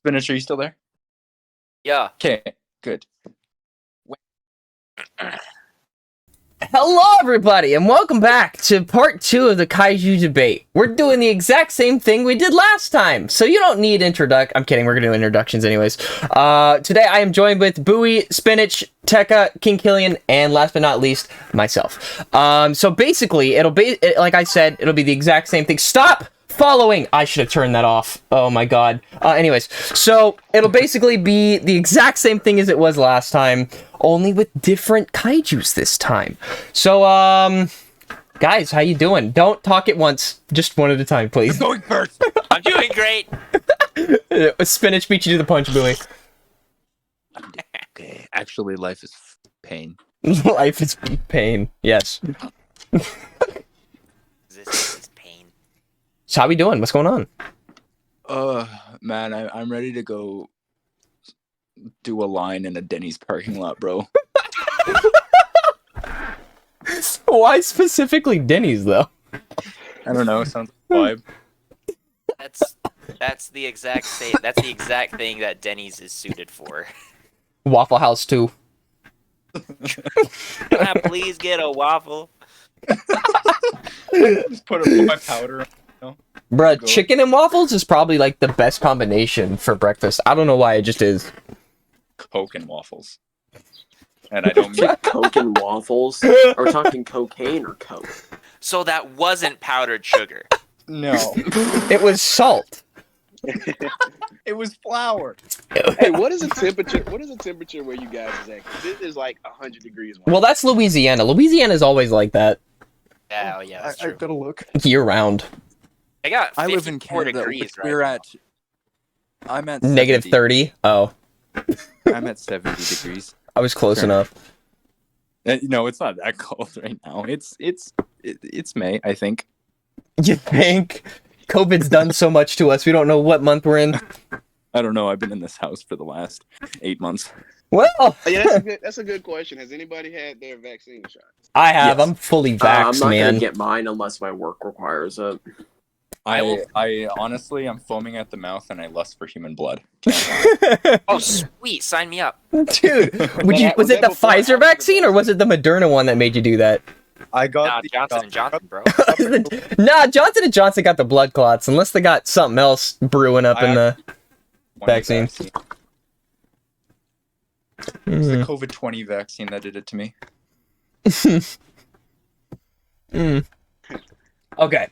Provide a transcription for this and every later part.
Spinach, are you still there? Yeah. Okay, good. Hello, everybody, and welcome back to part 2 of the Kaiju debate. We're doing the exact same thing we did last time, so you don't need I'm kidding, we're gonna do introductions anyways. Today I am joined with Bowie, Spinach, Tekka, King Killian, and last but not least, myself. So basically, like I said, it'll be the exact same thing. Stop following! I should have turned that off. Oh my god. Anyways, so it'll basically be the exact same thing as it was last time, only with different kaijus this time. So, guys, how you doing? Don't talk at once. Just one at a time, please. Going first. I'm doing great. Spinach beat you to the punch, Bowie. Okay, actually, life is pain. Life is pain. Yes. This is pain. So how we doing? What's going on? Man, I'm ready to go do a line in a Denny's parking lot, bro. Why specifically Denny's, though? I don't know. It sounds like a vibe. That's the exact same. That's the exact thing that Denny's is suited for. Waffle House too. Can I please get a waffle? Just put my powder. Bruh, Go. chicken and waffles is probably like the best combination for breakfast. I don't know why, it just is. Coke and waffles. And I don't mean Coke and waffles? Are we talking cocaine or coke? So that wasn't powdered sugar. no. It was salt. It was flour. Hey, what is the temperature? What is the temperature where you guys is at? 'Cause it is like 100 degrees. Well, that's Louisiana. Louisiana's always like that. Yeah, yeah, that's true. I've got to look. Year round. I got 54 I live in Canada. degrees right We're now. at. I'm at Negative 70. 30. Oh, I'm at 70 degrees. I was close Sure. enough. No, it's not that cold right now. It's May, I think. You think? COVID's done so much to us. We don't know what month we're in. I don't know. I've been in this house for the last 8 months. Well, Yeah, that's a good question. Has anybody had their vaccine shot? I have. Yes. I'm fully I'm vaxxed, not man. gonna get mine unless my work requires it. I honestly, I'm foaming at the mouth and I lust for human blood. Oh, sweet! Sign me up. Dude, was Was it that the before or after Pfizer the vaccine or was it the Moderna one that made you do that? I Nah, got Johnson & Johnson, bro. Nah, Johnson & Johnson got the blood clots, unless they got something else brewing up in the... vaccine. It was the COVID-20 vaccine that did it to me. Okay,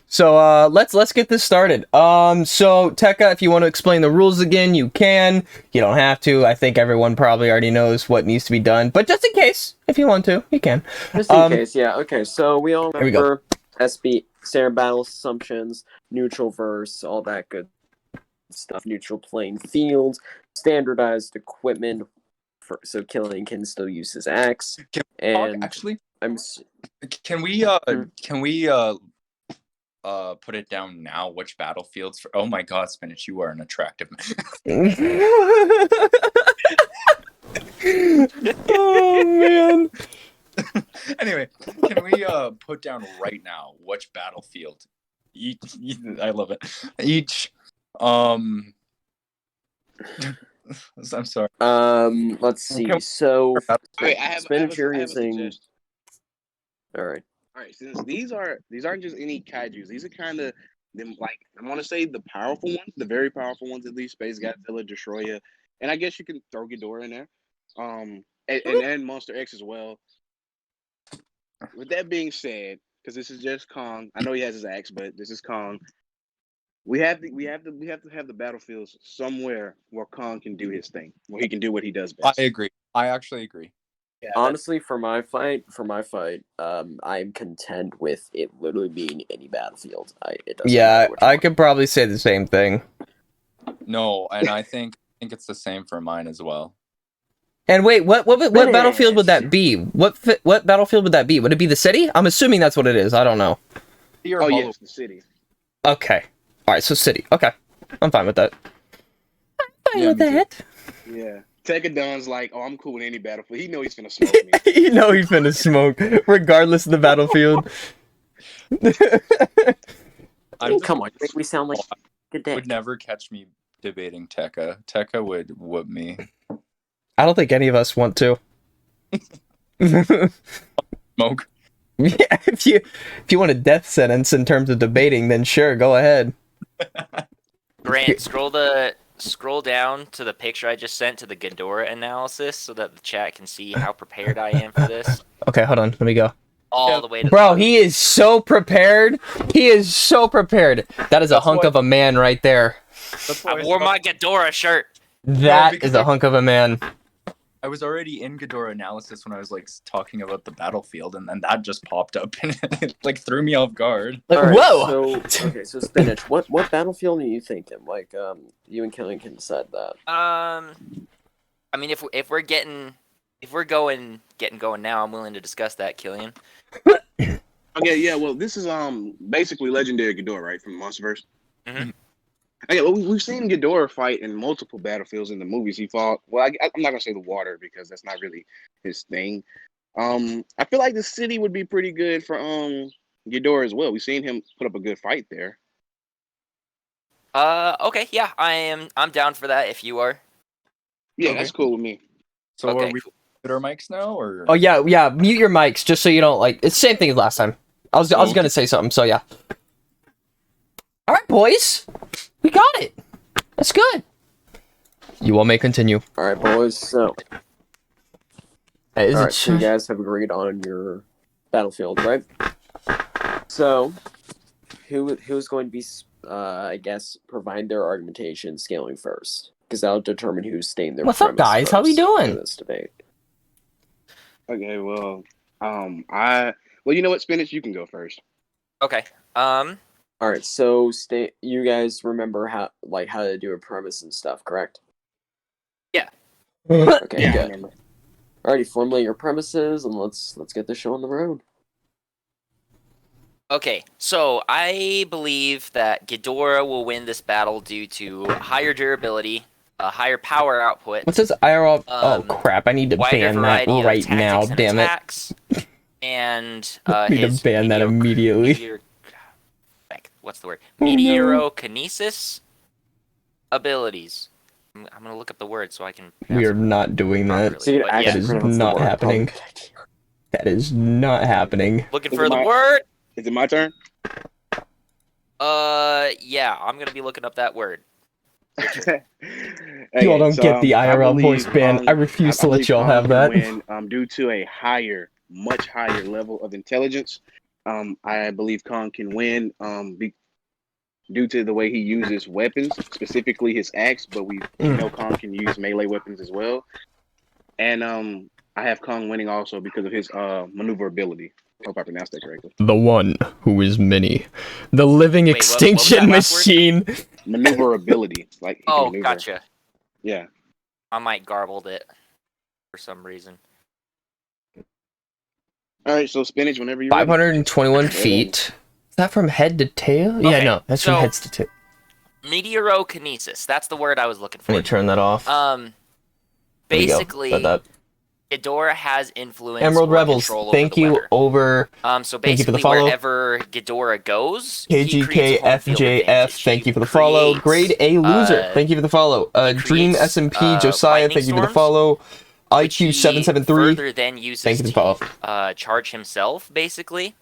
so let's get this started. So Tekka, if you want to explain the rules again, you can. You don't have to. I think everyone probably already knows what needs to be done, but just in case, if you want to, you can. Just in case, yeah. Okay, so we all Here we go. remember SB, standard battle assumptions, neutral verse, all that good stuff. Neutral playing fields, standardized equipment, so Killian can still use his axe. And Actually, I'm can we put it down now? Which battlefields? Oh my God, Spinach, you are an attractive man. Oh man. Anyway, can we put down right now which battlefield? I love it. Each I'm sorry. let's see. Okay. So Wait, I have Spinach, you're a using. suggestion. All right. All right, since these aren't just any kaijus. These are kind of them, like I want to say the powerful ones, the very powerful ones at least. Space Godzilla, Destroyer, and I guess you can throw Ghidorah in there. And Monster X as well. With that being said, because this is just Kong, I know he has his axe, but this is Kong. We have to have the battlefields somewhere where Kong can do his thing, where he can do what he does best. I agree. I actually agree. Yeah, Honestly, for my fight, I'm content with it literally being any battlefield. It doesn't Yeah, matter which I one. could probably say the same thing. No, and I think it's the same for mine as well. And wait, what battlefield would Spinach. that be? What battlefield would that be? Would it be the city? I'm assuming that's what it is. I don't know. You're Oh hollow- yes, the city. Okay. All right, so city. Okay, I'm fine with that. I'm fine Yeah, with me too. that. Yeah. Tekkadan's like, oh, I'm cool in any battlefield. He know he's gonna smoke me. You know he's finna smoke, regardless of the battlefield. I'm Come on, make me sound like a dick. would never catch me debating Tekka. Tekka would whoop me. I don't think any of us want to. Smoke. Yeah, if you want a death sentence in terms of debating, then sure, go ahead. Grant, scroll down to the picture I just sent to the Ghidorah analysis so that the chat can see how prepared I am for this. Okay, hold on. Let me go. All the way to Bro, the he is so prepared. He is so prepared. That is a hunk of a man right there. That's why I wore my Ghidorah shirt. That because is a hunk of a man. I was already in Ghidorah analysis when I was like talking about the battlefield, and then that just popped up and it like threw me off guard. Like, Alright, whoa! So Spinach, what battlefield are you thinking? Like, you and Killian can decide that. I mean, if we're getting going now, I'm willing to discuss that, Killian. Okay, yeah. Well, this is basically legendary Ghidorah, right, from Monsterverse. Mhm. Okay, well, we've seen Ghidorah fight in multiple battlefields in the movies. He fought. Well, I'm not gonna say the water because that's not really his thing. I feel like the city would be pretty good for Ghidorah as well. We've seen him put up a good fight there. Okay, yeah, I'm down for that if you are. Yeah, Okay. that's cool with me. So Okay, are we cool. at our mics now, or? Oh yeah, mute your mics just so you don't like. It's the same thing as last time. I was gonna say something, so yeah. All right, boys, we got it. That's good. You all may continue. All right, boys. So, Is all it right, so you guys have agreed on your battlefield, right? So, who's going to be, I guess, provide their argumentation scaling first? Because that'll determine who's staying their What's up, premise guys? How we first doing? in this debate. Okay, well, well, you know what, Spinach, you can go first. Okay. All right, so you guys remember how to do a premise and stuff, correct? Yeah. Okay, Yeah, I good. remember. Alrighty, formulate your premises and let's get this show on the road. Okay, so I believe that Ghidorah will win this battle due to higher durability, higher power output, What's this IRL? Oh crap! I need to wider ban that variety of right now. tactics and Damn it! attacks, and I need to ban that immediately. What's the word? Oh, no. Meteorokinesis abilities. I'm gonna look up the word so I can. We are not doing that. So you But can yeah. actually That is pronounce the not word. happening. That is not happening. Looking Is for it the my- word. Is it my turn? Yeah, I'm gonna be looking up that word. You all don't get the IRL voice ban. I refuse to let y'all have that. Win, due to a much higher level of intelligence, I believe Kong can win. Due to the way he uses weapons, specifically his axe, but we know Kong can use melee weapons as well. And I have Kong winning also because of his maneuverability. Hope I pronounced that correctly. The one who is many. The living Wait, what was extinction that last word? machine. Maneuverability, like he can Oh, maneuver. gotcha. Yeah. I might garbled it for some reason. All right, so Spinach, whenever you're ready. 521 feet. Is that from head to tail? Yeah, Okay, no, that's from so- heads to tail. Meteorokinesis. That's the word I was looking Let for. me turn that off. There we go. Basically, Got that. Ghidorah has influence Emerald or Rebels, control thank over the you weather. over So thank you for the basically, follow. wherever Ghidorah goes, he creates home field KGKFJF, advantage. thank He you for the follow. creates, Grade A loser, thank you for the follow. Dream creates, SMP Josiah, lightning thank you for the storms, follow. which he IQ773, further then uses thank you for the follow. to charge himself, basically,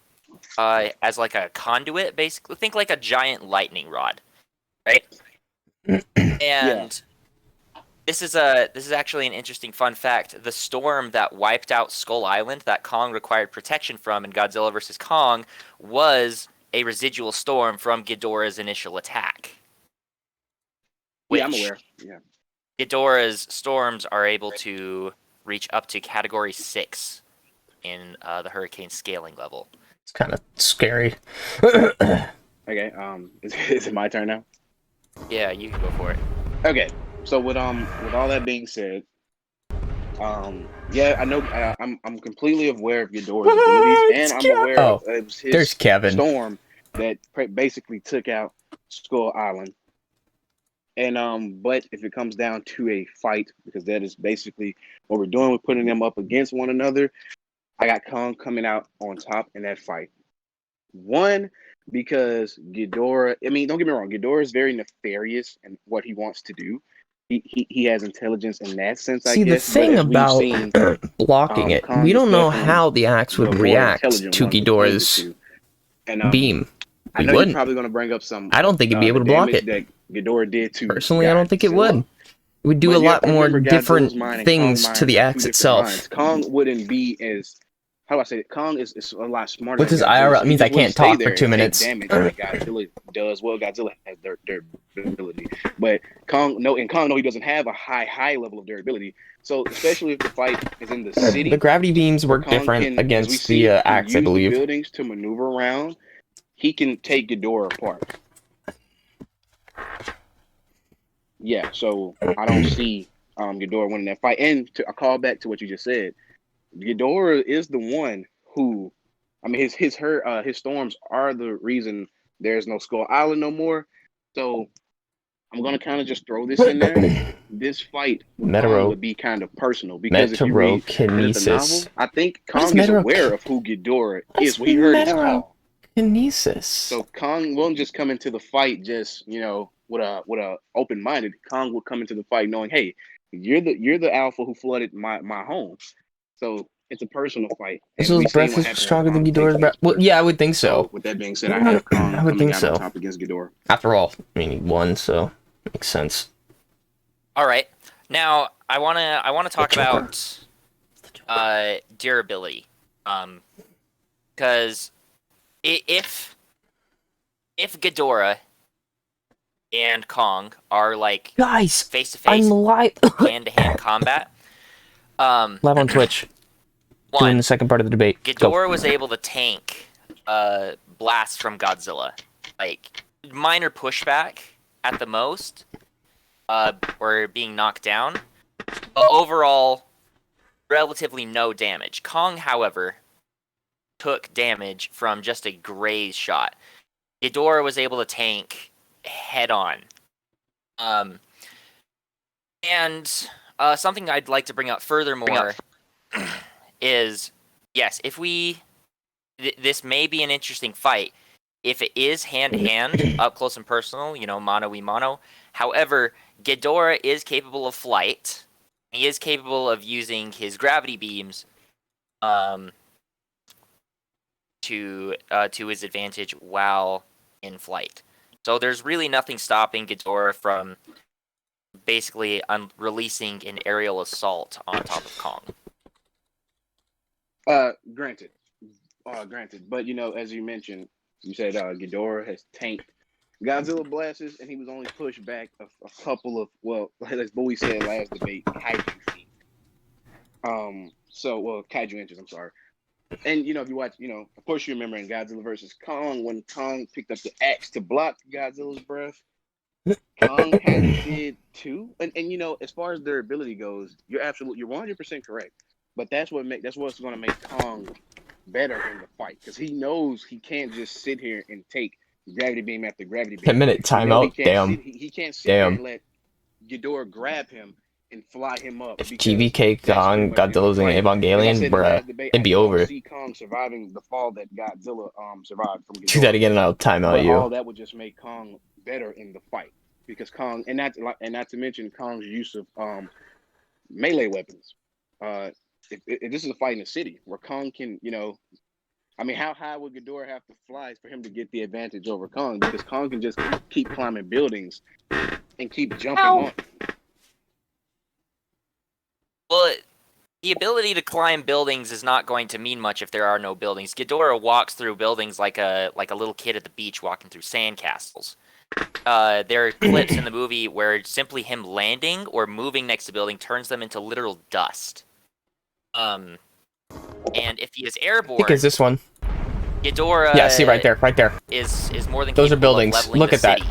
as like a conduit. Basically, think like a giant lightning rod, right? And this is actually an interesting fun fact. The storm that wiped out Skull Island that Kong required protection from in Godzilla vs. Kong was a residual storm from Ghidorah's initial attack. Yeah, I'm aware. Yeah. Ghidorah's storms are able to reach up to Category 6 in the hurricane scaling level. It's kind of scary. Okay. Is it my turn now? Yeah, you can go for it. Okay. So with all that being said, yeah, I know I'm completely aware of Ghidorah's abilities, and I'm aware of his There's Kevin. storm that basically took out Skull Island. And but if it comes down to a fight, because that is basically what we're doing, we're putting them up against one another. I got Kong coming out on top in that fight. One, because Ghidorah. I mean, don't get me wrong. Ghidorah is very nefarious in what he wants to do. He has intelligence in that sense, I See, the guess. thing but as we've about seen, blocking it, Kong we is don't know definitely how the axe would the more react intelligent to one between the Ghidorah's two. And beam. I We know you're wouldn't. probably going to bring up some. I don't think it'd be able the to block damage it. that Ghidorah did to Personally, I don't think it would. Godzilla. It would do But a you have lot to more remember different Godzilla's mind and things Kong's to mind the are axe two different itself. minds. Kong wouldn't be as how do I say it? Kong is a lot smarter With than his Godzilla. IRL, So it he means I just wouldn't can't stay talk there for 2 and take minutes. damage like Godzilla does. Well, Godzilla has durability, but Kong no, he doesn't have a high level of durability. So especially if the fight is in the city, The gravity beams where work Kong different can, as we against see, the can axe, I use the believe. buildings to maneuver around. He can take Ghidorah apart. Yeah, so I don't see Ghidorah winning that fight. And to call back to what you just said, Ghidorah is the one who, I mean, his storms are the reason there's no Skull Island no more. So I'm gonna kind of just throw this in there. This fight with Kong would be kind of personal because if you read the novel, I think Kong is aware of who Ghidorah is. When he heard his call. Kinesis. So Kong won't just come into the fight just with a open minded. Kong will come into the fight knowing, hey, you're the alpha who flooded my home. So it's a personal fight. His breath is stronger than Ghidorah's breath. Well, yeah, I would think so. With that being said, I have Kong coming out on top against Ghidorah. After all, I mean, he won, so makes sense. All right, now I wanna talk about durability, because if Ghidorah and Kong are like guys, face to face, I'm live, hand to hand combat, live on Twitch. Doing the second part of the debate. Ghidorah was able to tank blasts from Godzilla, like minor pushback at the most, or being knocked down, but overall relatively no damage. Kong, however, took damage from just a graze shot. Ghidorah was able to tank head on. And something I'd like to bring up furthermore is, yes, if this may be an interesting fight. If it is hand-to-hand, up close and personal, mano-y-mano. However, Ghidorah is capable of flight. He is capable of using his gravity beams to his advantage while in flight. So there's really nothing stopping Ghidorah from basically releasing an aerial assault on top of Kong. Granted. But as you mentioned, you said Ghidorah has tanked Godzilla blasts, and he was only pushed back a couple of, as Bowie said last debate, Kaiju feet. Kaiju inches, I'm sorry. And, if you watch, of course you remember in Godzilla versus Kong, when Kong picked up the axe to block Godzilla's breath, Kong kind of did too. And as far as durability goes, you're 100% correct. But that's what's going to make Kong better in the fight, because he knows he can't just sit here and take gravity beam after gravity beam. 10-minute timeout. Damn. He can't sit here and let Ghidorah grab him and fly him up. If GVK Kong, Godzilla's an Evangelion, bruh, it'd be over. I don't see Kong surviving the fall that Godzilla survived from Ghidorah. Do that again and I'll timeout you. All that would just make Kong better in the fight, because Kong, and not to mention Kong's use of melee weapons. If this is a fight in the city where Kong can, how high would Ghidorah have to fly for him to get the advantage over Kong? Because Kong can just keep climbing buildings and keep jumping on. Well, the ability to climb buildings is not going to mean much if there are no buildings. Ghidorah walks through buildings like a little kid at the beach walking through sandcastles. There are clips in the movie where simply him landing or moving next to a building turns them into literal dust. And if he is airborne, I think it's this one. Ghidorah. Yeah, see right there. Is more than those are capable buildings. Of leveling Look the at that. city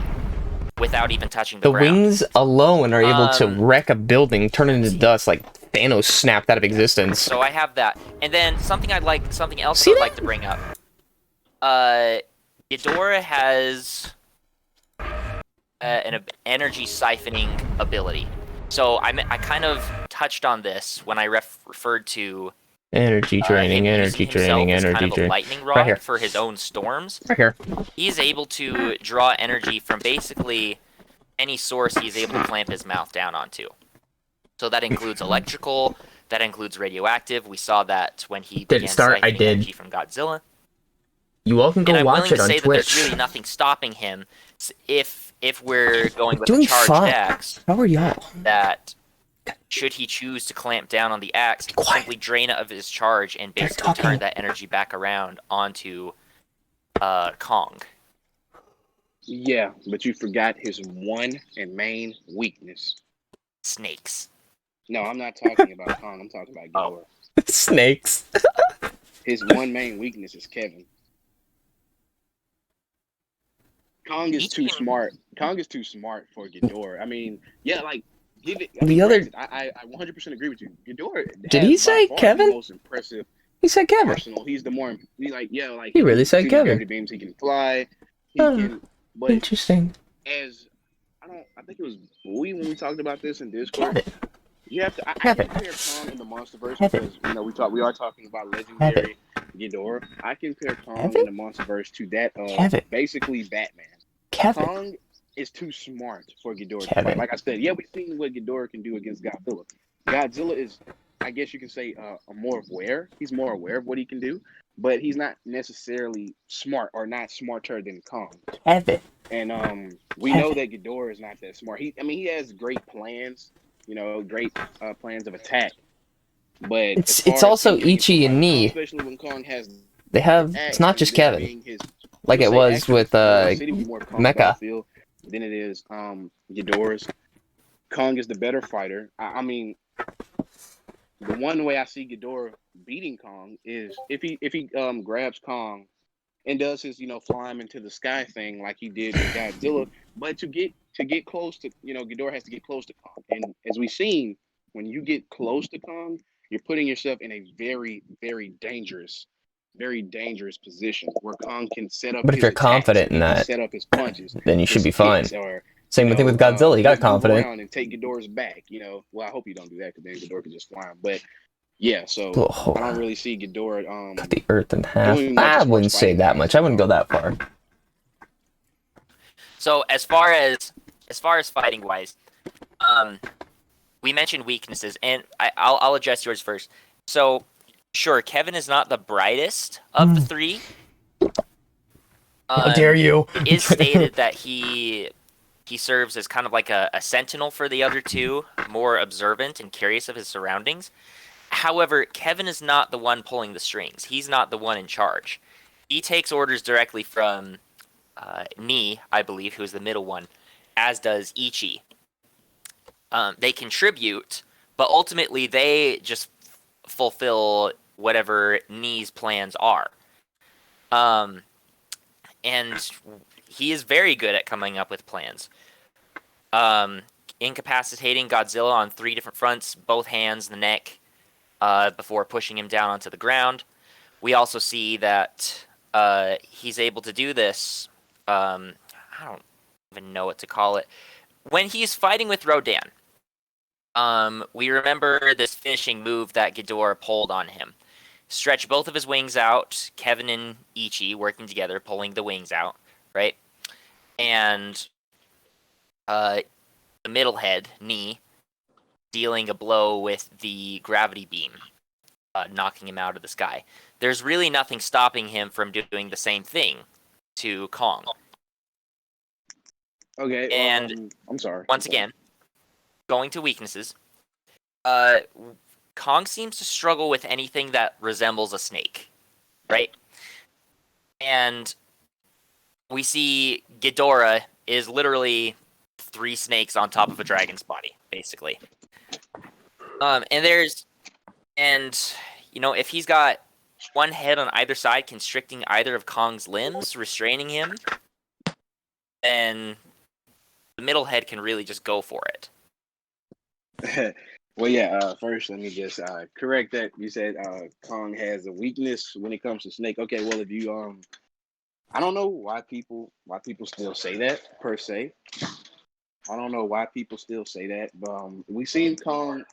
without even touching the The ground. wings alone are able to wreck a building, turn it into dust, like Thanos snapped out of existence. So I have that, and then something else I'd like to bring up. Ghidorah has an energy siphoning ability. So I kind of touched on this when I referred to Energy draining, him energy using himself draining, as kind energy of a draining. lightning Right rod here. for his own storms. Right here. He's able to draw energy from basically any source he's able to clamp his mouth down onto. So that includes electrical, that includes radioactive. We saw that when he Did it began start? I siphoning did. energy from Godzilla. You all can go And I'm watch willing it to on say that Twitch. there's really nothing stopping him if we're going with Doing the charged fine. axe. How are y'all? That should he choose to clamp down on the axe, Quiet. simply drain it of his charge and They're basically turn talking. that energy back around onto Kong. Yeah, but you forgot his one and main weakness. Snakes. No, I'm not talking about Kong. I'm talking about Ghidorah. Snakes. His one main weakness is Kevin. Kong is too smart. Kong is too smart for Ghidorah. I mean, yeah, like give it. I mean, other- I 100% agree with you. Ghidorah. Did has he by say far Kevin? The most impressive He said Kevin. arsenal. He's the more. He like yeah, like He really said shooting Kevin. gravity beams. He can fly. He Oh, can. But Interesting. as I think it was Bowie when we talked about this in Discord. Kevin. You have to. I Kevin. compare Kong in the MonsterVerse Kevin. because we are talking about legendary Ghidorah. I compare Kong Kevin. in the MonsterVerse to that of Kevin. basically Batman. Kevin. Kong is too smart for Ghidorah to Kevin. fight. Like I said, yeah, we've seen what Ghidorah can do against Godzilla. Godzilla is, I guess you can say, more aware. He's more aware of what he can do, but he's not necessarily smart or not smarter than Kong. Kevin. And we know that Ghidorah is not that smart. He has great plans, great plans of attack. But It's also Ichi and Ni. especially when Kong has They have. It's not just Kevin. Like it was with Mecha. Than it is Ghidorah's. Kong is the better fighter. I mean, the one way I see Ghidorah beating Kong is if he grabs Kong and does his fly him into the sky thing like he did with Godzilla. But to get close to Ghidorah has to get close to Kong, and as we've seen, when you get close to Kong, you're putting yourself in a very, very dangerous position where Kong can set up. But if his you're attacks, confident in that, set up his punches, then you should be his fine. kicks, or Same thing with Godzilla. He got move confident. around and take Ghidorah's back. Well, I hope you don't do that because then Ghidorah can just fly him. But yeah, so Oh, I don't really see Ghidorah. cut the earth in half. doing much I as far wouldn't as say fighting that goes. much. I wouldn't go that far. So as far as fighting wise, we mentioned weaknesses, and I'll address yours first. So sure, Kevin is not the brightest of the three. How dare you? It is stated that he serves as kind of like a sentinel for the other two, more observant and curious of his surroundings. However, Kevin is not the one pulling the strings. He's not the one in charge. He takes orders directly from Ni, I believe, who's the middle one, as does Ichi. They contribute, but ultimately they just fulfill whatever Ni's plans are. And he is very good at coming up with plans. Incapacitating Godzilla on 3 different fronts, both hands, the neck, before pushing him down onto the ground. We also see that he's able to do this. I don't even know what to call it. When he's fighting with Rodan, we remember this finishing move that Ghidorah pulled on him. Stretch both of his wings out, Kevin and Ichi working together, pulling the wings out, right? And the middle head, Ni, dealing a blow with the gravity beam, knocking him out of the sky. There's really nothing stopping him from doing the same thing to Kong. Okay, and I'm sorry. Once again, going to weaknesses, Kong seems to struggle with anything that resembles a snake, right? And we see Ghidorah is literally 3 snakes on top of a dragon's body, basically. If he's got one head on either side constricting either of Kong's limbs, restraining him, then the middle head can really just go for it. Well, yeah. First, let me just correct that. You said Kong has a weakness when it comes to snake. Okay, well, if you I don't know why people still say that per se. I don't know why people still say that, but we've seen Kong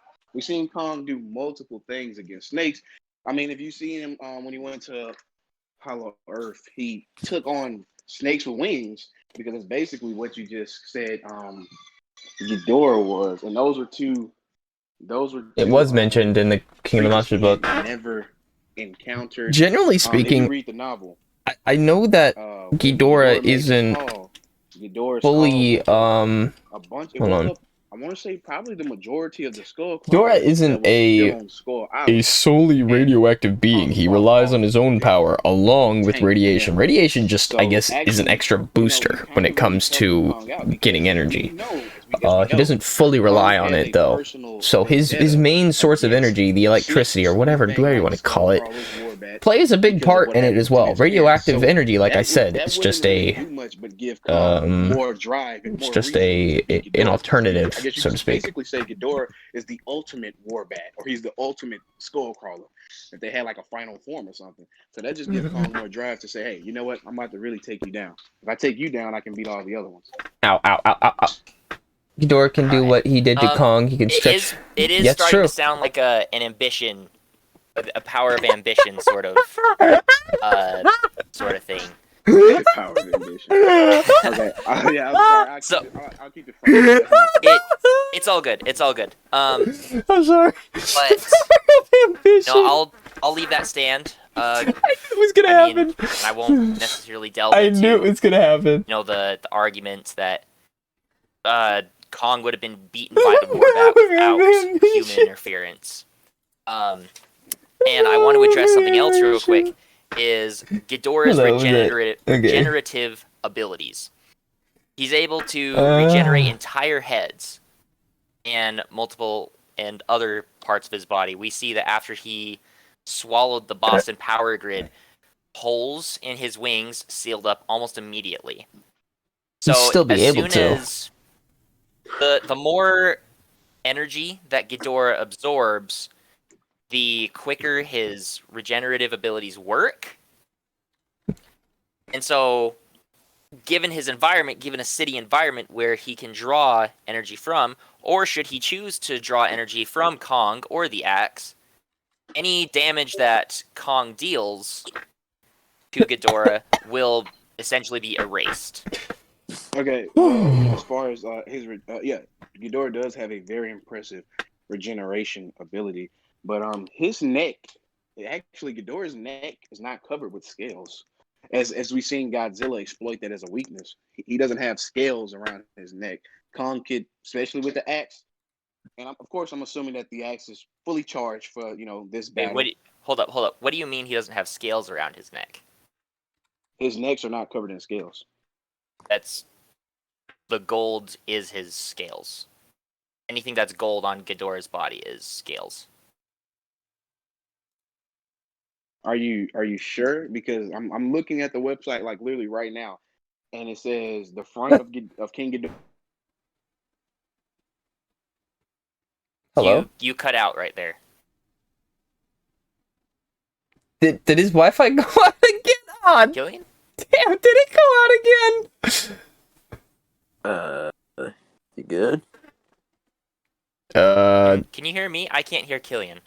do multiple things against snakes. I mean, if you see him when he went to Hollow Earth, he took on snakes with wings because it's basically what you just said. Ghidorah was, and those were two. It was mentioned in the King of the Monsters book. Never encountered. Generally If speaking, you read the novel, I know that Ghidorah makes his isn't call, Ghidorah's fully call was a bunch. It hold was on. up. I want to say probably the majority of the skull. Ghidorah isn't a solely radioactive being. He relies on his own power along with radiation. Radiation just, I guess, is an extra booster when it comes to getting energy. He doesn't fully rely on it though. So his main source of energy, the electricity or whatever you want to call it, plays a big part in it as well. Radioactive energy, like I said, it's just an alternative, so to speak. Basically say Ghidorah is the ultimate war bat, or he's the ultimate skull crawler. If they had like a final form or something, so that just gives Kong more drive to say, hey, you know what? I'm about to really take you down. If I take you down, I can beat all the other ones. Ow, ow, ow, ow, ow. Ghidorah can do what he did to Kong. He can stretch. It is starting to sound like an ambition, a power of ambition sort of thing. The power of ambition. Okay. Yeah, I'm sorry. I'll keep it funny. It's all good. It's all good. I'm sorry. But no, I'll leave that stand. I knew it was gonna happen. And I won't necessarily delve I into. knew it was gonna happen. The arguments that Kong would have been beaten by the Warbat without human interference. And I want to address something else real quick. Is Ghidorah's regenerative abilities. He's able to regenerate entire heads and multiple and other parts of his body. We see that after he swallowed the Boston Power Grid, holes in his wings sealed up almost immediately. So still be able to. As the more energy that Ghidorah absorbs, the quicker his regenerative abilities work. And so, given his environment, given a city environment where he can draw energy from, or should he choose to draw energy from Kong or the axe, any damage that Kong deals to Ghidorah will essentially be erased. Okay, as far as Ghidorah does have a very impressive regeneration ability. But his neck, Ghidorah's neck is not covered with scales. As we've seen Godzilla exploit that as a weakness. He doesn't have scales around his neck. Kong could, especially with the axe, and of course I'm assuming that the axe is fully charged for, this battle. Wait, hold up. What do you mean he doesn't have scales around his neck? His necks are not covered in scales. That's the gold is his scales. Anything that's gold on Ghidorah's body is scales. Are you sure? Because I'm looking at the website like literally right now, and it says the front of King Ghidorah. Hello? You cut out right there. Did his Wi-Fi go out again? On. Killian? Damn, did it go out again? You good? Can you hear me? I can't hear Killian.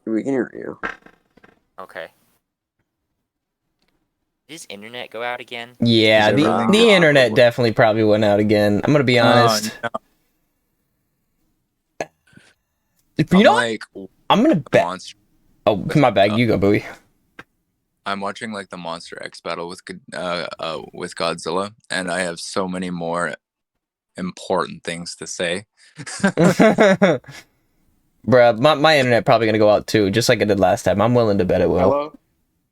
We can hear you. Okay. Did his internet go out again? Yeah, the internet definitely probably went out again. I'm gonna be honest. No. You know, I'm gonna bet. Oh, my bad. You go, Bowie. I'm watching like the Monster X battle with Godzilla, and I have so many more important things to say. Bruh, my internet probably gonna go out too, just like it did last time. I'm willing to bet it will.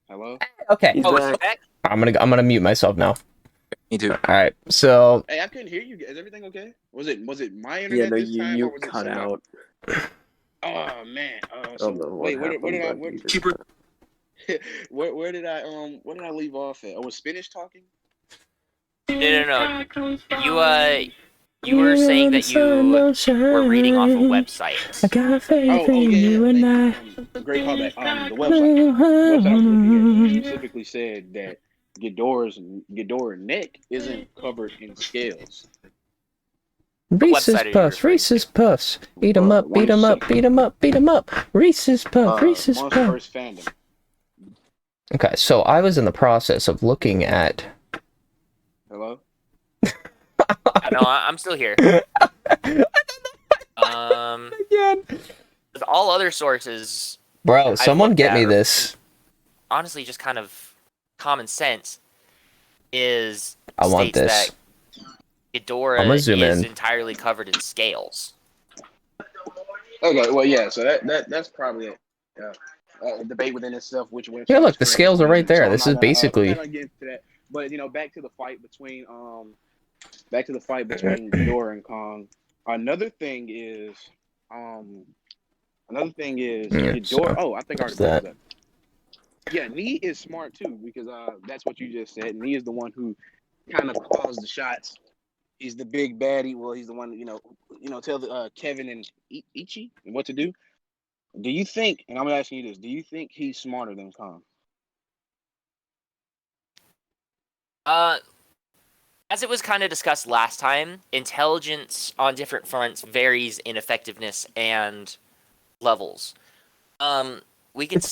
Hello. Okay. Oh, it's back? I'm gonna mute myself now. Me too. All right. So. Hey, I couldn't hear you. Is everything okay? Was it my internet this time? You or was cut it out. Oh man. Where did I leave off at? Oh, was Spinach talking? No. You were saying that you were reading off a website. I got faith in you and I. Great callback. The website I was looking at specifically said that Ghidorah's neck isn't covered in scales. Reese's website are you Puffs, referring Reese's Puffs. Eat 'em up, beat 'em up, beat 'em up, beat 'em up. Reese's Puff, Reese's Puff. Monsterverse fandom. Okay, so I was in the process of looking at. Hello. No, I'm still here. Again. With all other sources, Bro, someone looked get at me her. this. honestly, just kind of common sense, is I want states this. that Ghidorah I'm gonna zoom is in. entirely covered in scales. Okay, well, yeah. So that's probably a debate within itself. Which one? Yeah, look, the scales are right there. So This is I'm not basically. gonna get into that. But back to the fight between Ghidorah and Kong. Another thing is Yeah, Ghidorah. so, Oh, I think I already what's brought that? that. Yeah, Nee is smart too because that's what you just said. Nee is the one who kind of calls the shots. He's the big baddie. Well, he's the one tell the Kevin and Ichi what to do. Do you think? And I'm asking you this: do you think he's smarter than Kong? As it was kind of discussed last time, intelligence on different fronts varies in effectiveness and levels. We could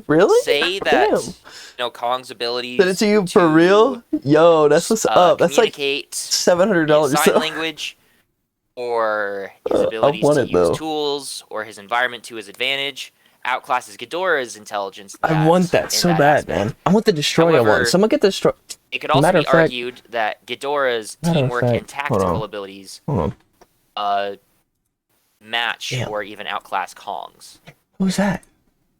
Really? say that Damn. Kong's abilities Send it to you to, for real? Yo, that's what's up. That's like communicate $700. in sign language, or his abilities want to it, use though. tools, or his environment to his advantage, outclasses Ghidorah's intelligence. I want that so bad, man. I want the Destroyer However, one. Someone get the Destroyer. It could also Matter be of fact- argued that Ghidorah's Matter of teamwork fact, and tactical abilities Hold on. match Damn. or even outclass Kong's. Who's that?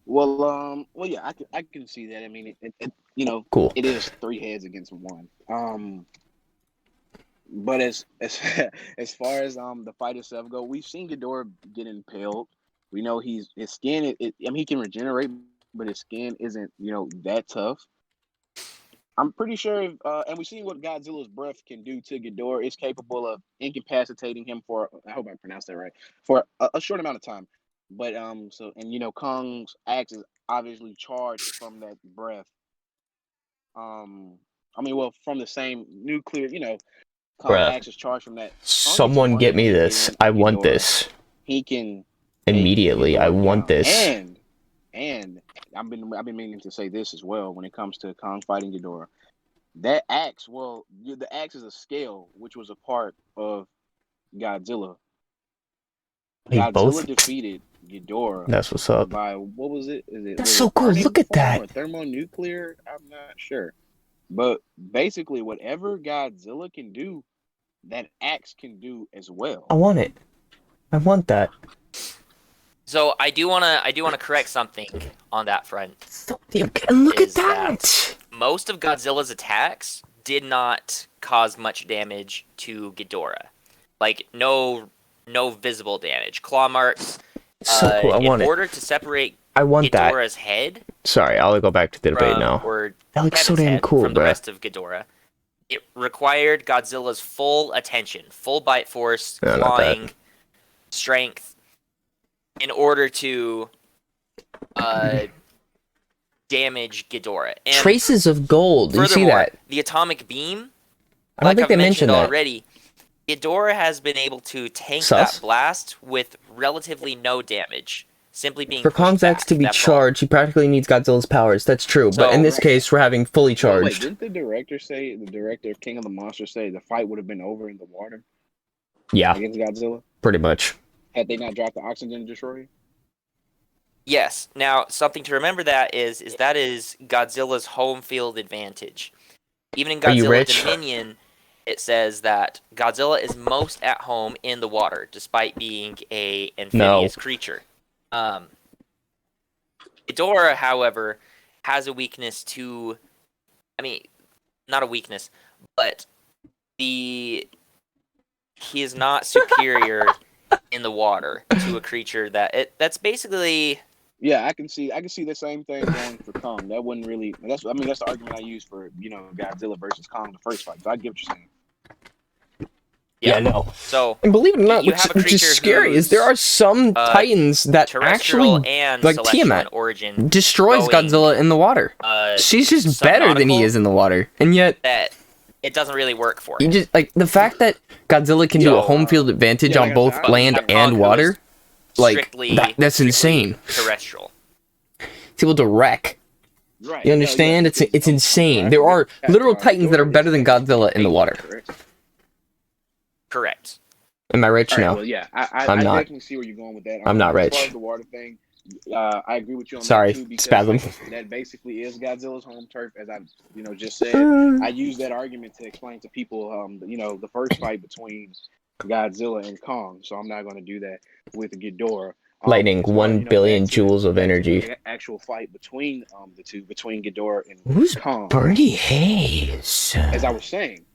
Well, yeah, I can see that. I mean, Cool. it is 3 heads against 1. But as as far as the fight itself go, we've seen Ghidorah get impaled. We know his skin. I mean, he can regenerate, but his skin isn't that tough. I'm pretty sure, and we've seen what Godzilla's breath can do to Ghidorah. It's capable of incapacitating him for, I hope I pronounced that right, for a short amount of time. But Kong's axe is obviously charged from that breath. From the same nuclear, Kong's Bruh. axe is charged from that. Someone get me this. I want this. He can Immediately. I want this. And I've been meaning to say this as well when it comes to Kong fighting Ghidorah. That axe, the axe is a scale, which was a part of Godzilla. Godzilla defeated Ghidorah. That's what's up. By what was it? That's so cool. Look at that. Or thermonuclear? I'm not sure. But basically, whatever Godzilla can do, that axe can do as well. I want it. I want that. So I do wanna correct something on that front. So damn good. And look at Is that- that. Most of Godzilla's attacks did not cause much damage to Ghidorah. Like no visible damage. Claw marks. So cool. I want in it. order to separate I want that. Ghidorah's head Sorry, I'll go back to the debate from, now. or That looks so Kevin's damn head cool, from the bruh. rest of Ghidorah, it required Godzilla's full attention, full bite force, No, not that. clawing, strength, in order to damage Ghidorah. And Traces of gold. Do you see furthermore, that? the atomic beam, I don't think I've they mentioned that. already, Ghidorah has been able to tank Sus? that blast with relatively no damage, simply being For pushed Kong's axe back, to be that's all. charged, he practically needs Godzilla's powers. That's true. But So- in this case, we're having fully Wait, charged. didn't the director of King of the Monsters say the fight would have been over in the water Yeah, against Godzilla pretty much. had they not dropped the oxygen destroyer? Yes. Now, something to remember that is Godzilla's home field advantage. Even in Are you Godzilla rich? Dominion, it says that Godzilla is most at home in the water, despite being a amphibious creature. Ghidorah, however, has a weakness to, not a weakness, but he is not superior in the water to a creature that's basically. Yeah, I can see the same thing going for Kong. That wouldn't really. That's the argument I use for Godzilla versus Kong the first fight. So I get what you're saying. Yeah, no. So, And believe it or not, you have a which is creature scary, is there are some titans that terrestrial actually and like celestial Tiamat, in origin destroys going, Godzilla in the water. She's just better than he subnautical, is in the water, and yet that it doesn't really work for You him. just like the fact that Godzilla can do a Yo, home field advantage yeah, on like I both said, land But Kong, and who is water. Like strictly that's insane. terrestrial. He's able to wreck. Right. You No, understand? yeah, It's because it's I'm insane. sorry, I There forgot are that, literal titans that are Ghidorah better is than technically Godzilla in the danger, water. correct? Correct. Am I rich All right. now? Well, yeah, I'm I not. definitely see where you're going with that. I'm not As far rich. as the water thing, I agree with you on Sorry, that too, because spasm. that basically is Godzilla's home turf, as I just said. I use that argument to explain to people, the first fight between Godzilla and Kong. So I'm not going to do that with Ghidorah. Lightning, As far 1 back billion to joules of energy. the actual fight between the two, between Ghidorah and Who's Kong. Birdie Hayes? As I was saying,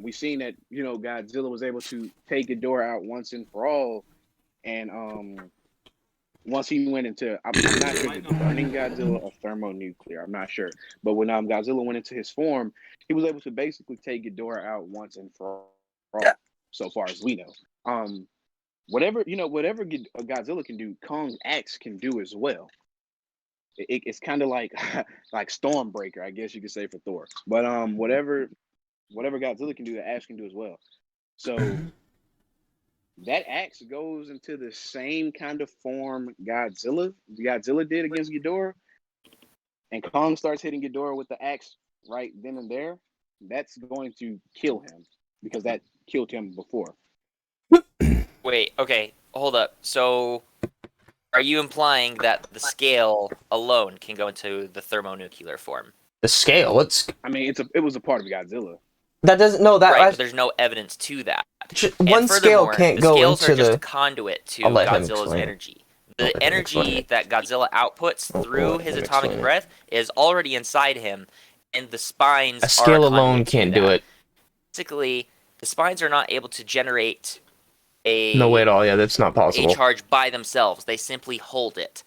we've seen that Godzilla was able to take Ghidorah out once and for all, and once he went into, I'm not sure if it's burning Godzilla or thermonuclear. I'm not sure, but when Godzilla went into his form, he was able to basically take Ghidorah out once and for all. So far as we know, whatever Godzilla can do, Kong's axe can do as well. It's kind of like like Stormbreaker, I guess you could say, for Thor. But whatever Godzilla can do, the axe can do as well. So that axe goes into the same kind of form Godzilla did against Ghidorah, and Kong starts hitting Ghidorah with the axe right then and there. That's going to kill him because that killed him before. Wait, okay, hold up. So, are you implying that the scale alone can go into the thermonuclear form? The scale. What's I mean, it was a part of Godzilla. that? Doesn't no that. Right, but there's no evidence to that. One And scale furthermore, can't the go scales into are just the. a conduit to I'll let him Godzilla's explain it. energy. I'll let The him explain energy it. that Godzilla outputs I'll through let his him atomic explain it. breath is already inside him, and the spines A are scale a alone conduit to can't do that. it. Basically, the spines are not able to generate No way at a all. Yeah, that's not a possible. charge by themselves. They simply hold it.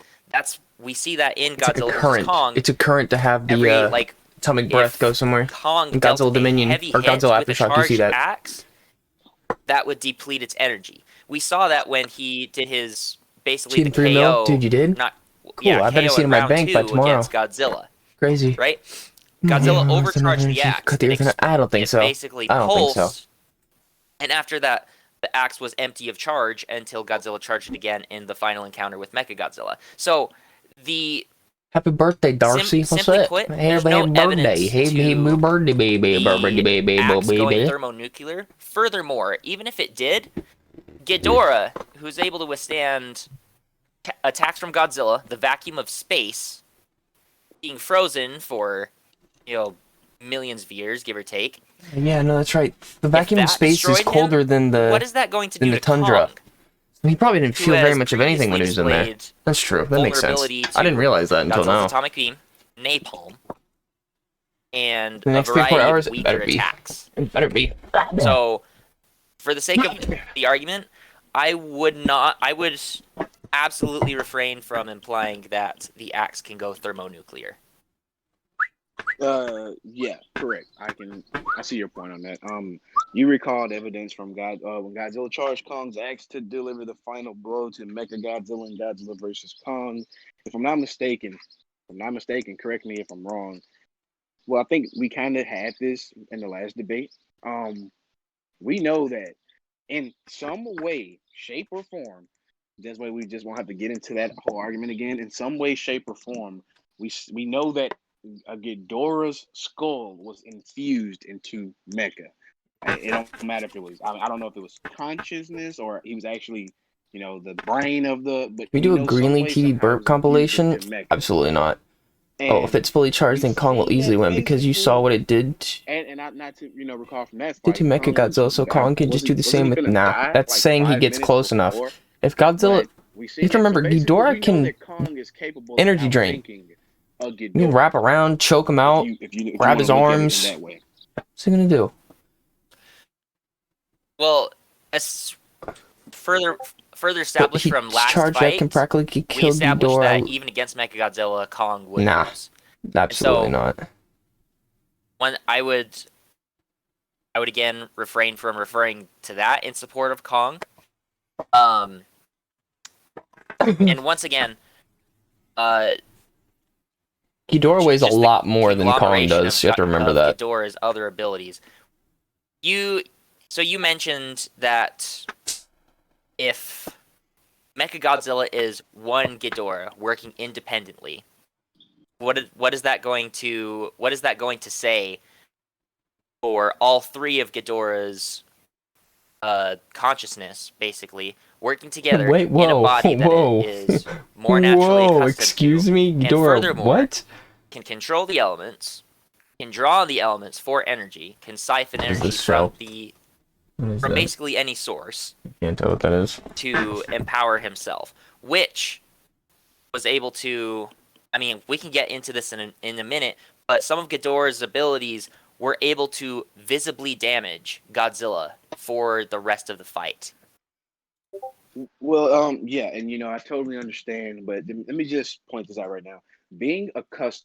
We see that in It's like a Godzilla vs. current. Kong. It's a current to have the Every atomic breath if go somewhere. Kong In dealt Godzilla a Dominion heavy or hit Godzilla with a Aftershock, you see charged that. axe, that would deplete its energy. We saw that when he did his basically the Cheating 3 mil, KO. dude. You did? Not Cool. yeah, I better KO see it in in my round bank by 2 tomorrow. against Godzilla. Crazy. Right? Godzilla overcharged the axe. Cut the earth. I don't think It so. basically I don't think so. pulsed, and after that, the axe was empty of charge until Godzilla charged it again in the final encounter with Mechagodzilla. So the Happy birthday, Darcy. What's simply up? put, Hey, there's no birthday. evidence Hey, to birthday, baby. Birthday, the baby. axe going Baby. thermonuclear. Furthermore, even if it did, Ghidorah, who's able to withstand attacks from Godzilla, the vacuum of space, being frozen for, millions of years, give or take. Yeah, no, that's right. The vacuum of that space is destroyed him, colder than What the is that going to do to tundra. Kong? He probably didn't who feel very has much of anything when he was in there. previously That's true. That makes sense. vulnerability I didn't to realize that until Godzilla's now. atomic beam, napalm, and The a next 3-4 variety hours, of it better weaker be. attacks. It better be. So, for the sake of the argument, I would absolutely refrain from implying that the axe can go thermonuclear. Yeah, correct. I see your point on that. You recalled evidence from when Godzilla charged Kong's axe to deliver the final blow to Mechagodzilla and Godzilla versus Kong. If I'm not mistaken, correct me if I'm wrong. Well, I think we kind of had this in the last debate. We know that in some way, shape, or form, this way we just won't have to get into that whole argument again. In some way, shape, or form, we know that Ghidorah's skull was infused into Mecha. It don't matter if it was. I don't know if it was consciousness or he was actually, the brain of the. But We do a Greenlee TV burp compilation? Absolutely not. And if it's fully charged, then Kong will easily win because you saw what it did. And not to recall from that Did fight. to Mechagodzilla, so Kong can just do the same with. Nah, that's saying he gets close enough. If Godzilla, you have to remember, Ghidorah can energy drain. You can wrap around, choke him out, grab his arms. What's he gonna do? Well, as further established from last fight, can practically we kill established Ghidorah. that even against Mechagodzilla, Kong would Nah. lose. Absolutely not. When I would again refrain from referring to that in support of Kong. And once again, Ghidorah weighs a just the lot more than Kong conglomeration does. You have to remember that. Ghidorah's other abilities. You mentioned that if Mechagodzilla is one Ghidorah working independently, what is that going to say for all three of Ghidorah's consciousness, basically working together Wait, in a whoa, body that whoa. it is more naturally Whoa, accustomed excuse to, me, and Ghidorah, furthermore, what? can control the elements, can draw the elements for energy, can siphon What is energy this from show? What is from that? basically any source Can't tell what that is. to empower himself, which was able to. I mean, we can get into this in a minute, but some of Ghidorah's abilities were able to visibly damage Godzilla for the rest of the fight. Well, yeah, and I totally understand, but let me just point this out right now. Being accustomed,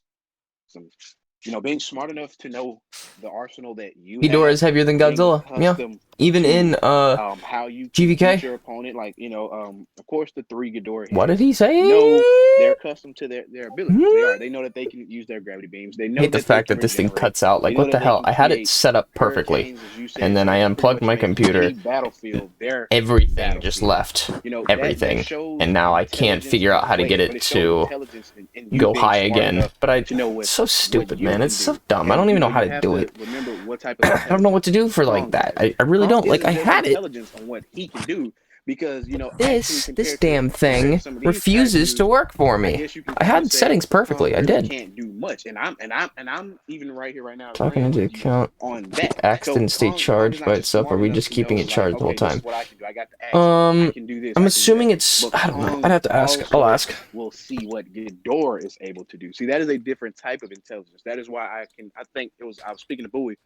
being smart enough to know the arsenal that you Ghidorah have, is heavier than being Godzilla. Yeah. accustomed Even to in how you can beat GVK. your opponent, like of course the three Ghidorah What did heads he say? know they're accustomed to their abilities. They know that they can use their gravity beams. They I know hate the that they fact can that this thing regenerate. cuts out. They Like, know what the that they hell? can I had it create set up perfectly, hurricanes, as you said, and then I pretty unplugged much my make computer. any battlefield their Everything just battlefield. left. That Everything. shows And now I can't intelligence figure in out a how to way, get but it it shows to intelligence in you go being high smart again. enough But to know it's so what stupid, you man. can It's so do. dumb. I don't And even know how you to have do to it. remember what type of I don't know what to do for like Kong that. has. I really Kong don't. Like, isn't I just had it. intelligence on what he can do, because actually This compared damn to thing some of these refuses to kaijus, work for I me. guess you can I kind of had say settings perfectly. Kong I really did. can't do much, and I'm even right here right now Talking agreeing into with you account. on that. Axe So didn't stay Kong is charged not by just itself. Are smart we enough just to keeping know, it like, charged the whole okay, this is time? what I can do. I got the axe. I can do this. I'm I can do assuming that. it's. But I don't know. Kong I'd have to ask. I'll also ask. will see what Ghidorah is able to do. See, that is a different type of intelligence. That is why I think I was speaking to Bowie.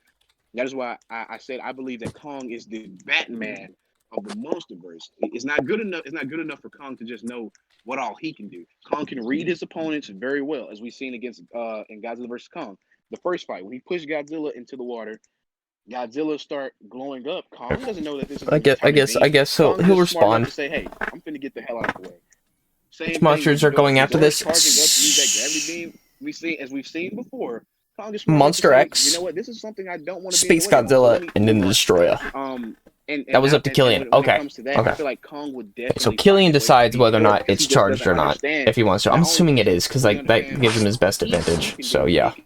That is why I said I believe that Kong is the Batman of the MonsterVerse. It's not good enough. It's not good enough for Kong to just know what all he can do. Kong can read his opponents very well, as we've seen against in Godzilla vs. Kong. The first fight, when he pushed Godzilla into the water, Godzilla start glowing up. Kong doesn't know that this is I an guess. I eternity guess. I beam. guess Kong he'll just smart enough respond. to say, "Hey, I'm finna get the hell out of the way." Which Same thing monsters with are going Ghidorah. after Ghidorah's this? charging up to use that gravity beam. As we've seen before, Kong is smart enough to Monster say, X, "You know what? This is something I don't want to be in the Space way of. So let Godzilla, me and then the run." Destroyer. That was up to Killian. When it Okay. comes to that, Okay. I feel like Kong would So definitely Killian find his way to decides beat whether or Ghidorah, not because it's he just charged doesn't or not. understand. If he wants to, Not I'm only assuming it does is because he like that understand gives him his best what he advantage. can So do, yeah, he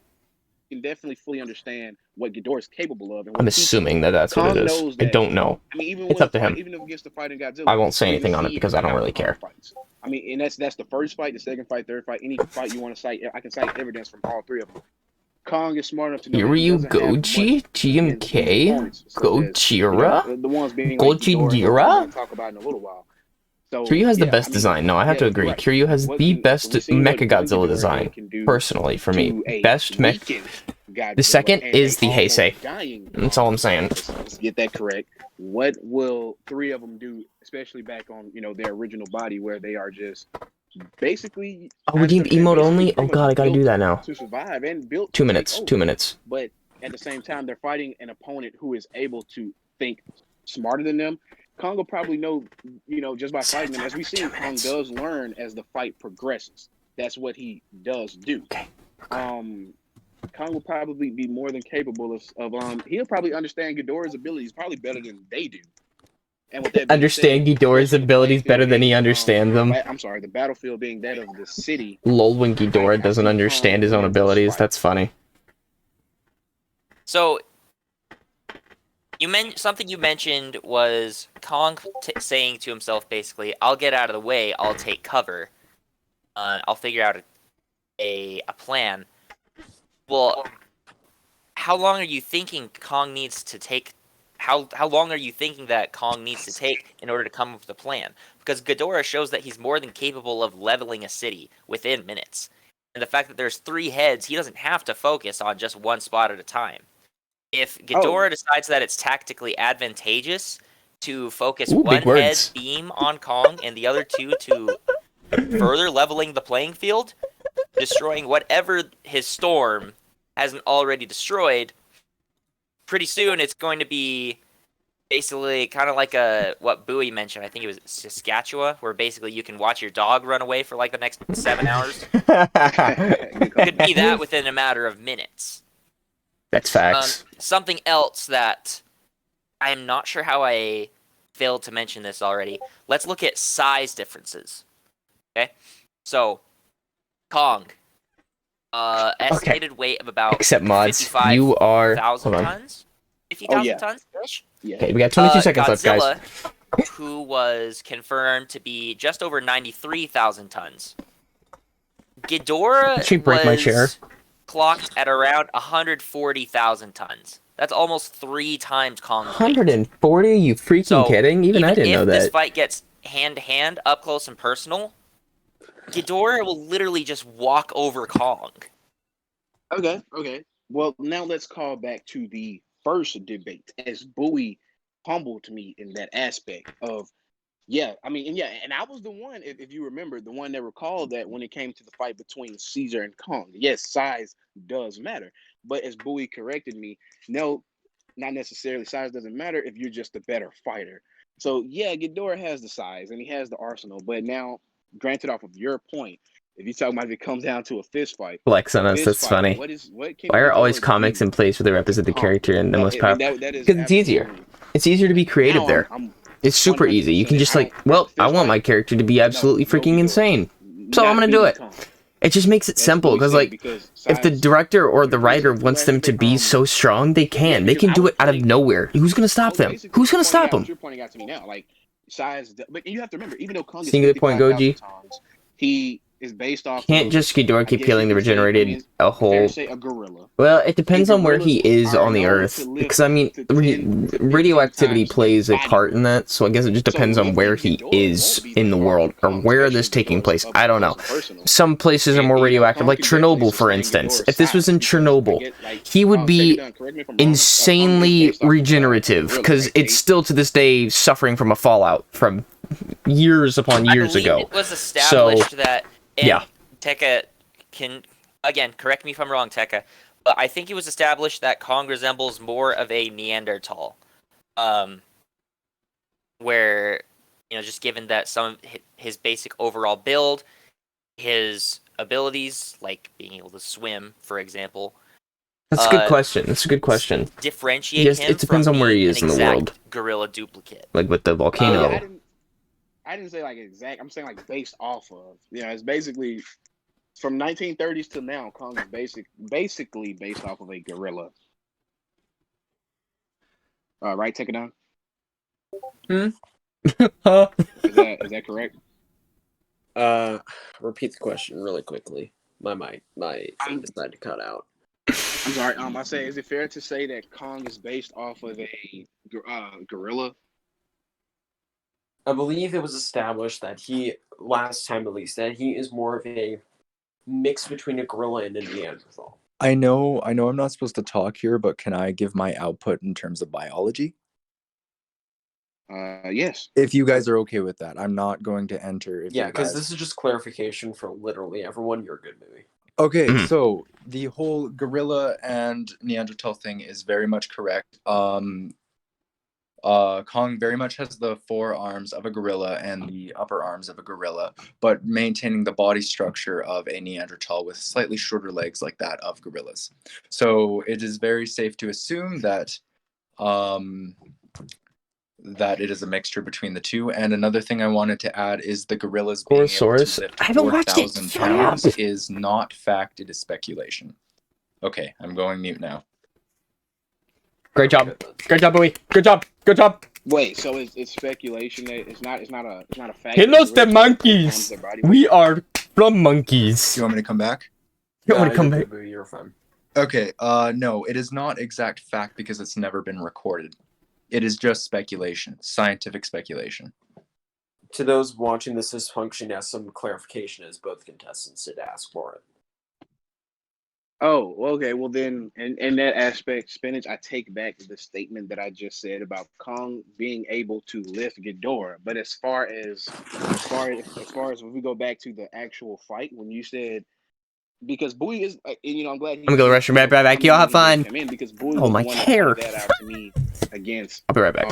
can definitely fully understand what Ghidorah is capable of and I'm what he can do. assuming that that's what it Kong is. knows I that. don't know. I mean, It's up to him. even against the fight in I Godzilla, won't say we anything on it see because I don't how really Kong care. fights. I mean, and that's the first fight, the second fight, third fight, any fight you want to cite. I can cite evidence from all three of them. Kong is smart enough to know that he Kiryu doesn't have much Goji against these GMK opponents, such as Gojira the ones being like Ghidorah and whoever I'm going Gojira. to talk about in a little while. So Kiryu has the yeah, best I mean, design. No, I have yeah, to you're agree. right. Kiryu has the best We've seen what one Mechagodzilla Ghidorah design, head can do personally, for me. to a Best mech. weakened Godzilla The second and is a the almost Heisei. dying That's all I'm Kong. saying. Let's get that correct. What will three of them do, especially back on their original body, where they are just basically Oh, we need emote only? Oh pretty much god, I gotta do built that now. to survive and built 2 to take minutes. over. 2 minutes. But at the same time, they're fighting an opponent who is able to think smarter than them. Kong will probably know, just by fighting them. As we see, Kong does learn as the fight progresses. That's what he does do. Okay. Kong will probably be more than capable of he'll probably understand Ghidorah's abilities probably better than they do. And with that being Understand said, Ghidorah's especially the abilities playing better field than he being, understands them. the battlefield being that of the city. Lol, when Ghidorah doesn't see understand Kong his own win this abilities. fight. That's funny. So something you mentioned was Kong saying to himself, basically, "I'll get out of the way. I'll take cover. I'll figure out a plan." Well, how long are you thinking Kong needs to take? How long are you thinking that Kong needs to take in order to come up with a plan? Because Ghidorah shows that he's more than capable of leveling a city within minutes. And the fact that there's 3 heads, he doesn't have to focus on just one spot at a time. If Ghidorah decides that it's tactically advantageous to focus Ooh, one big head words. beam on Kong and the other 2 to further leveling the playing field, destroying whatever his storm hasn't already destroyed, pretty soon it's going to be basically kind of like what Bowie mentioned. I think it was Saskatchewan, where basically you can watch your dog run away for like the next 7 hours. Good call. Could be that within a matter of minutes. That's facts. Something else that I'm not sure how I failed to mention this already. Let's look at size differences. Okay, so Kong, estimated weight of about Except mods, you are. 55,000 Hold on. tons. 50,000 yeah. tons ish. Yeah. Okay, we got 22 seconds left, guys. Godzilla, who was confirmed to be just over 93,000 tons. Ghidorah She break my chair. was clocked at around 140,000 tons. That's almost 3 times Kong's weight. 140? Are you freaking So, kidding? Even I didn't know if this that. fight gets hand-to-hand, up close and personal, Ghidorah will literally just walk over Kong. Okay. Well, now let's call back to the first debate. As Bowie humbled me in that aspect of, and I was the one, if you remember, the one that recalled that when it came to the fight between Caesar and Kong. Yes, size does matter. But as Bowie corrected me, no, not necessarily. Size doesn't matter if you're just a better fighter. So, yeah, Ghidorah has the size and he has the arsenal. But now, granted, off of your point, if you talk about if it comes down to a fist fight, Flex on us, that's funny. Why are always comics in place where they represent the character and the most powerful? Because it's easier. It's easier to be creative there. It's super easy. You can just like, well, I want my character to be absolutely freaking insane, so I'm gonna do it. It just makes it simple, because like, if the director or the writer wants them to be so strong, they can. They can do it out of nowhere. Who's gonna stop them? Who's gonna stop them? You're pointing out to me now, like size, but you have to remember, even though Kong is Singular point, Goji. he is based off. Can't just Ghidorah keep killing the regenerated a whole. Say a gorilla. Well, it depends on where he is on the Earth, because I mean, radioactivity plays a part in that. So I guess it just depends on where he is in the world or where this is taking place. I don't know. Some places are more radioactive, like Chernobyl, for instance. If this was in Chernobyl, he would be insanely regenerative, because it's still to this day suffering from a fallout from years upon years ago. It was established that. Yeah. Tekka can, again, correct me if I'm wrong, Tekka, but I think it was established that Kong resembles more of a Neanderthal. Where, just given that some of his basic overall build, his abilities, like being able to swim, for example. That's a good question. That's a good question. Differentiate him. It depends on where he is in the world. Gorilla duplicate. Like with the volcano. I didn't say like exact. I'm saying like based off of. It's basically from 1930s to now. Kong is basically based off of a gorilla. Right, Tekkadan? Huh? Is that correct? Repeat the question really quickly. My thing decided to cut out. I'm sorry. I say, is it fair to say that Kong is based off of a gorilla? I believe it was established that last time at least, that he is more of a mix between a gorilla and a Neanderthal. I know I'm not supposed to talk here, but can I give my output in terms of biology? Yes. If you guys are okay with that. I'm not going to enter. Yeah, because this is just clarification for literally everyone. You're good, movie. Okay, so the whole gorilla and Neanderthal thing is very much correct. Kong very much has the forearms of a gorilla and the upper arms of a gorilla, but maintaining the body structure of a Neanderthal with slightly shorter legs like that of gorillas. So it is very safe to assume that that it is a mixture between the two. And another thing I wanted to add is the gorillas being able to lift 4,000 pounds is not fact, it is speculation. Okay, I'm going mute now. Great job. Great job, Bowie. Good job. Good job. Wait, so it's speculation that it's not a fact. He knows the monkeys. We are from monkeys. Do you want me to come back? You want me to come back? You're fine. Okay, no, it is not exact fact because it's never been recorded. It is just speculation, scientific speculation. To those watching this dysfunction, yes, some clarification as both contestants did ask for it. Oh, okay. Well, then, in that aspect, Spinach, I take back the statement that I just said about Kong being able to lift Ghidorah. But as far as when we go back to the actual fight, when you said, because Bowie is, I'm glad. I'm gonna go to the restroom. Right back. Y'all have fun. Because Bowie Oh, my hair. that out to me against I'll be right back.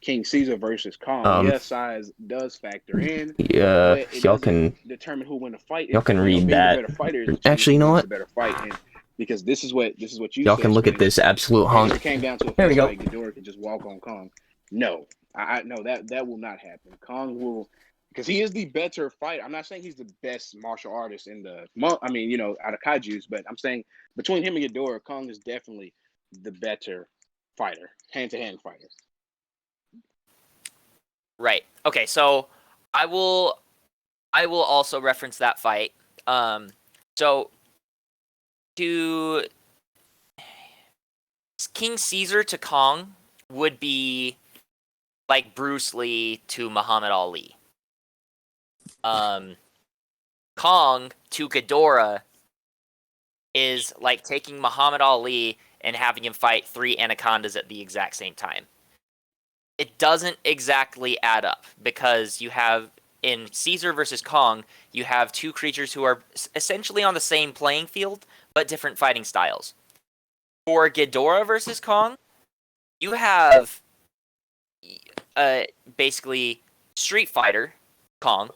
King Caesar versus Kong. Yes, size does factor in, Yeah, but it y'all doesn't can determine who win the fight. y'all can Being read the that. better fighter is Actually, you know who wins what? the better fight, and because this is what you Y'all said, can look at Spinach. this absolute If hunk. it came down to a There we fist go. fight, Ghidorah could just walk on Kong. No, I no that will not happen. Kong will, because he is the better fighter. I'm not saying he's the best martial artist in the. I mean, out of Kaiju's, but I'm saying between him and Ghidorah, Kong is definitely the better fighter, hand-to-hand fighter. Right. Okay, so I will also reference that fight. So to King Caesar to Kong would be like Bruce Lee to Muhammad Ali. Kong to Ghidorah is like taking Muhammad Ali and having him fight 3 anacondas at the exact same time. It doesn't exactly add up because you have in Caesar versus Kong, you have 2 creatures who are essentially on the same playing field but different fighting styles. For Ghidorah versus Kong, you have basically Street Fighter Kong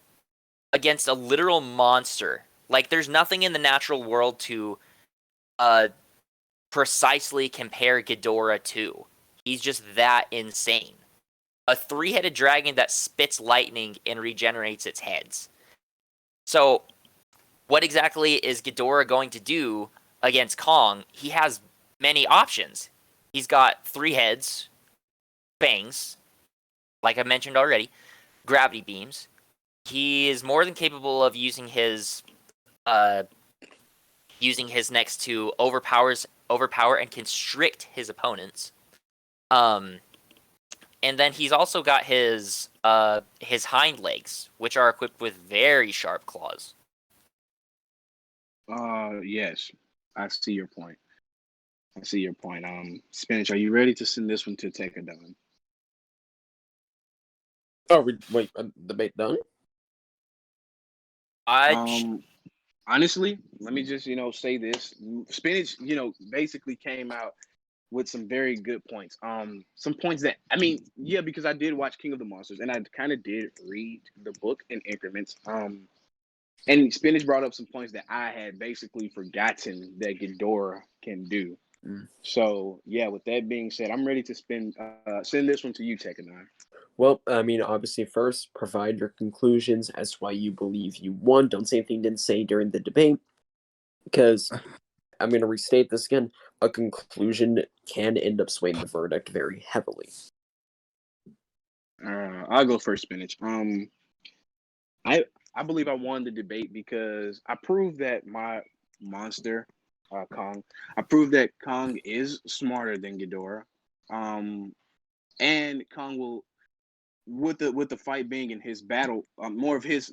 against a literal monster. Like, there's nothing in the natural world to precisely compare Ghidorah to. He's just that insane. A 3-headed dragon that spits lightning and regenerates its heads. So, what exactly is Ghidorah going to do against Kong? He has many options. He's got 3 heads, fangs, like I mentioned already, gravity beams. He is more than capable of using his next to overpower and constrict his opponents. And then he's also got his hind legs, which are equipped with very sharp claws. Yes, I see your point. Spinach, are you ready to send this one to Tekkadan? Oh, wait, debate done? Honestly, let me just say this. Spinach, basically came out with some very good points. Some points that because I did watch King of the Monsters and I kind of did read the book in increments. And Spinach brought up some points that I had basically forgotten that Ghidorah can do. So yeah, with that being said, I'm ready to send this one to you, Tekkadan. Well, obviously, first, provide your conclusions as to why you believe you won. Don't say anything you didn't say during the debate, because I'm going to restate this again. A conclusion can end up swaying the verdict very heavily. I'll go first, Spinach. I believe I won the debate because I proved that my monster, Kong, I proved that Kong is smarter than Ghidorah. And Kong will, with the fight being in his battle, more of his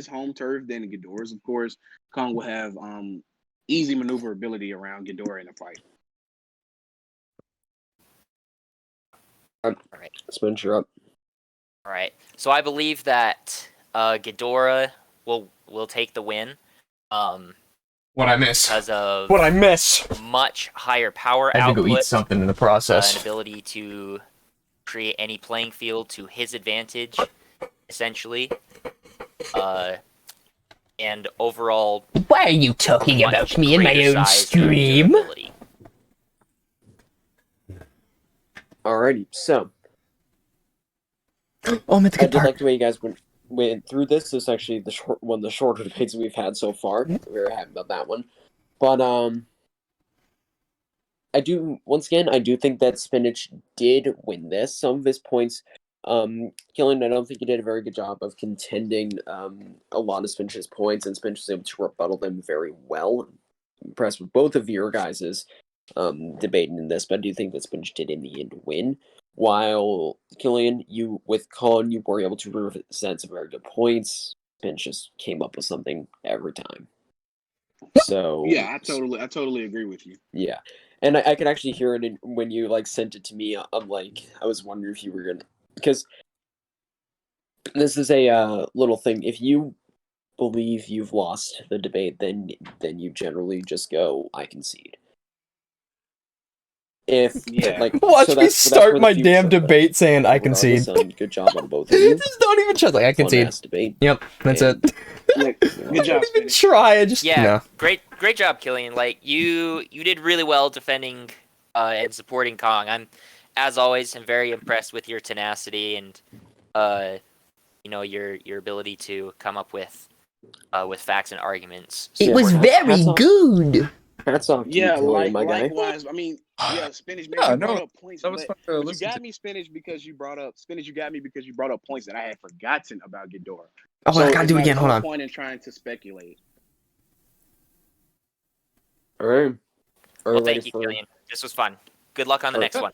home turf than Ghidorah's, of course. Kong will have easy maneuverability around Ghidorah in a fight. All right. Spinach, you're up. All right. So I believe that Ghidorah will take the win. What I miss? Because of What I miss? much higher power I had to output, go eat something in the process. an ability to create any playing field to his advantage, essentially. And overall. Why are you talking about me in my own stream? Alrighty, so. Oh, I'm at the good I did part. like the way you guys went through this. This is actually one of the shorter debates we've had so far. We're very happy about that one. But I do think that Spinach did win this. Some of his points, Killian, I don't think he did a very good job of contending a lot of Spinach's points, and Spinach was able to rebuttal them very well. I'm impressed with both of your guys' debating in this, but I do think that Spinach did in the end win. While Killian, you with Con, you were able to present some very good points. Spinach just came up with something every time. So yeah, I totally agree with you. Yeah, and I could actually hear it when you sent it to me. I'm like, I was wondering if you were gonna, because this is a little thing. If you believe you've lost the debate, then you generally just go, I concede. if Yeah. like Watch so me that's start for the my damn future, but debate saying I regardless, concede. good job on both of you. Just don't even try. Like I Fun concede. ass debate. Yep, that's And- it. Yeah, good job, Don't even Spinach. try. I just Yeah, no. great job, Killian. Like you did really well defending and supporting Kong. I'm, as always, I'm very impressed with your tenacity and your ability to come up with facts and arguments. It Yeah, was supporting Kong. very hats off. good. Hats off to you, Yeah, Killian, my guy. likewise. I mean, yeah, Spinach, man, Yeah, you brought no, up points, that was but, fun to but you listen got to. me, Spinach, because you brought up Spinach. You got me because you brought up points that I had forgotten about Ghidorah. Oh, So I gotta it's do it like again. Hold no on. point in trying to speculate. All right. Are Well, we ready thank you, for? Killian. This was fun. Good luck on the next Yeah. one.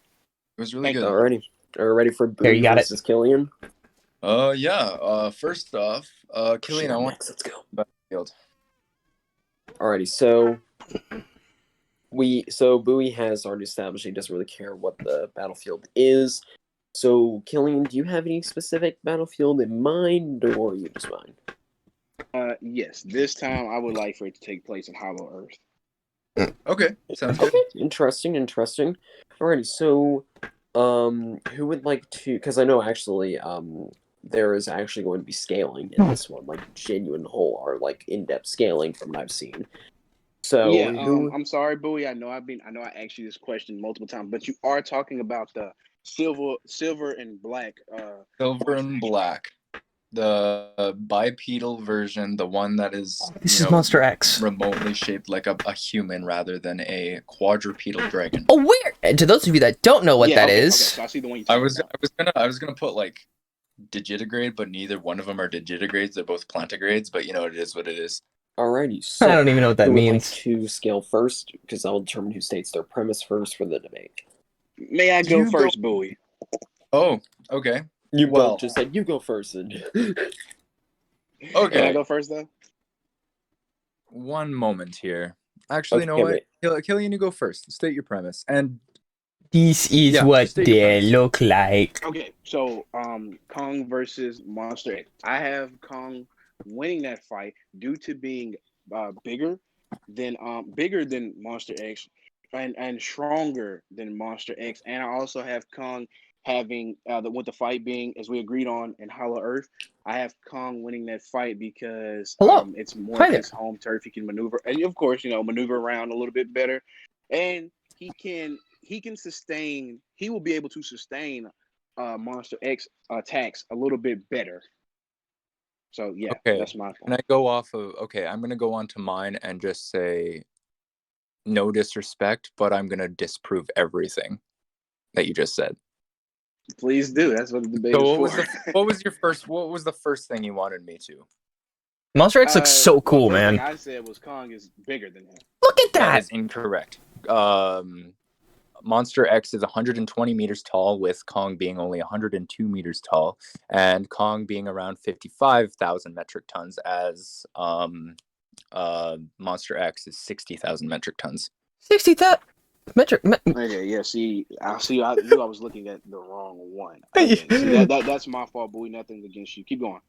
It was really Thank good. Alrighty. Are we ready for Here, you Bowie got it. versus Killian? Yeah. First off, Shit, Killian, I I'm want next. Let's go. Battlefield. Alrighty, so Bowie has already established he doesn't really care what the battlefield is. So Killian, do you have any specific battlefield in mind, or are you just fine? Yes, this time I would like for it to take place in Hollow Earth. Okay, sounds good. Okay, interesting. Alrighty, so who would like to? Because I know actually there is actually going to be scaling in this one, like genuine whole or like in-depth scaling from what I've seen. So Yeah, who? I'm sorry, Bowie. I know I asked you this question multiple times, but you are talking about the silver and black. Silver and black. The bipedal version, the one that is This is Monster X. remotely shaped like a human rather than a quadrupedal dragon. Oh, where? And to those of you that don't know what Yeah, that okay, is, Okay, so I see the one you. I was gonna put like digitigrade, but neither one of them are digitigrades. They're both plantigrades, but it is what it is. Alrighty, so I don't even know what that who would like means. to scale first? Because I'll determine who states their premise first for the debate. May I go You go- first, Bowie? Oh, okay. You Well- both just said you go first, and Okay. Can I go first though? One moment here. Actually, Okay, you know what? wait. Killian, you go first. State your premise. And This is Yeah, what just state your they premise. look like. Okay, so Kong versus Monster X. I have Kong winning that fight due to being bigger than Monster X and stronger than Monster X. And I also have Kong having with the fight being, as we agreed on, in Hollow Earth. I have Kong winning that fight because Hello. it's more Hi of there. his home turf. He can maneuver, and of course, maneuver around a little bit better, and he can sustain. He will be able to sustain Monster X attacks a little bit better. So yeah, Okay. that's my Can I go off of? Okay, I'm gonna go on to mine and just say, no disrespect, but I'm gonna disprove everything that you just said. Please do. That's what the debate So is for. what was the first thing you wanted me to? Monster X looks so cool, first man. thing I said was Kong is bigger than him. Look at That that. is incorrect. Monster X is 120 meters tall, with Kong being only 102 meters tall, and Kong being around 55,000 metric tons, as Monster X is 60,000 metric tons. 60,000 metric. Okay, yeah. See, I knew I was looking at the wrong one. Okay, see, that's my fault, boy. Nothing against you. Keep going.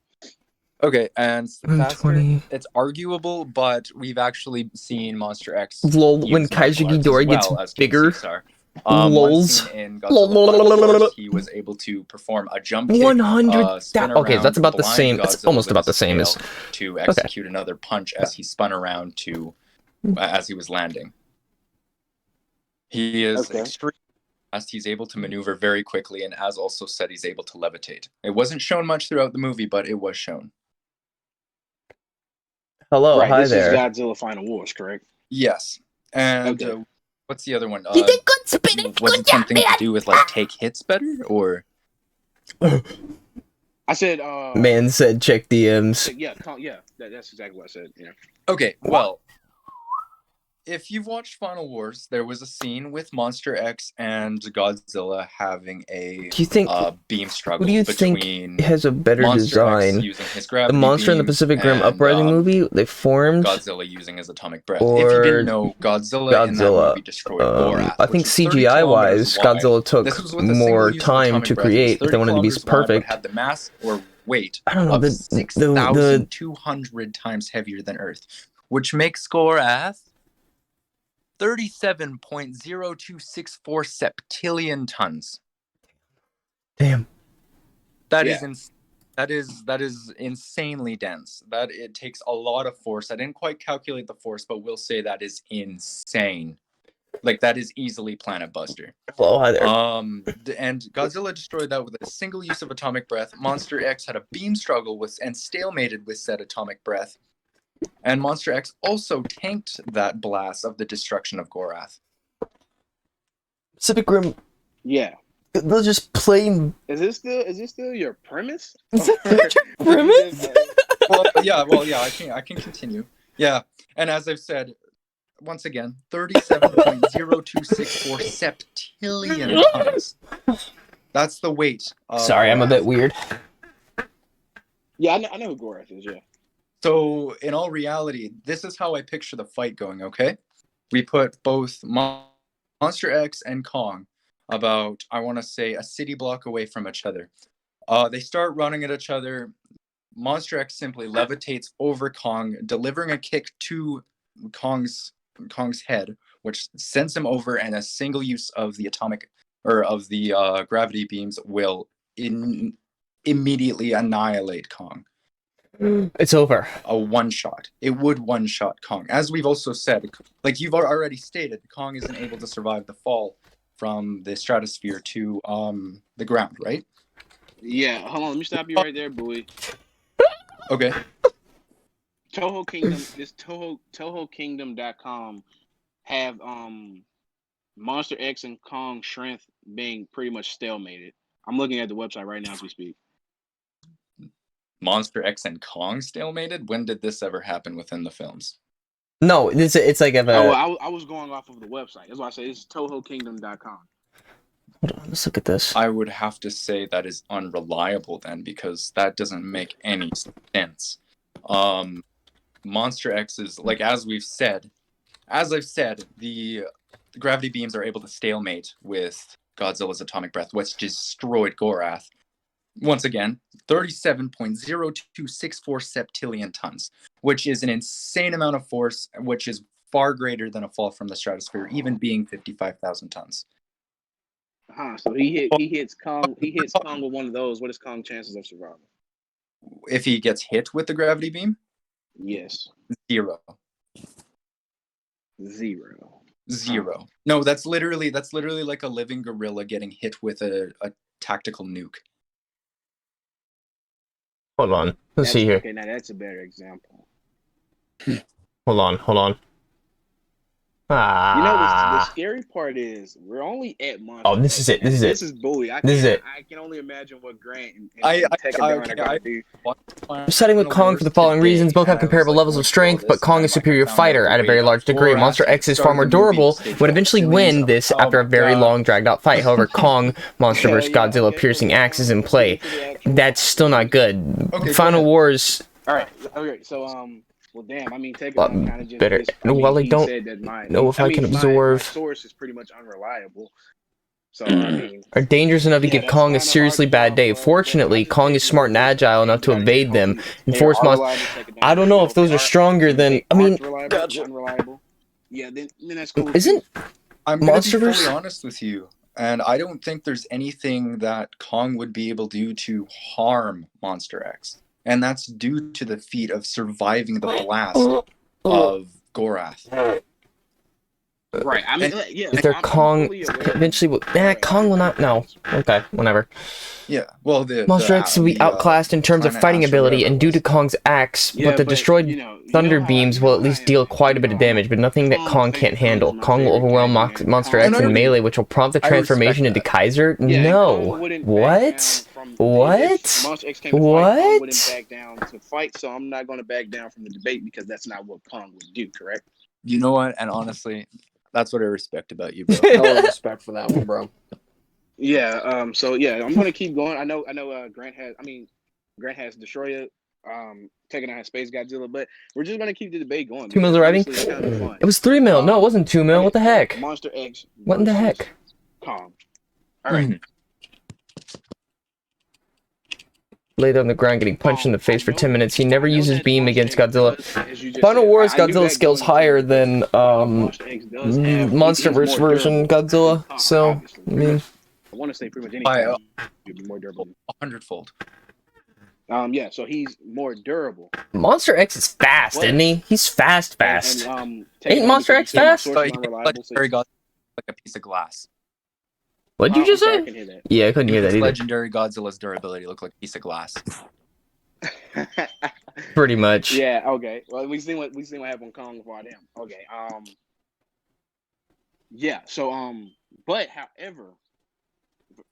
Okay, and faster, 120. it's arguable, but we've actually seen Monster X Lol, when use martial Kaiju arts Ghidorah as gets well as King bigger. Caesar. One Lols. scene in Lol, Godzilla lol, lol, Final lol, lol, Force, he was able to perform a jump kick, 100. spin Okay, around, that's about the blind same. It's Godzilla almost with about the his same as. tail to execute another punch as he spun around as he was landing. He is Okay. extremely fast. He's able to maneuver very quickly, and as also said, he's able to levitate. It wasn't shown much throughout the movie, but it was shown. Hello, Right, hi this there. is Godzilla Final Wars, correct? Yes. And Okay. what's the other one? You did good, Spinach. Was Good it job, something to man. do with like take hits better, or? I said. Man said check DMs. Yeah, that's exactly what I said. Yeah. Okay, well, if you've watched Final Wars, there was a scene with Monster X and Godzilla having a Do you think? beam struggle Who do you between think has a better Monster X design? using his The gravity monster in the beam Pacific Rim and, Uprising movie, they formed. Godzilla using his atomic breath. If you Or didn't know, Godzilla in that movie destroyed Borat. I think which is 30 CGI kilometers wise, wide. Godzilla took This was with a more single use of time atomic to breath. It was create if 30 they wanted to be kilometers wide, but perfect. had the mass or weight I don't know, of the 6,200 times heavier than Earth, which makes Gorath 37.0264 septillion tons. Damn. That Yeah. is insanely dense. That it takes a lot of force. I didn't quite calculate the force, but we'll say that is insane. Like, that is easily Planet Buster. Hello, hi there. And Godzilla destroyed that with a single use of atomic breath. Monster X had a beam struggle with and stalemated with said atomic breath. And Monster X also tanked that blast of the destruction of Gorath. Pacific Rim, Yeah. they'll just plain... Is this still your premise? Is that your premise? Well, yeah, I can continue. Yeah, and as I've said, once again, 37.0264 septillion tons. That's the weight. Sorry, I'm a bit weird. Yeah, I know who Gorath is, yeah. So, in all reality, this is how I picture the fight going, okay? We put both Monster X and Kong about, I want to say, a city block away from each other. They start running at each other. Monster X simply levitates over Kong, delivering a kick to Kong's head, which sends him over, and a single use of the gravity beams will immediately annihilate Kong. It's over. A one-shot. It would one-shot Kong. As we've also said, like you've already stated, Kong isn't able to survive the fall from the stratosphere to the ground, right? Yeah, hold on, let me stop you right there, Bowie. Okay. Toho Kingdom, this TohoKingdom.com have Monster X and Kong strength being pretty much stalemated. I'm looking at the website right now as we speak. Monster X and Kong stalemated? When did this ever happen within the films? No, it's like a... I was going off of the website. That's why I say it's TohoKingdom.com. Hold on, let's look at this. I would have to say that is unreliable then, because that doesn't make any sense. Monster X is, like, as I've said, the gravity beams are able to stalemate with Godzilla's atomic breath, which destroyed Gorath. Once again, 37.0264 septillion tons, which is an insane amount of force, which is far greater than a fall from the stratosphere, even being 55,000 tons. So he hits Kong with one of those. What is Kong's chances of survival? If he gets hit with the gravity beam? Yes. 0. No, that's literally like a living gorilla getting hit with a tactical nuke. Hold on. Let's see here. Okay, now that's a better example. Hold on. You know, the Ah. scary part is we're only at Monster. Oh, this is it. This is Bowie. I can only imagine what Grant and Tekkadan are gonna do. I'm siding with Kong for the following reasons. Both have comparable levels of strength, but Kong is a superior fighter at a very large degree. Monster X is far more durable, would eventually win this after a very long, dragged-out fight. However, Kong, Monster vs. Godzilla, piercing axe is in play. That's still not good. Final Wars... Alright, okay, so, well, damn, I mean, Tekkadan kind of just... better. Well, I don't know if I can absorb... My source is pretty much unreliable. So, I mean... Are dangerous enough to give Kong a seriously bad day. Fortunately, Kong is smart and agile enough to evade them and force monsters. I don't know if those are stronger than... I mean... Unreliable. Yeah, then that's cool. Isn't... I'm going to be Monsterverse? fully honest with you, and I don't think there's anything that Kong would be able to do to harm Monster X. And that's due to the feat of surviving the blast of Gorath. Right, I mean, yeah. Is there Kong... Eventually... Kong will not... No. Okay, whatever. Yeah, well, Monster X will be outclassed in terms of fighting ability and due to Kong's axe, but the destroyed thunder beams will at least deal quite a bit of damage, but nothing that Kong can't handle. Kong will overwhelm Monster X in melee, which will prompt the transformation into Kaiser? No. What? What? Monster X came to fight, Kong wouldn't back down to fight, so I'm not going to back down from the debate because that's not what Kong would do, correct? You know what? And honestly, that's what I respect about you, bro. All respect for that one, bro. Yeah. So yeah, I'm gonna keep going. I know. Grant has Destroyer. Tekkadan has Space Godzilla, but we're just gonna keep the debate going. 2 mils arriving? It's kind of fun. It was 3 mil. No, it wasn't 2 mil. What the heck? Monster X. What in the heck? Kong. All right. laid on the ground getting punched in the face for 10 minutes. He never uses beam against Godzilla. As you just Final said, Wars I knew Godzilla that skills going higher in, than Monster X does have, Monsterverse he's more version durable Godzilla. than Kong, So obviously. I mean, I want to say pretty much any By kaiju would be more durable. 100-fold. Yeah, so he's more durable. Monster X is fast, But- isn't he? He's fast. Ain't Monster X fast? Source But is unreliable, so legendary Godzilla like a piece of glass. What'd you I'm just sorry, I say? can hear that. Yeah, I couldn't hear that either. Legendary Godzilla's durability looked like a piece of glass. Pretty much. Yeah. Okay. Well, we seen what happened with Kong before them. Okay. Yeah. So but however,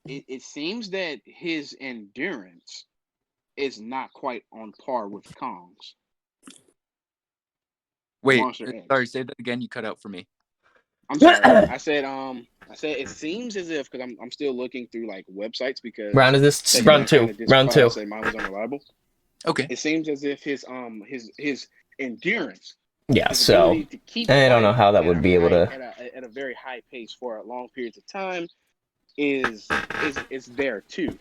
it seems that his endurance is not quite on par with Kong's. Wait, Monster X. sorry, say that again. You cut out for me. I'm sorry. I said it seems as if, because I'm still looking through like websites because Round is this? Tekkadan Round kinda two. Round two. said mine was unreliable. Okay. It seems as if his endurance, Yeah. his So ability to keep I don't know how that fighting would at be a able to. at a very high pace for long periods of time is there too.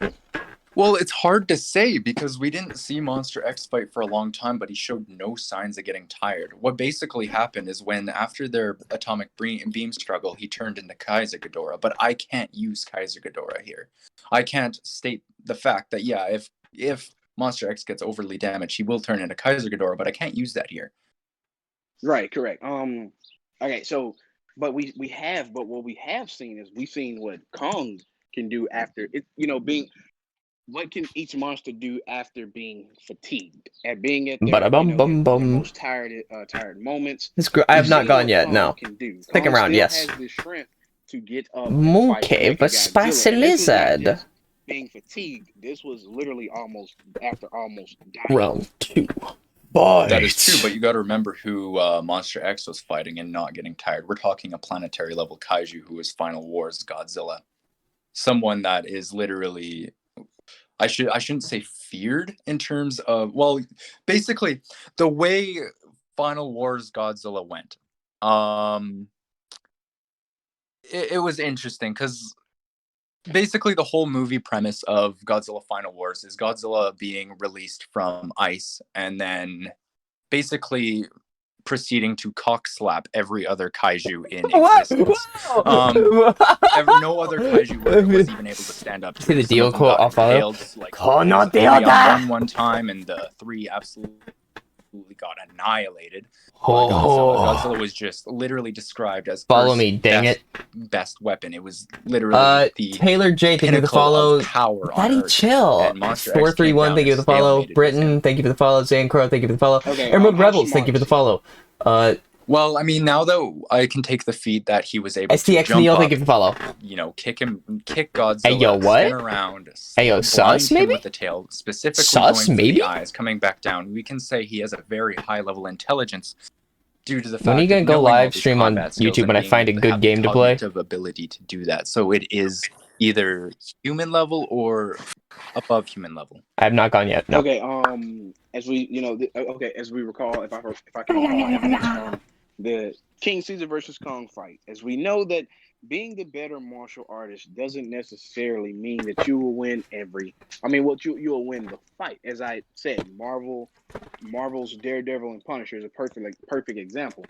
Well, it's hard to say because we didn't see Monster X fight for a long time, but he showed no signs of getting tired. What basically happened is when, after their atomic beam struggle, he turned into Kaiser Ghidorah. But I can't use Kaiser Ghidorah here. I can't state the fact that, yeah, if Monster X gets overly damaged, he will turn into Kaiser Ghidorah, but I can't use that here. Right, correct. Okay, so but what we have seen is we've seen what Kong can do after it, being. What can each monster do after being fatigued, at being at their, their most tired moments? I have not See gone what yet. Kong No. can do. Second Kong round, still yes. has the strength to get up and fight Okay, but Mechagodzilla, spicy and this was not lizard. just being fatigued. This was literally almost dying. Round two. Boy. That is true, but you got to remember who Monster X was fighting and not getting tired. We're talking a planetary level kaiju who is Final Wars Godzilla. Someone that is literally, I shouldn't say feared in terms of, well, basically the way Final Wars Godzilla went. It was interesting because basically the whole movie premise of Godzilla Final Wars is Godzilla being released from ice and then basically proceeding to cock slap every other kaiju in existence. No other kaiju was even able to stand up to See the it. Some deal of them quote got off follow? impaled, like one time, and the 3 absolutely got annihilated. Godzilla was just literally described as Follow Earth's me, dang it. best weapon. It was literally the Taylor J, thank you for the pinnacle follow. of power on Daddy, Earth. chill. And Monster X 431, came thank you down for the follow. and stalemated with Britain, him. thank you for the follow. Zancro, thank you for the follow. Okay, Emerald how Rebels, thank you for the smart follow. Well, I mean, now that I can take the feat that he was able to STX jump Neil, up, thank you for the follow. kick Godzilla, Hey, yo, what? spin around, Hey, yo, blind sus, him maybe? with the tail, specifically Sus, going for maybe? the eyes, coming back down. We can say he has a very high level intelligence due to the fact When are you gonna of go knowing all live these stream on combat skills YouTube and when I being find a able good have the game to play? cognitive ability to do that. So it is either human level or above human level. I have not gone yet. No. Okay, as we as we recall, if I can recall, the King Caesar versus Kong fight. As we know that being the better martial artist doesn't necessarily mean that you will win you will win the fight. As I said, Marvel's Daredevil and Punisher is a perfect example.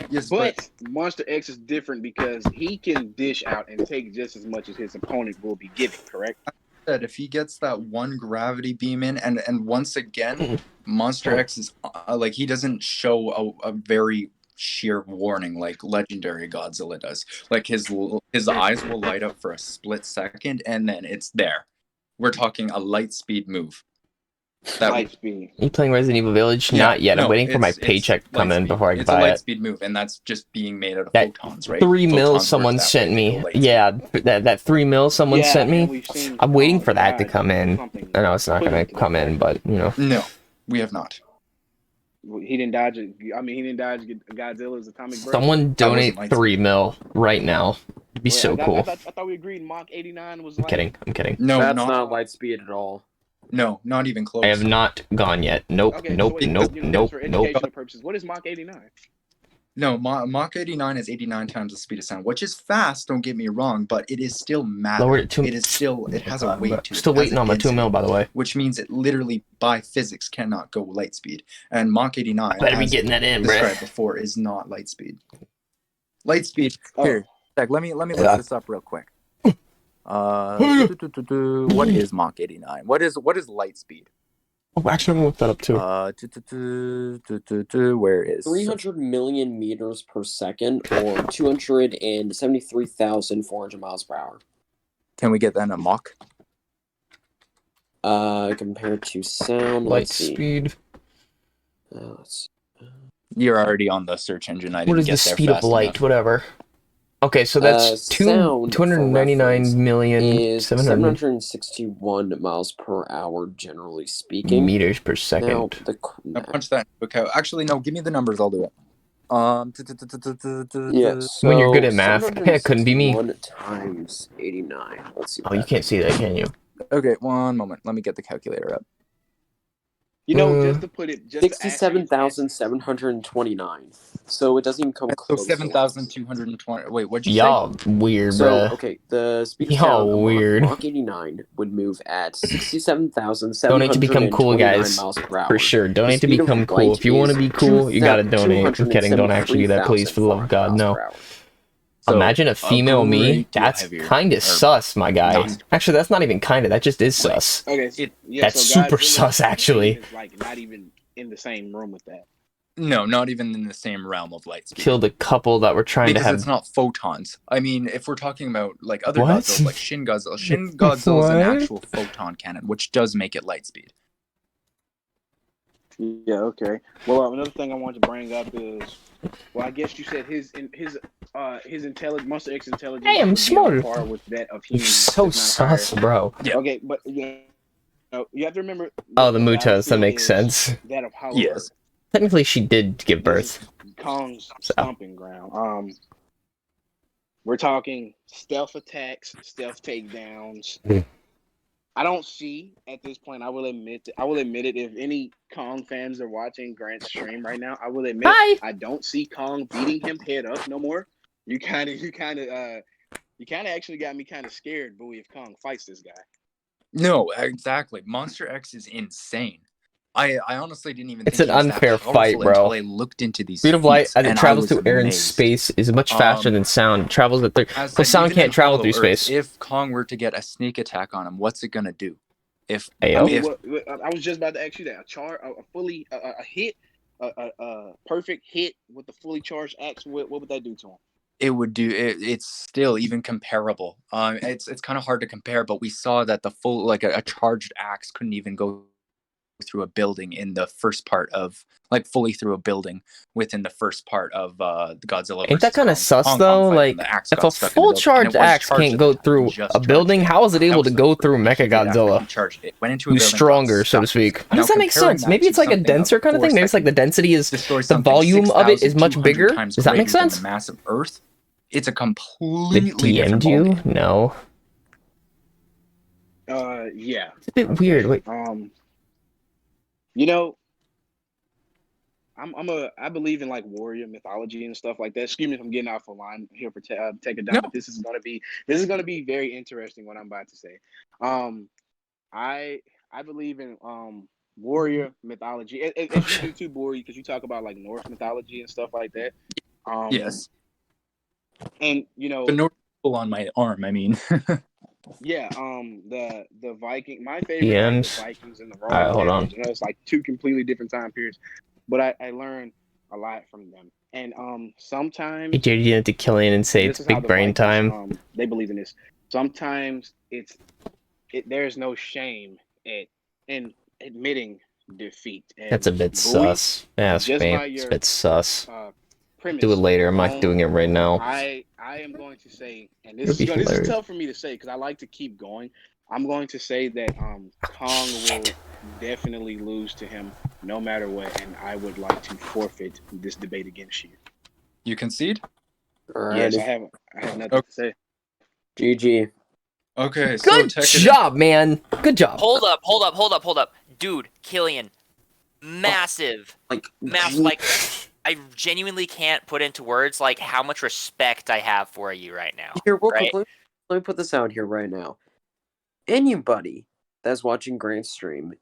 Yes, but Monster X is different because he can dish out and take just as much as his opponent will be giving, correct? That if he gets that one gravity beam in, and once again, Monster X is like, he doesn't show a very sheer warning like legendary Godzilla does. Like his eyes will light up for a split second and then it's there. We're talking a light speed move. Light speed. Are you playing Resident Evil Village? Yeah, Not yet. I'm no, waiting for my paycheck to come in before I It's buy a light it. speed move, and that's just being made out of That photons, right? 3 mil Photons work someone that sent way, they me. go light speed. Yeah, that 3 mil someone sent and me. we've seen I'm waiting Kong for that to dodge come in. something I know it's not gonna equivalent to come that, in, right? but No, we have not. He didn't dodge it. He didn't dodge Godzilla's atomic breath. someone donate light 3 mil right now. It'd be so cool. I thought we agreed Mach 89 was I'm like... kidding. I'm kidding. No, That's not light speed at all. No, not even close. I have not gone yet. Nope. Okay, Nope. so wait, Nope. you know, Nope. for Nope. educational purposes, what is Mach 89? No, Mach 89 is 89 times the speed of sound, which is fast. Don't get me wrong, but it is still matter. Lowered it to. It is still. It has a weight to it. Still It has waiting a on my 2 density, mil, by the way. which means it literally, by physics, cannot go light speed. And Mach 89, Better be as getting that in, described bruh. before, is not light speed. Light speed. Oh. Here, Zach, let me look Yeah. this up real quick. What is Mach 89? What is light speed? Oh, actually, I'm gonna look that up too. Where is 300 million meters per second, or 273,400 miles per hour. Can we get that in a Mach? Compared to sound, Light let's see. speed. Let's You're already on the search engine. I didn't What is get the there speed of fast light? enough. Whatever. Okay, so that's sound, for 299,700,000 761 miles per hour, generally speaking. meters per Now, second. Now punch that. Okay. Actually, no. Give me the numbers. I'll do it. Yes. When you're good at math, it couldn't be me. 1 times 89. Let's see. Oh, you can't see that, can you? Okay. One moment. Let me get the calculator up. You know, just to put it, just 67,729. So it doesn't even come So close. 7,220. Wait, what'd you Y'all weird, So bruh. okay, the speed of Y'all sound of weird. Mach 89 would move at 67,729 Donate to become cool, guys. miles per hour. For sure. Donate to speed of become cool. light If you want to is be cool, you gotta donate. I'm kidding. Don't actually do that, please. For the love of God, 273,400 no. miles per hour. So, Imagine a female me. great deal That's heavier, kind or of sus, my guy. not. Actually, that's not even kind of. That just is sus. Okay, That's super sus, actually. Is like not even in the same room with that. No, not even in the same realm of light speed. Killed a couple that were trying Because to have. it's not photons. I mean, if we're talking about like other What? Godzilla, like Shin Godzilla is an What? actual photon cannon, which does make it light speed. Yeah. Okay. Well, another thing I wanted to bring up is, well, I guess you said his intelligence, Monster X intelligence. Hey, I'm would be smart. on par with that of You're humans. so if not higher. sus, bro. Yeah. Okay, but you have to remember. Oh, the Mutas. That battlefield makes is sense. That of Hollow Yes. Earth. Technically, she did give This birth. is Kong's So. stomping ground. We're talking stealth attacks, stealth takedowns. I don't see at this point. I will admit it. If any Kong fans are watching Grant's stream right now, I will admit Hi. I don't see Kong beating him head up no more. You kind of actually got me kind of scared, Bowie, if Kong fights this guy. No, exactly. Monster X is insane. I honestly didn't even It's think an he was that unfair powerful fight, bro. until I looked into these Speed of light feats, as it and I travels was through air and amazed. space is much faster than sound. It travels at As because sound even can't in travel Hollow through Earth, space. If Kong were to get a sneak attack on him, what's it gonna do? If Hey, I yo. mean, I was just about to ask you that. A hit, a perfect hit with the fully charged axe. What would that do to him? it would do it's still even comparable. It's kind of hard to compare, but we saw that the full like a charged axe couldn't even go through a building in the first part of like fully through a building within the first part of the Godzilla. Ain't that kind of sus though? Like, if a full charged axe can't go through a building, how is it able to go through Mechagodzilla? Who's stronger, so to speak? How does that make sense? Maybe it's like a denser kind of thing. Maybe it's like the density is the volume of it is much bigger. Does that make sense? The mass of Earth. It's a It completely different DM'd you? ballgame. No. Yeah. It's a bit weird. Wait. You know, I believe in like warrior mythology and stuff like that. Excuse me if I'm getting off the line here for Tekkadan, No. but this is gonna be very interesting what I'm about to say. I believe in warrior mythology. As you do too, Bory, because you talk about like Norse mythology and stuff like that. Yes. And you know, The North Pole on my arm. I mean. yeah, the Viking. My favorite are DMs. the Vikings and the Alright, Romans. hold on. You know, it's like two completely different time periods, but I learned a lot from them. And sometimes Hey, JD didn't have to kill in and say this it's is how big the brain Vikings, time. they believe in this. Sometimes there's no shame in admitting defeat. And That's a bit Bowie, sus. Ask just me. by It's a your bit sus. premise Do it later. I'm not alone, doing it right now. I am going to say, and It'll be this is hilarious. tough for me to say because I like to keep going. I'm going to say that Kong will definitely lose to him no matter what, and I would like to forfeit this debate against you. You concede? Yes, Alrighty. I have nothing to say. GG. Okay. So Good job, man. Good job. Hold up. Dude, Killian. Massive. Like, Massive, G- like I genuinely can't put into words like how much respect I have for you right now. Here, real right? quick, let me put this out here right now. Anybody that's watching Grant's stream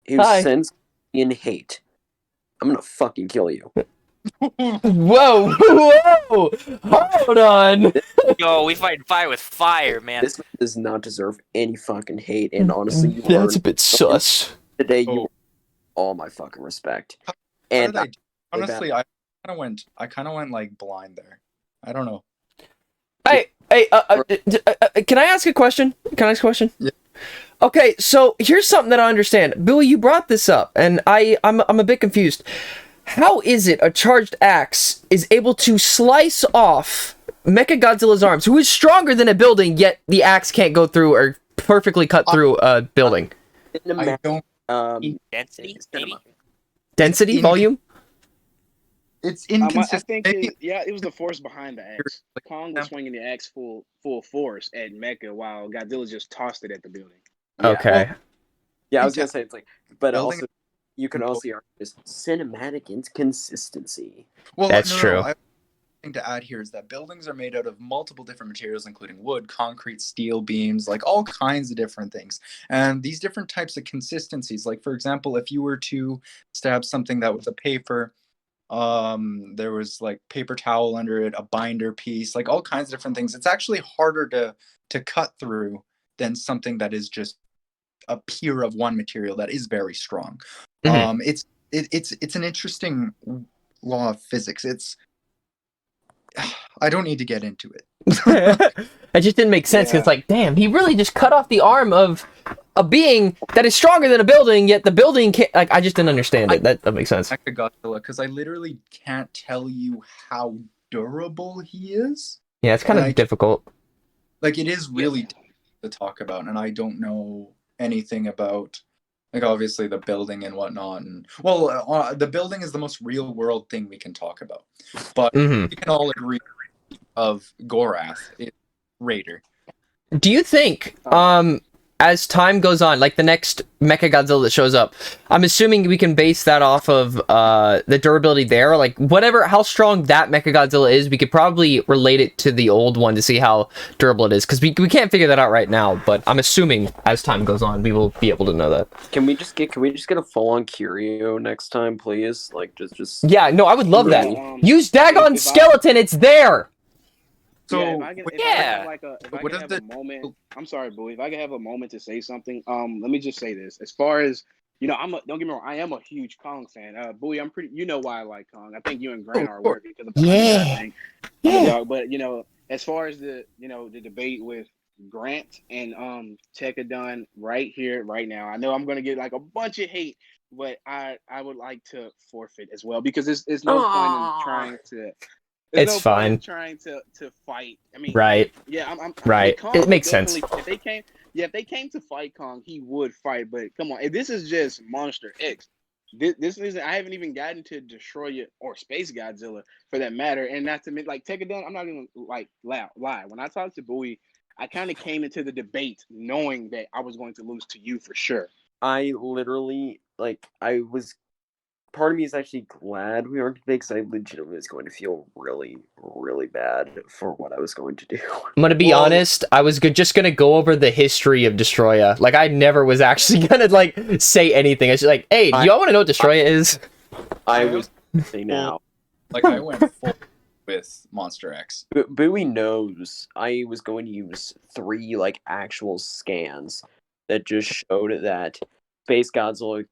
who Hi. sends in hate, I'm gonna fucking kill you. Whoa, whoa, hold on. Yo, we fight fire with fire, man. This man does not deserve any fucking hate, and honestly, you That's a earned bit sus. today. You Oh. earned all my fucking respect. How And did I do? Honestly, I kind of went like blind there. I don't know. Hey, can I ask a question? Can I ask a question? Yeah. Okay, so here's something that I understand. Billy, you brought this up, and I'm a bit confused. How is it a charged axe is able to slice off Mechagodzilla's arms, who is stronger than a building, yet the axe can't go through or perfectly cut through a building? I don't. Density, maybe? Density, volume? It's I inconsistent. think Maybe- it was the force behind the axe. Kong was swinging the axe full force at Mecha while Godzilla just tossed it at the building. yeah, Okay. yeah, I was gonna say it's like, but Building- also you can also argue this cinematic inconsistency. Well, That's true. I thing to add here is that buildings are made out of multiple different materials, including wood, concrete, steel beams, like all kinds of different things. And these different types of consistencies, like for example, if you were to stab something that was a paper, there was like paper towel under it, a binder piece, like all kinds of different things. It's actually harder to cut through than something that is just a pure of one material that is very strong. Mhm. It's an interesting law of physics. I don't need to get into it. It just didn't make sense. 'Cause it's like, damn, he really just cut off the arm of a being that is stronger than a building, yet the building can't. Like, I just didn't understand it. That makes sense. Godzilla, because I literally can't tell you how durable he is. Yeah, it's kind of Like- difficult. Like it is really difficult to talk about, and I don't know anything about, like obviously the building and whatnot. And well, the building is the most real world thing we can talk about, but Mhm. we can all agree of Gorath, it's Raider. Do you think, as time goes on, like the next Mechagodzilla that shows up, I'm assuming we can base that off of the durability there, like whatever, how strong that Mechagodzilla is, we could probably relate it to the old one to see how durable it is, because we can't figure that out right now, but I'm assuming as time goes on, we will be able to know that. Can we just get a full on Curio next time, please? Like just Yeah, no, I would love that. Yeah, Use Dagon if I- Skeleton, it's there! So yeah, if I can Yeah. have, like if I What can if have a moment, I'm sorry, Bowie. If I can have a moment to say something, let me just say this. As far as don't get me wrong, I am a huge Kong fan. Bowie, I'm pretty. You know why I like Kong. I think you and Grant are aware because of the Yeah. thing. I'm a dog, but as far as the the debate with Grant and Tekkadan right here, right now, I know I'm gonna get like a bunch of hate, but I would like to forfeit as well because it's no point in trying to. There's It's no fine. point in trying to fight. I mean, Right. yeah, I'm Right. Kong It would makes sense. definitely- if they came to fight Kong, he would fight. But come on, if this is just Monster X, this isn't. I haven't even gotten to Destroyer or Space Godzilla for that matter. And not to mention, like Tekkadan, I'm not even like lie. When I talked to Bowie, I kind of came into the debate knowing that I was going to lose to you for sure. I literally part of me is actually glad we aren't today because I legitimately was going to feel really, really bad for what I was going to do. I'm gonna be honest, I was just gonna go over the history of Destroya. Like, I never was actually gonna, like, say anything. I was just like, hey, do y'all wanna know what Destroya is? I was saying now. Like I went full with Monster X. Bowie knows I was going to use 3 like actual scans that just showed that Space Godzilla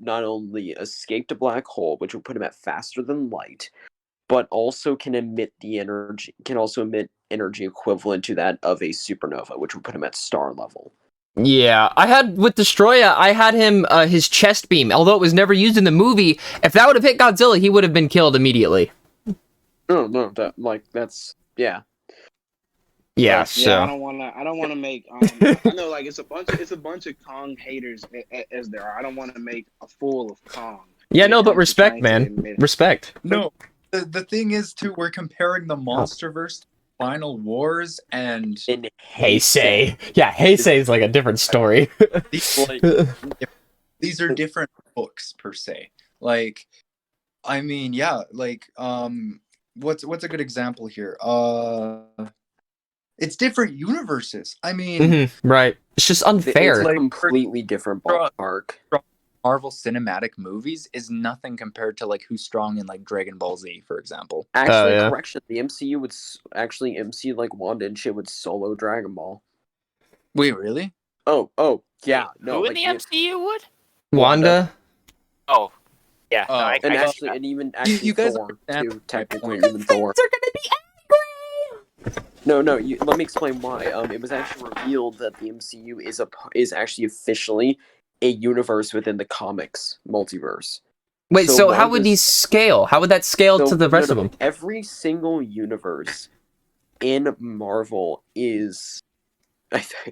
not only escaped a black hole, which would put him at faster than light, but also can emit energy equivalent to that of a supernova, which would put him at star level. Yeah, with Destroya, I had him, his chest beam, although it was never used in the movie. If that would have hit Godzilla, he would have been killed immediately. No, that's yeah. Yeah, Like, so. I don't want to make. I know, like it's a bunch of Kong haters as there are. I don't want to make a fool of Kong. Yeah, when it no, but comes to respect, trying to man. admit it. Respect. No, the thing is too, we're comparing the MonsterVerse to Final Wars, and In Heisei. Yeah, Heisei is like a different story. these are different books per se. Like I mean, yeah, like what's a good example here? It's different universes. I mean, Right. It's just It's unfair. like, completely different for- ballpark. Marvel Cinematic movies is nothing compared to like who's strong in like Dragon Ball Z, for example. Actually, yeah. correction. The MCU would actually like Wanda and shit would solo Dragon Ball. Wait, really? Oh, yeah. No, Who like in the MCU would? Wanda. Oh, yeah. Oh, No, I and can see actually, that. and even actually you guys Thor understand too. my Technically, point. even Thor. are gonna be angry. No. Let me explain why. It was actually revealed that the MCU is actually officially a universe within the comics multiverse. Wait, so how would Wanda's- these scale? How would that scale to the rest of them? Every single universe in Marvel is,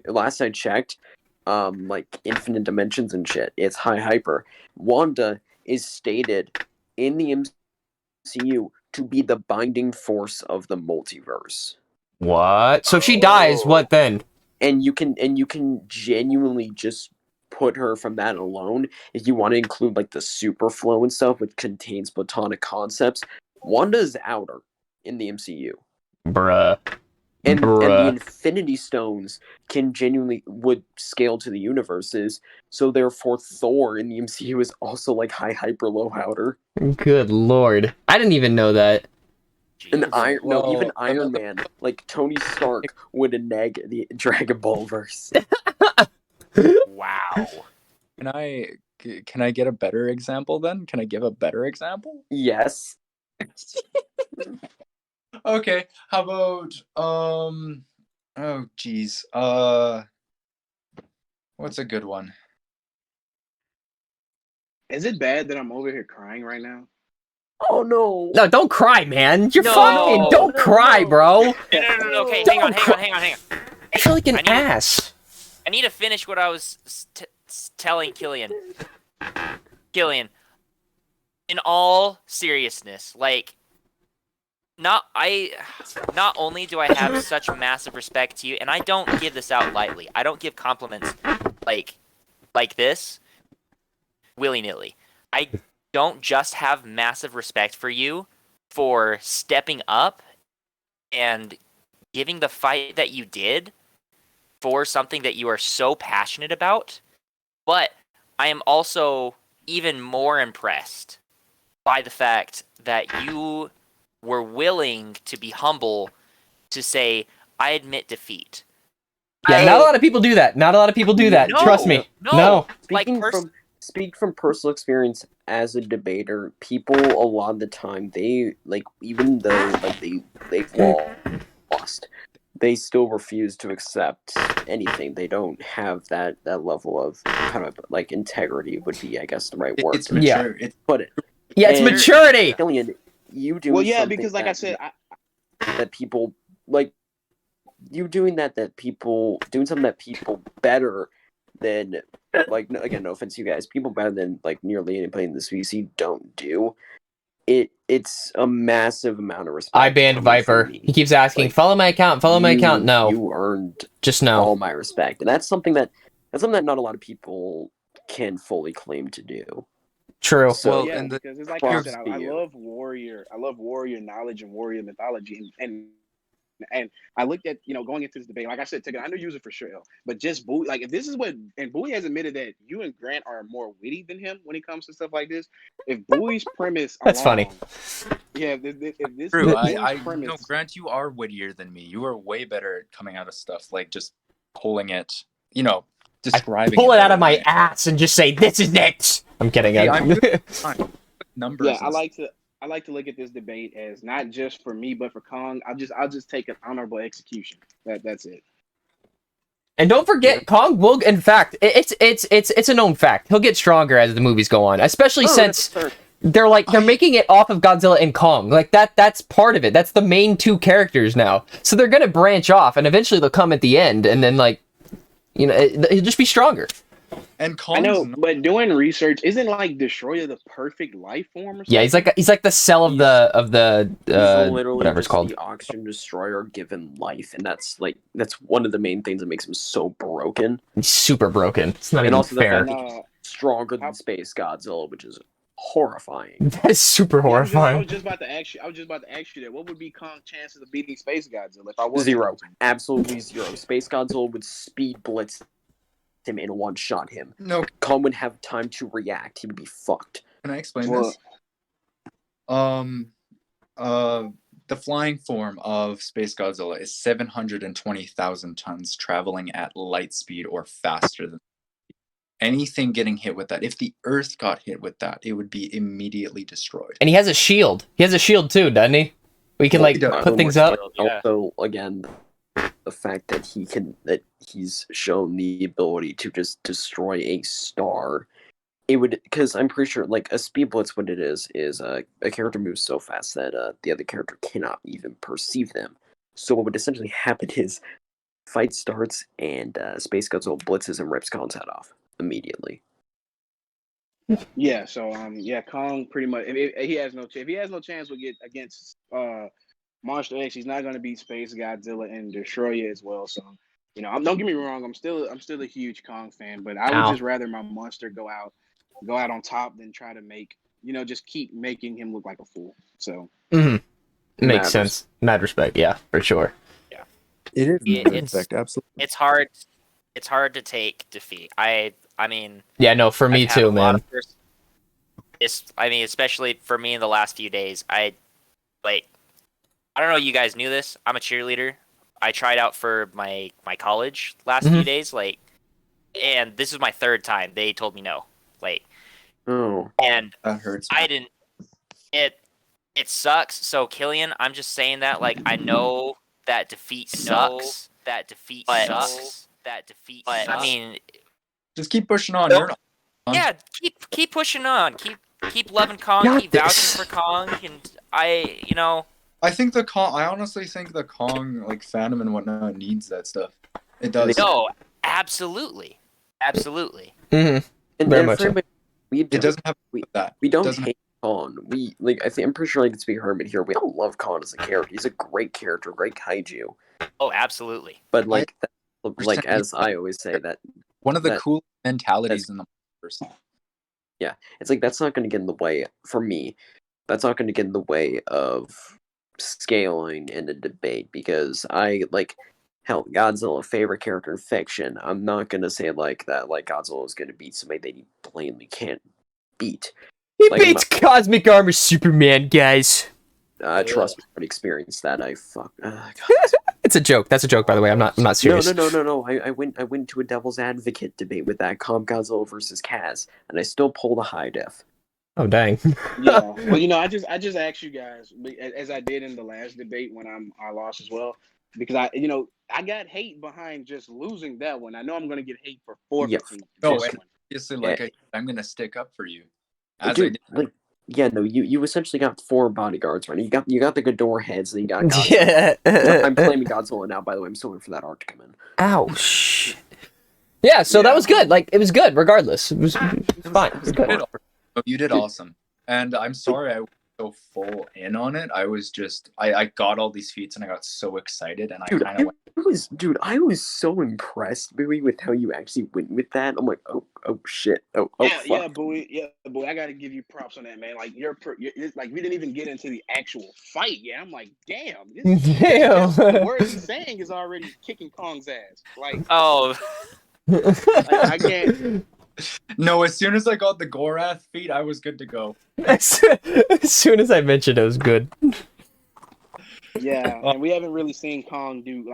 last I checked, like infinite dimensions and shit. It's high hyper. Wanda is stated in the MCU to be the binding force of the multiverse. What? So if she dies, what then? And you can genuinely just put her from that alone if you want to include like the super flow and stuff, which contains platonic concepts. Wanda's outer in the MCU. Bruh. And the Bruh. Infinity Stones would scale to the universes, so therefore Thor in the MCU is also like high hyper low outer. Good lord. I didn't even know that. And Jesus. even Iron Man, like Tony Stark would neg the Dragon Ball verse. Wow. Can I get a better example then? Can I give a better example? Yes. Okay, how about oh geez. What's a good one? Is it bad that I'm over here crying right now? Oh no. No, don't cry, man. You're No, fine. Don't no, cry, no. bro. No. Okay, Don't hang on. I feel like an I need- ass. I need to finish what I was telling Killian. Killian, in all seriousness, like, not only do I have such massive respect to you, and I don't give this out lightly. I don't give compliments like this willy-nilly. I don't just have massive respect for you for stepping up and giving the fight that you did for something that you are so passionate about, but I am also even more impressed by the fact that you were willing to be humble to say, I admit defeat. Yeah, not a lot of people do that. Not a lot of people do that. No, Trust me. no. Speak from personal experience as a debater, people a lot of the time they like, even though like they've lost, they still refuse to accept anything. They don't have that level of kind of like integrity would be, I guess, the right word. It's mature. Yeah. Put it. Yeah, it's And- maturity. Killian, you do. Well, yeah, because like I said, that people like you doing people doing something that people better than, like, again, no offense to you guys, people better than like nearly anybody in this VC don't do it. It's a massive amount of respect. I banned coming from Viper. me. He keeps asking, Like, follow my account, follow my account. No. You earned Just no. all my respect, and that's something that not a lot of people can fully claim to do. True. So, Well, yeah, and because it's like I props said, to I you. love warrior knowledge and warrior mythology, and I looked at, going into this debate, like I said, Tekkadan, I know you use it for sure, but just Bowie, like if this is what, and Bowie has admitted that you and Grant are more witty than him when it comes to stuff like this. If Bowie's premise, That's funny. Yeah, if this True. Bowie's premise, No, Grant, you are wittier than me. You are way better at coming out of stuff, like just pulling it, describing Pull it out better of my than me. ass and just say, this is it. I'm kidding. Hey, I'm- I'm good. Fine. Numbers. yeah, and I like to look at this debate as not just for me, but for Kong. I'll just take an honorable execution. That's it. And don't forget, Kong will, in fact, it's a known fact. He'll get stronger as the movies go on, especially since they're making it off of Godzilla and Kong. Like that's part of it. That's the main two characters now. So they're gonna branch off, and eventually they'll come at the end, and then he'll just be stronger. And Kong's I know, but doing research isn't like Destroyer the perfect life form or something. Yeah, he's like the cell of the literally whatever it's just called. the oxygen destroyer given life, and that's one of the main things that makes him so broken. He's super broken. It's not And even also the fair. fact that he's stronger than Space Godzilla, which is horrifying. That is super I was horrifying. just about to ask you that. What would be Kong's chances of beating Space Godzilla if I was 0. Absolutely 0. Space Godzilla would speed blitz him and one-shot him. No, Kong would have time to react. He would be fucked. can I explain Well, this? The flying form of Space Godzilla is 720,000 tons, traveling at light speed or faster than anything getting hit with that. If the Earth got hit with that, it would be immediately destroyed. And he has a shield. He has a shield too, doesn't he? We can Well, like he does. put things up. Yeah. Also, again, the fact that he's shown the ability to just destroy a star. It would, because I'm pretty sure, like, a speed blitz, what it is a character moves so fast that the other character cannot even perceive them. So what would essentially happen is, fight starts and Space Godzilla blitzes and rips Kong's head off immediately. yeah. So Kong pretty much if he has no chance against Monster X, he's not going to beat Space Godzilla and Destroyer as well. So don't get me wrong, I'm still a huge Kong fan, but I would just rather my monster go out on top than try to make just keep making him look like a fool. So Makes sense. Mad respect, yeah, for sure. It is absolutely. It's hard to take defeat. I mean, Yeah, no, for me I've had too, a lot man. Especially for me in the last few days, I don't know, you guys knew this. I'm a cheerleader. I tried out for my college last few days, and this is my third time. They told me no, and That hurts. I didn't. It sucks. So Killian, I'm just saying that, I know that defeat sucks. I mean, Just keep pushing on. No. You're not. yeah, keep pushing on. Keep loving Kong. Got Keep this. vouching for Kong, and I think the Kong. I honestly think the Kong fandom and whatnot needs that stuff. It does. No, absolutely. Mm-hmm. And Very and much for so. It doesn't have to do with that. We don't Doesn't- hate Kong. I'm pretty sure I can speak Hermit here. We don't love Kong as a character. He's a great character, great kaiju. Oh, absolutely. But Understand- as I always say, that One of the that- cool mentalities in the universe. it's that's not going to get in the way for me. That's not going to get in the way of scaling in a debate because hell, Godzilla favorite character in fiction. I'm not going to say that Godzilla is going to beat somebody that he plainly can't beat. He Like, beats Cosmic Armor Superman, guys. Trust me, I already experienced that. It's a joke. That's a joke, by the way. I'm not serious. No. I went to a Devil's Advocate debate with that Comp Godzilla versus Kaz, and I still pulled a high def. Oh dang. Yeah, well, I just asked you guys as I did in the last debate when I lost as well because I got hate behind just losing that one. I know I'm gonna get hate for forfeiting No, this and one. obviously, I'm gonna stick up for you. Dude, you essentially got 4 bodyguards, right? You got the Ghidorah heads, and you got Godzilla. Yeah. I'm claiming Godzilla now, by the way. I'm still waiting for that art to come in. Ow, shit. Yeah, so that was good. It was good, regardless. It was fine. It was good. You did awesome, and I'm sorry I was so full in on it. I was just I got all these feats and I got so excited, and I kind of went. I was so impressed, Bowie, with how you actually went with that. I'm like, oh shit, fuck. Bowie, I got to give you props on that, man. You're we didn't even get into the actual fight yet. I'm like, damn, the words he's saying is already kicking Kong's ass. Oh, I can't. No, as soon as I got the Gorath feat, I was good to go. As soon as I mentioned it was good. Yeah, and we haven't really seen Kong do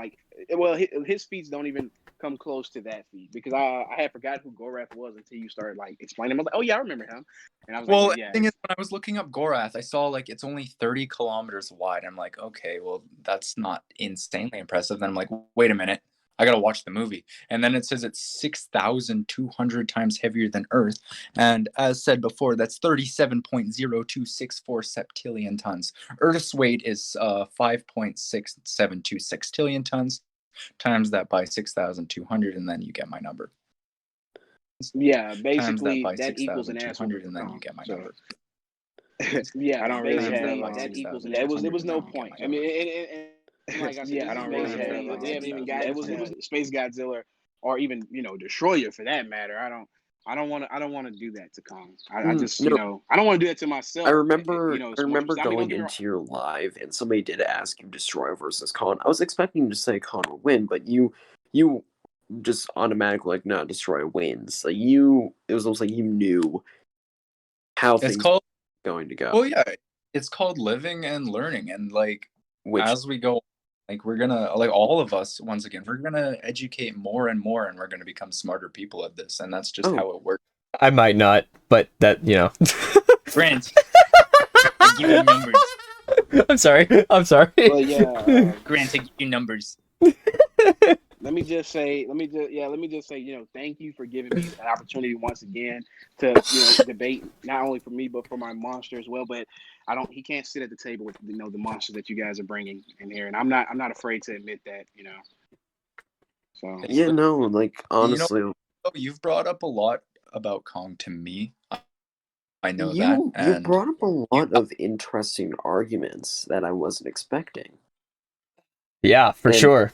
his feats don't even come close to that feat because I had forgot who Gorath was until you started explaining him. I was like, oh yeah, I remember him. And I was Well, yeah. the thing is, when I was looking up Gorath, I saw it's only 30 kilometers wide. I'm like, okay, well, that's not insanely impressive. Then I'm like, wait a minute. I gotta watch the movie. And then it says it's 6,200 times heavier than Earth. And as said before, that's 37.0264 septillion tons. Earth's weight is 5.6726 sextillion tons. Times that by 6,200, and then you get my number. Yeah, Times basically by that equals an asshole. 6,200, and then you get my number. Yeah, I don't really basically, have that equals an. It was no point. I mean, like I said, I don't really have. They haven't even got Space Godzilla or even Destroyer for that matter. I don't. I don't want to do that to Kong. I just, No, I don't want to do that to myself. I remember As much as, don't going get me wrong. into your live and somebody did ask you Destroyer versus Khan. I was expecting you to say Khan would win, but you just automatically like, no, Destroyer wins. Like it was almost like you knew how It's things called. were going to go. Well, yeah, it's called living and learning, and like Which as we go, like we're gonna like all of us once again, we're gonna educate more and more, and we're gonna become smarter people at this, and that's just how it works. I might not, but that, you know. Grant, I give you numbers. I'm sorry. Well, yeah. Grant, I give you numbers. Let me just say, thank you for giving me an opportunity once again to, debate not only for me but for my monster as well. But he can't sit at the table with the monster that you guys are bringing in here, and I'm not afraid to admit that, So yeah, no, like honestly, you've brought up a lot about Kong to me. I know you that, you and brought up a lot of interesting arguments that I wasn't expecting. Yeah, for And- sure.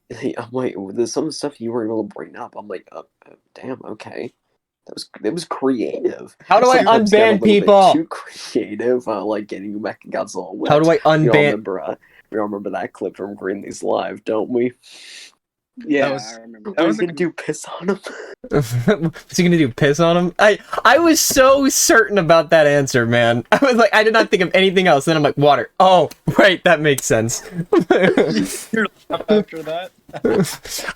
I'm like, there's some stuff you were able to bring up. I'm like, damn, okay, that was creative. How do I Sometimes got a unban little bit people? too creative, like getting you back in Godzilla. Whipped. How do I unban? We all remember that clip from Greenlee's Live, don't we? yeah, was- I remember. That was gonna do piss on him. What's he gonna do? Piss on him? I was so certain about that answer, man. I was like, I did not think of anything else. Then I'm like, water. Oh, right, that makes sense. you're up after that.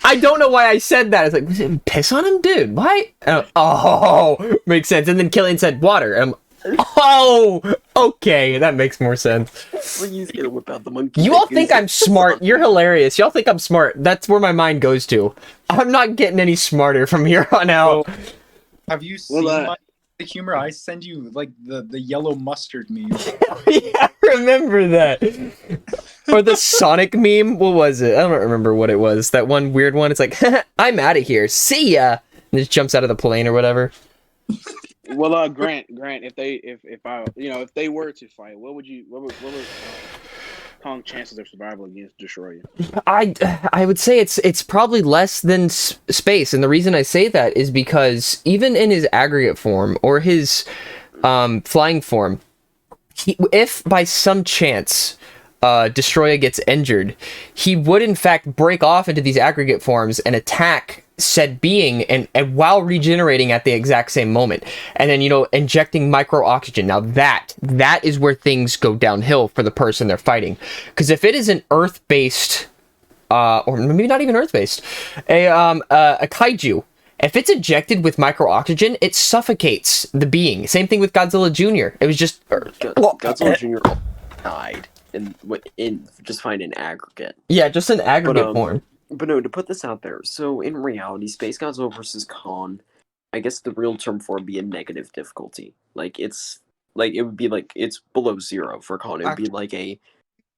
I don't know why I said that. It's like, was it piss on him, dude? Why? Oh, makes sense. And then Killian said water. And I'm, oh, okay, that makes more sense. He's gonna whip out the monkey. You all think I'm smart. You're hilarious. Y'all think I'm smart. That's where my mind goes to. I'm not getting any smarter from here on out. Well, have you seen the humor I send you, like the yellow mustard meme? Yeah, I remember that. Or the Sonic meme. What was it? I don't remember what it was. That one weird one. It's like, I'm out of here. See ya. And just jumps out of the plane or whatever. Well, Grant, if they were to fight, what would Kong's chances of survival against Destroyer? I would say it's probably less than space, and the reason I say that is because even in his aggregate form or his flying form, if by some chance Destroyer gets injured, he would in fact break off into these aggregate forms and attack said being and while regenerating at the exact same moment, and then injecting micro oxygen. Now that is where things go downhill for the person they're fighting, because if it is an earth-based or maybe not even earth-based, a kaiju, if it's injected with micro oxygen, it suffocates the being. Same thing with Godzilla Jr. It was just Godzilla Jr. died in just find an aggregate. Yeah, just an aggregate form. But no, to put this out there, so in reality, Space Godzilla vs. Kong, I guess the real term for it would be a negative difficulty. Like it would be like it's below 0 for Kong. It would be like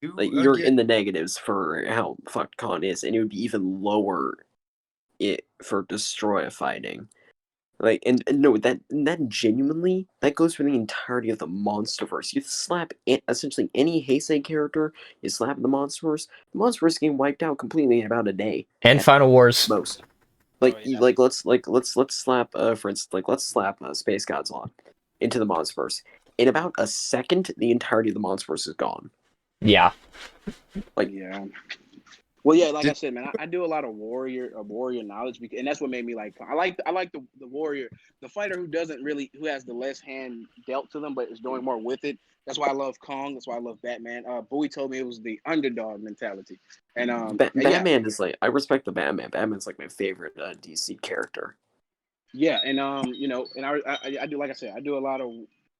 you're in the negatives for how fucked Kong is, and it would be even lower for Destroyer fighting. Like and no, that genuinely that goes for the entirety of the MonsterVerse. You slap essentially any Heisei character, you slap the MonsterVerse is getting wiped out completely in about a day. And Final Wars. Most. Let's slap for instance, let's slap Space Godzilla into the MonsterVerse. In about a second, the entirety of the MonsterVerse is gone. Yeah. Yeah. Well, yeah, like I said, man, I do a lot of warrior knowledge, and that's what made me like. I like the warrior, the fighter who has the less hand dealt to them, but is doing more with it. That's why I love Kong. That's why I love Batman. Bowie told me it was the underdog mentality, and Batman is like, I respect the Batman. Batman's like my favorite DC character. Yeah, and I do, like I said, I do a lot of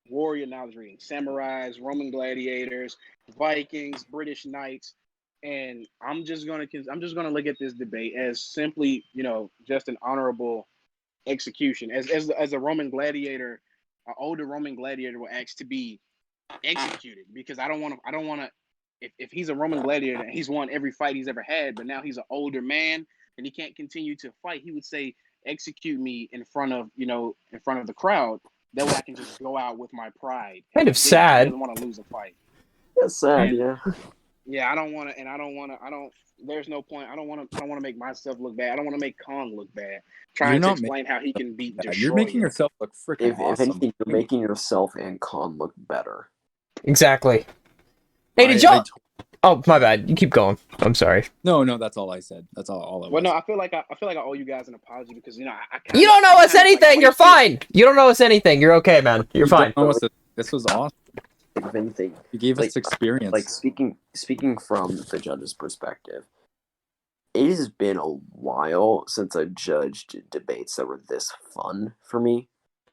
warrior knowledge reading, samurais, Roman gladiators, Vikings, British knights. And I'm just gonna look at this debate as simply, just an honorable execution. As a Roman gladiator, an older Roman gladiator will ask to be executed, because I don't want to. If he's a Roman gladiator and he's won every fight he's ever had, but now he's an older man and he can't continue to fight, he would say, "Execute me in front of the crowd. That way I can just go out with my pride." Kind of sad. He doesn't want to lose a fight. That's sad, yeah. Yeah, I don't want to, and I don't want to. I don't. There's no point. I don't want to. I don't want to make myself look bad. I don't want to make Kong look bad. You're Trying to not making explain how he can beat that. You're making Destroyer. yourself look freaking If awesome. anything, you're making yourself and Khan look better. Exactly. Hey, did y'all? Oh, my bad. You keep going. I'm sorry. No, that's all I said. That's all I Well, was. no, I feel like I owe you guys an apology because I kinda, You don't know us I kinda, anything. You're wasted- fine. You don't know us anything. You're okay, man. You're You fine. don't know us. This was awesome. If anything, You gave us experience. like speaking from the judge's perspective, it has been a while since I've judged debates that were this fun for me,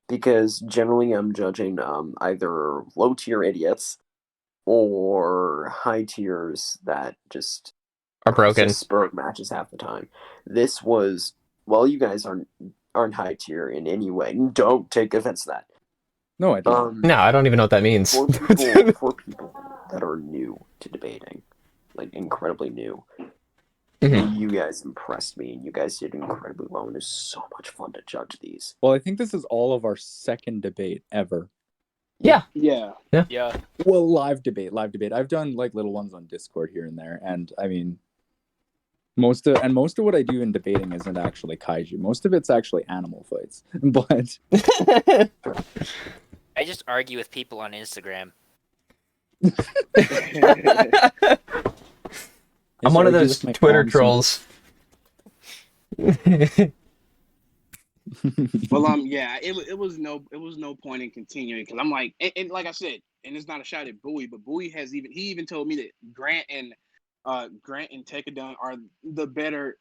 because generally I'm judging either low tier idiots or high tiers that just Are broken. spur matches half the time. This was, well, you guys aren't high tier in any way. Don't take offense to that. No, I don't. No, I don't even know what that means. For people that are new to debating, like incredibly new, Mhm. you guys impressed me, and you guys did incredibly well, and it's so much fun to judge these. Well, I think this is all of our second debate ever. Yeah. Yeah. Yeah. Well, live debate. I've done like little ones on Discord here and there, and I mean, most of what I do in debating isn't actually kaiju. Most of it's actually animal fights. But I just argue with people on Instagram. I'm one of argue those with my Twitter moms. trolls. Well, yeah, it was no point in continuing because I'm like, and like I said, and it's not a shot at Bowie, but Bowie he even told me that Grant and Tekkadan are the better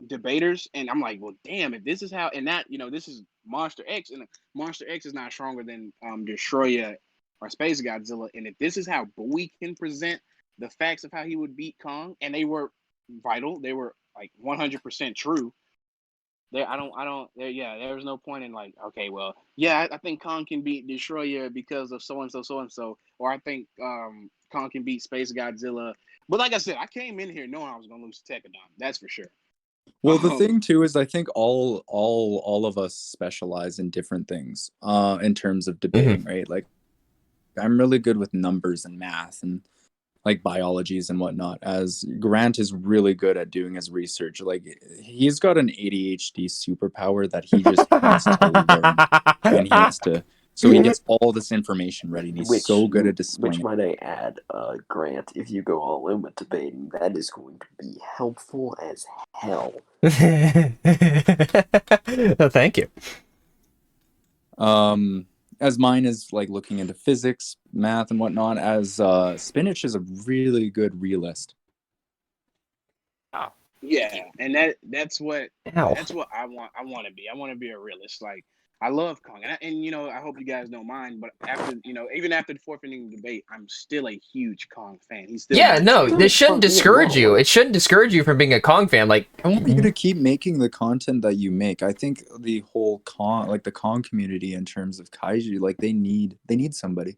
debaters, and I'm like, well, damn, if this is how, and that this is Monster X, and Monster X is not stronger than Destroyer or Space Godzilla, and if this is how Bowie can present the facts of how he would beat Kong, and they were vital, they were like 100% true. There, there's no point in like, okay, well, yeah, I think Kong can beat Destroyer because of so and so, or I think Kong can beat Space Godzilla. But like I said, I came in here knowing I was gonna lose to Tekkadan. That's for sure. well, the thing too is I think all of us specialize in different things in terms of debating, right? Like I'm really good with numbers and math and like biologies and whatnot, as Grant is really good at doing his research. Like he's got an ADHD superpower that he just has to learn, and he has to, so he gets all this information ready, and he's so good at displaying Which might I add, Grant, if you go all in with debating, that is going to be helpful as hell. Oh, thank you. As mine is like looking into physics, math, and whatnot. As Spinach is a really good realist. Yeah, and that's what Ow. I want. I want to be. I want to be a realist. Like I love Kong, and I hope you guys don't mind. But after even after the forfeiting debate, I'm still a huge Kong fan. He's still this shouldn't discourage you. It shouldn't discourage you from being a Kong fan. Like, I want you to keep making the content that you make. I think the whole the Kong community in terms of kaiju, like they need somebody.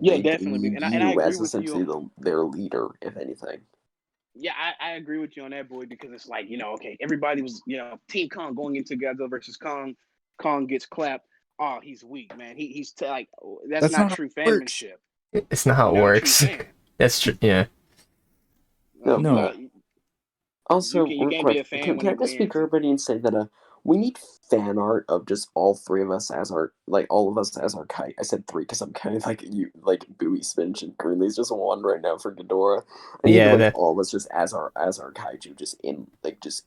Yeah, They definitely. need And I agree as with essentially you. their leader, if anything. Yeah, I agree with you on that, boy, because it's like, okay, everybody was, Team Kong going into Godzilla versus Kong. Kong gets clapped. Oh, he's weak, man. Like, that's not true fanmanship. it's not how it works. That's true. Yeah. No. Also, you can't be a fan can I just speak for everybody and say that we need fan art of just all three of us as our all of us as our kite. I said three because I'm kind of like you, like Bowie, Spinach, and Greenlee's just one right now for Ghidorah. I need all of us just as our kaiju, just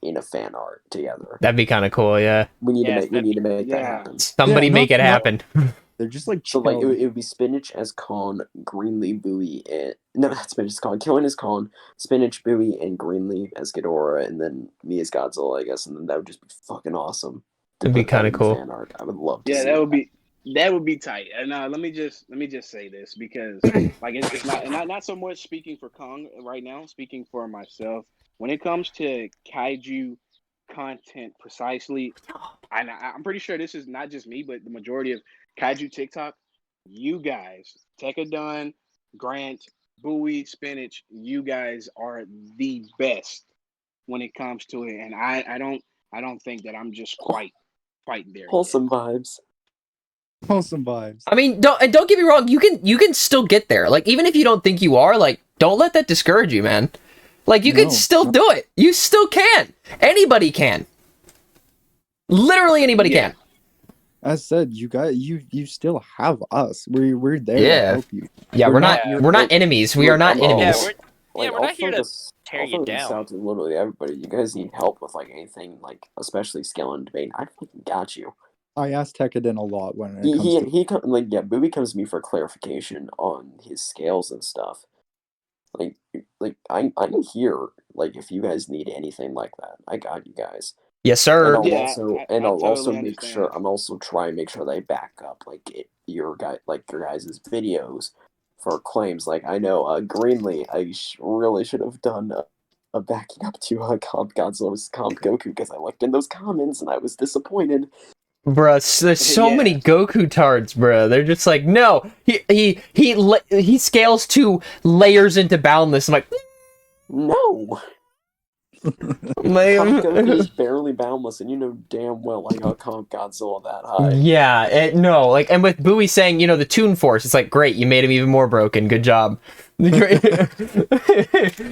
in a fan art together. That'd be kind of cool. Yeah. We need to make that happen. Somebody make it happen. They're just like so like it would be Spinach as Kong, Greenlee, Bowie, and no, not Spinach as Kong. Killing as Kong, Spinach, Bowie, and Greenlee as Ghidorah, and then me as Godzilla, I guess, and then that would just be fucking awesome. It'd be kind of cool. Fan art. I would love to. Yeah, see that would be tight. And let me just say this because like it's not so much speaking for Kong right now. Speaking for myself, when it comes to kaiju content precisely, I'm pretty sure this is not just me, but the majority of Kaiju TikTok, you guys, Tekkadan, Grant, Bowie, Spinach, you guys are the best when it comes to it, and I don't think that I'm just quite there. Wholesome vibes. Wholesome vibes. I mean, don't get me wrong. You can still get there. Like, even if you don't think you are, like, don't let that discourage you, man. Like, you can No. still do it. You still can. Anybody can. Literally anybody Yeah. can. As said, you guys, you still have us. We're there Yeah. to help you. Yeah, we're not like- enemies. We are not like, enemies. we're I'll not here throw to this, tear I'll you throw this down. out to literally everybody. You guys need help with like anything, like especially skill and debate. I fucking got you. I asked Tekkadan a lot when it comes to. He like yeah, Boobie comes to me for clarification on his scales and stuff. Like I'm here. Like if you guys need anything like that, I got you guys. Yes, sir. And I'll Yeah, also I and I'll totally also make sure understand. I'm also try and make sure they back up your guys' videos for claims. Like I know Greenlee, I really should have done a backing up to Comp Godzilla's Comp Goku because I looked in those comments and I was disappointed. Bruh, there's so Yeah. many Goku tards, bruh. They're just like, no, he scales to layers into boundless. I'm like, No, like, Comp Goku is barely boundless, and you know damn well I got Comp Godzilla that high. yeah, no, like, and with Bowie saying, you know, the Toon Force, it's like, great, you made him even more broken. Good job.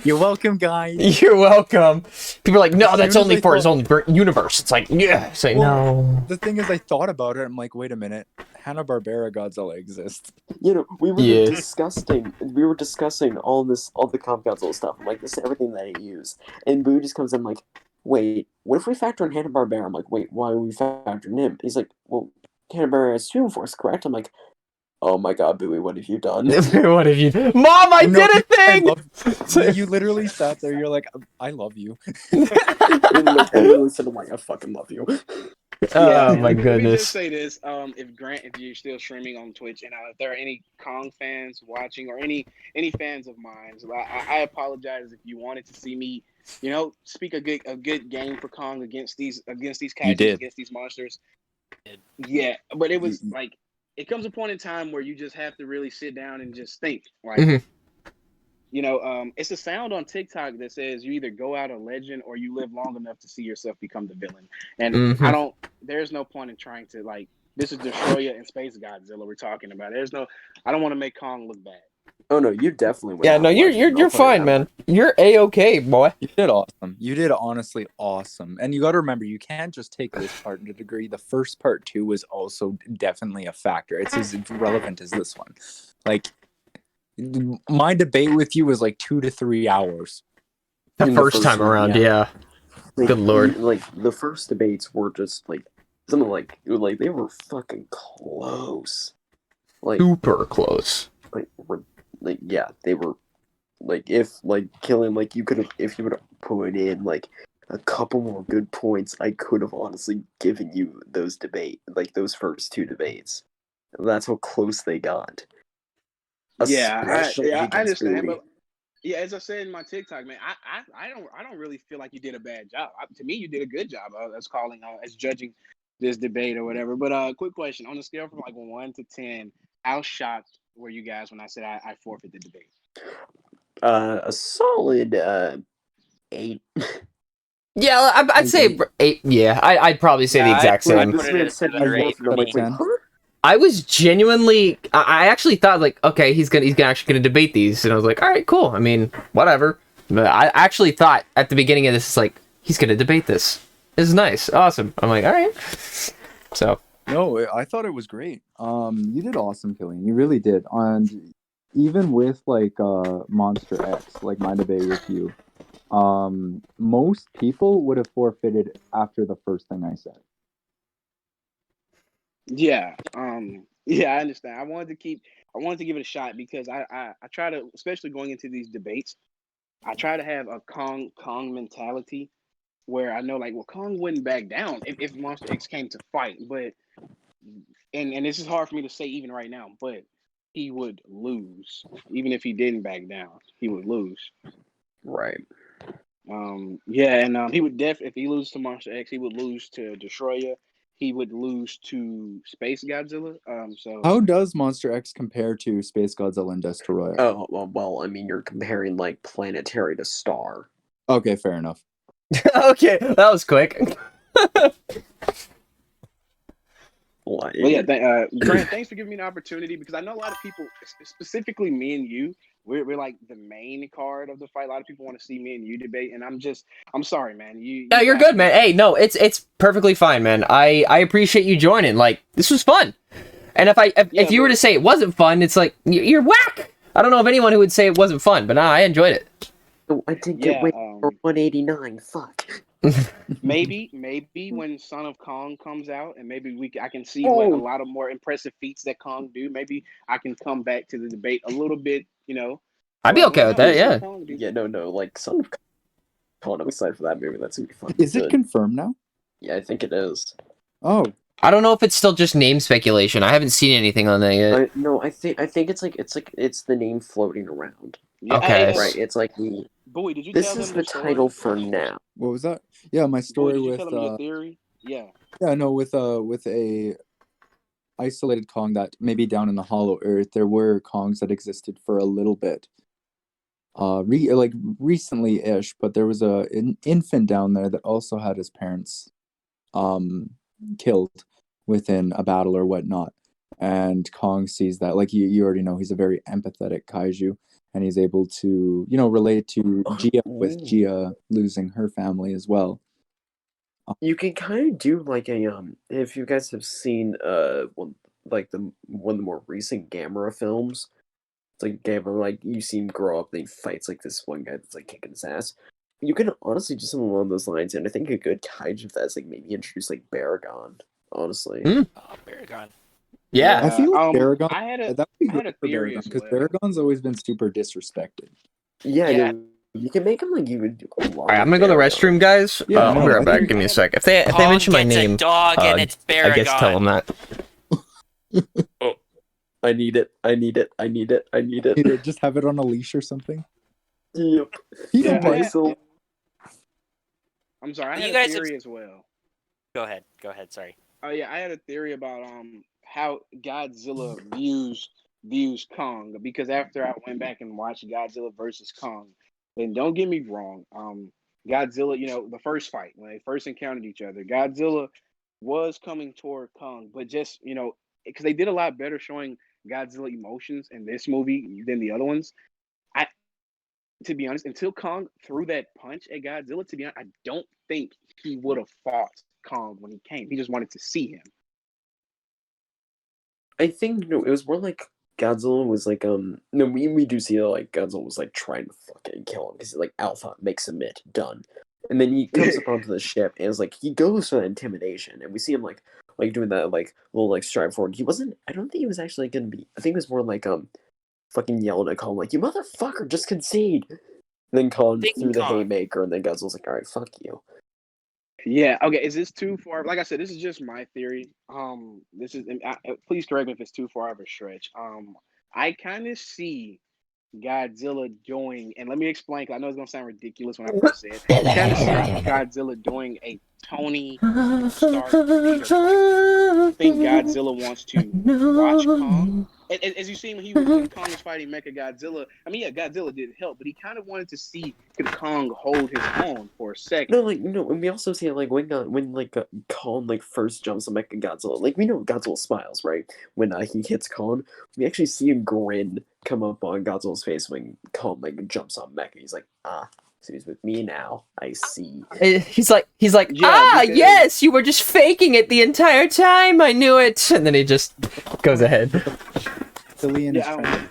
You're welcome, guys. You're welcome. People are like, no, As that's soon as only I for his thought- own universe. It's like, yeah. It's like, no. The thing is, I thought about it. I'm like, wait a minute. Hanna-Barbera Godzilla exists. You know, we were Yeah. discussing all the Comp Godzilla stuff. I'm like, this is everything that I use. And Boo just comes in like, wait, what if we factor in Hanna-Barbera? I'm like, wait, why are we factoring him? He's like, well, Hanna-Barbera has Toon Force, correct? I'm like, oh my god, Bowie, what have you done? What have you? Mom, I No, did a I thing! love you. Literally sat there. You're like, I love you. And like, I literally said, I'm like, I fucking love you. Oh and my let me goodness. just say this: if Grant, if you're still streaming on Twitch, and if there are any Kong fans watching, or any fans of mine, so I apologize if you wanted to see me, speak a good game for Kong against these Kaiju, did. against these monsters. Yeah, but it was You- like it comes a point in time where you just have to really sit down and just think, like. Mhm. It's a sound on TikTok that says you either go out a legend or you live long enough to see yourself become the villain. And Mhm. there's no point in trying to, like, this is Destroyer and Space Godzilla we're talking about. I don't want to make Kong look bad. Oh no, you definitely went Yeah, out no, you're legend, I'll you're put it fine, that man. way. You're a-okay, boy. You did awesome. You did honestly awesome. And you got to remember, you can't just take this part to a degree. The first part too was also definitely a factor. It's as relevant as this one. Like, my debate with you was like 2 to 3 hours. The In the first first time one, around, yeah. yeah. Like, Good lord. like the first debates were just like something like they were fucking close. Like Super close. yeah, they were like if like killing like you could have if you would have put in like a couple more good points, I could have honestly given you those those first two debates. That's how close they got. Especially I against understand, Bowie. but yeah, as I said in my TikTok, man, I don't really feel like you did a bad job. To me, you did a good job as judging this debate or whatever. But quick question: on a scale from like 1 to 10, how shocked were you guys when I said I forfeit the debate? A solid 8. Yeah, I'd say 8. Yeah, I'd probably say the Yeah, exact I'd same. put it at 7 or 8 for I'm like, me. wait, huh? I was genuinely. I actually thought like, okay, he's actually gonna debate these, and I was like, all right, cool. I mean, whatever. But I actually thought at the beginning of this, it's like he's gonna debate this. This is nice, awesome. I'm like, all right. So No, I thought it was great. You did awesome, Killian. You really did. And even with like Monster X, like my debate with you, most people would have forfeited after the first thing I said. Yeah, yeah, I understand. I wanted to give it a shot because I try to, especially going into these debates, I try to have a Kong mentality where I know like, well, Kong wouldn't back down if Monster X came to fight, but and this is hard for me to say even right now, but he would lose even if he didn't back down. He would lose. Right. Yeah, and he would if he loses to Monster X, he would lose to Destroyer. He would lose to Space Godzilla. So How does Monster X compare to Space Godzilla and Destroyer? Oh, well, I mean, you're comparing like planetary to star. Okay, fair enough. okay, that was quick. Like, Well, yeah, Grant, thanks for giving me an opportunity because I know a lot of people, specifically me and you, we're like the main card of the fight. A lot of people want to see me and you debate, and I'm sorry, man. No, you're got good, man. Hey, no, it's perfectly fine, man. I appreciate you joining. Like, this was fun. And if you were to say it wasn't fun, it's like you're whack. I don't know of anyone who would say it wasn't fun, but I enjoyed it. oh, I did get wait for 189. Fuck. Maybe when Son of Kong comes out, and maybe I can see what a lot of more impressive feats that Kong do. Maybe I can come back to the debate a little bit. I'd be okay with that. Yeah. Yeah, no, like Son of Kong. I'm excited for that movie. That's gonna be fun. Is it confirmed now? Yeah, I think it is. Oh, I don't know if it's still just name speculation. I haven't seen anything on that yet. No, I think it's the name floating around. Yeah, Okay. Right. It's like the. Boy, did you This tell them is your the story? title for now. what was that? Yeah, my Boy, story did you with tell them your theory? Yeah. yeah, no, with a isolated Kong that maybe down in the Hollow Earth there were Kongs that existed for a little bit. Recently-ish, but there was an infant down there that also had his parents killed within a battle or whatnot. And Kong sees that, like you already know, he's a very empathetic kaiju, and he's able to, relate to Gia with Gia losing her family as well. You can kind of do like a if you guys have seen one of the more recent Gamera films. It's like Gamera, like you see him grow up, and he fights like this one guy that's like kicking his ass. You can honestly do something along those lines, and I think a good kaiju of that's like maybe introduce like Baragon. Honestly, Hmm. Oh, Baragon. Yeah. I feel like Baragon. I had a That would be I had good a for theory Baragon as because well. Baragon's always been super disrespected. yeah. Yeah. No, you can make him like you would do a lot. All right, I'm gonna go to the restroom, guys. Yeah, I'll no, be I right back. think- Give me a sec. If they Kong mention my gets name, a dog and it's Baragon. I guess tell them that. I need it. Either just have it on a leash or something. Yep. He Yeah, don't bite. So I'm sorry. I You had guys a have- theory as well. Go ahead. Sorry. Oh yeah, I had a theory about how Godzilla views Kong, because after I went back and watched Godzilla versus Kong, and don't get me wrong, Godzilla, the first fight when they first encountered each other, Godzilla was coming toward Kong, but just because they did a lot better showing Godzilla emotions in this movie than the other ones. To be honest, until Kong threw that punch at Godzilla, to be honest, I don't think he would have fought Kong when he came. He just wanted to see him. I think it was more like Godzilla was like no we do see that like Godzilla was like trying to fucking kill him because like Alpha makes him it done, and then he comes up onto the ship and it's like he goes for that intimidation and we see him like doing that like little like stride forward. I don't think he was actually gonna be. I think it was more like fucking yelling at Colin like you motherfucker just concede. And then Colin threw the haymaker and then Godzilla's like all right fuck you. Yeah. Okay. Is this too far? Like I said, this is just my theory. This is. Please correct me if it's too far of a stretch. I kind of see Godzilla doing, and let me explain, because I know it's gonna sound ridiculous when I first say it. I kind of see Godzilla doing a Tony Stark Peter fight. I think Godzilla wants to watch Kong. As you see when Kong was fighting Mecha Godzilla, I mean, yeah, Godzilla did help, but he kind of wanted to see could Kong hold his own for a second. No, like and we also see like when Kong like first jumps on Mecha Godzilla, like we know Godzilla smiles right when he hits Kong. We actually see a grin come up on Godzilla's face when Kong like jumps on Mecha. He's like, so he's with me now. I see. He's like, Yeah, because- yes, you were just faking it the entire time. I knew it. And then he just goes ahead. Silly and Yeah,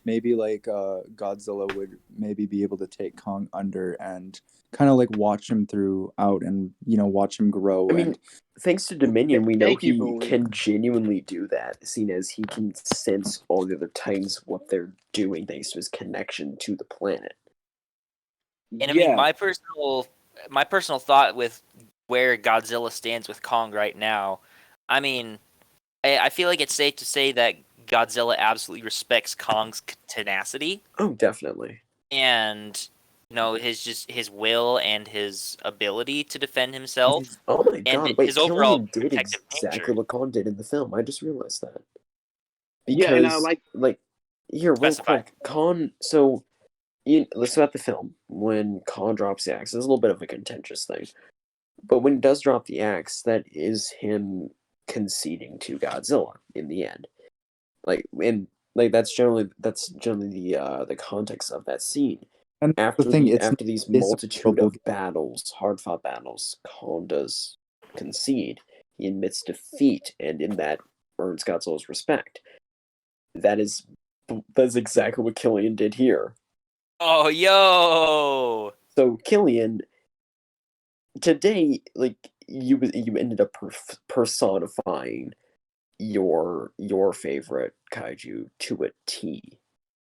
maybe like Godzilla would maybe be able to take Kong under and kind of like watch him throughout and watch him grow. I mean, thanks to Dominion, we know Thank you, he Bowie. can genuinely do that, seeing as he can sense all the other Titans what they're doing thanks to his connection to the planet. And I mean, my personal thought with where Godzilla stands with Kong right now, I mean, I feel like it's safe to say that Godzilla absolutely respects Kong's tenacity Oh, definitely. and his will and his ability to defend himself. Oh my And god, wait, his overall Killian did protective exactly nature. what Kong did in the film. I just realized that. Yeah, and I Because, like- here, real Specify. quick, Kong, so, let's go at the film. When Kong drops the axe, it's a little bit of a contentious thing. But when he does drop the axe, that is him conceding to Godzilla in the end. That's generally the context of that scene. And After the thing, after these multitude of battles, hard fought battles, Kong does concede. He admits defeat, and in that earns Godzilla's respect. That's exactly what Killian did here. Oh, yo! So Killian, today, like you ended up personifying your favorite kaiju to a T.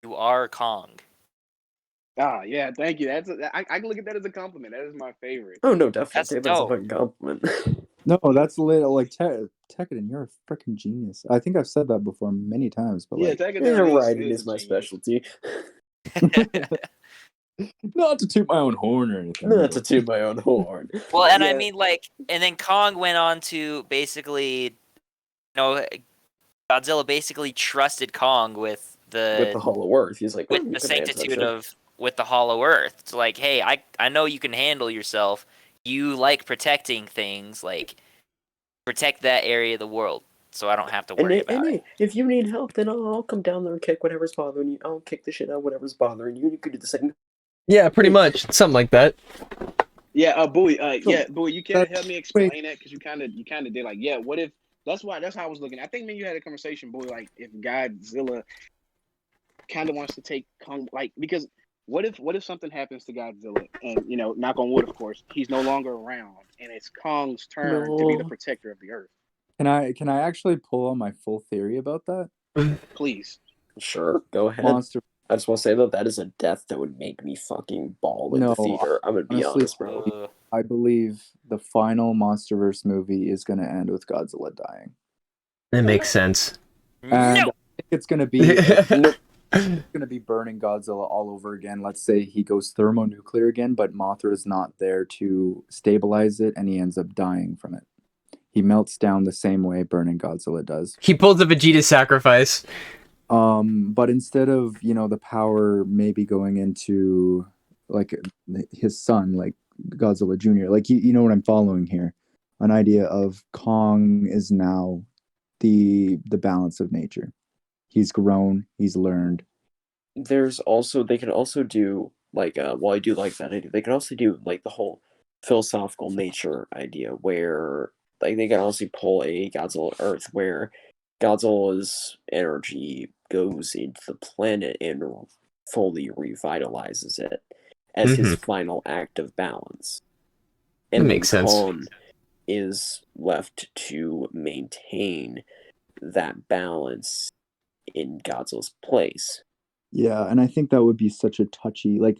You are Kong. Ah, yeah, thank you. I can look at that as a compliment. That is my favorite. Oh no, definitely. That's Take that as a dope. fucking compliment. No, that's little like Tekkadan, you're a freaking genius. I think I've said that before many times, but Yeah, like, Tekkadan Writing is is my genius. specialty. not to toot my own horn or anything. Not to but- toot my own horn. Well, and I Yeah. mean, like, and then Kong went on to basically, you know, Godzilla basically trusted Kong with With the Hollow Earth, he's like, with "Oh, you the can handle that sanctitude shit." of with the Hollow Earth. It's like, hey, I know you can handle yourself. You like protecting things, like protect that area of the world, so I don't have to worry about it. If you need help, then I'll come down there and kick whatever's bothering you. I'll kick the shit out of whatever's bothering you. You could do the same. Yeah, pretty much. Something like that. Yeah, Bowie. Bowie, you can't That's- help me explain that because you kind of did. Like, yeah, what if? That's how I was looking. I think me and you had a conversation, Bowie. Like, if Godzilla kind of wants to take Kong, like, because what if something happens to Godzilla and knock on wood, of course, he's no longer around, and it's Kong's turn to be the No. protector of the Earth. Can I actually pull on my full theory about that? Please. Sure, go ahead. Monster. I just want to say though, that is a death that would make me fucking bawl in No, the theater. I'm gonna be honestly, honest, bro. I believe the final MonsterVerse movie is going to end with Godzilla dying. That makes sense. And No. I think it's going to be Nope. it's going to be burning Godzilla all over again. Let's say he goes thermonuclear again, but Mothra is not there to stabilize it, and he ends up dying from it. He melts down the same way burning Godzilla does. He pulls a Vegeta sacrifice. But instead of the power maybe going into like his son, like Godzilla Jr., like you know what I'm following here, an idea of Kong is now the balance of nature. He's grown, he's learned. There's also they could also do like well, I do like that idea. They could also do like the whole philosophical nature idea where like they can also pull a Godzilla Earth where Godzilla's energy goes into the planet and fully revitalizes it as his final act of balance. And That makes sense. Kong is left to maintain that balance in Godzilla's place. Yeah, and I think that would be such a touchy, like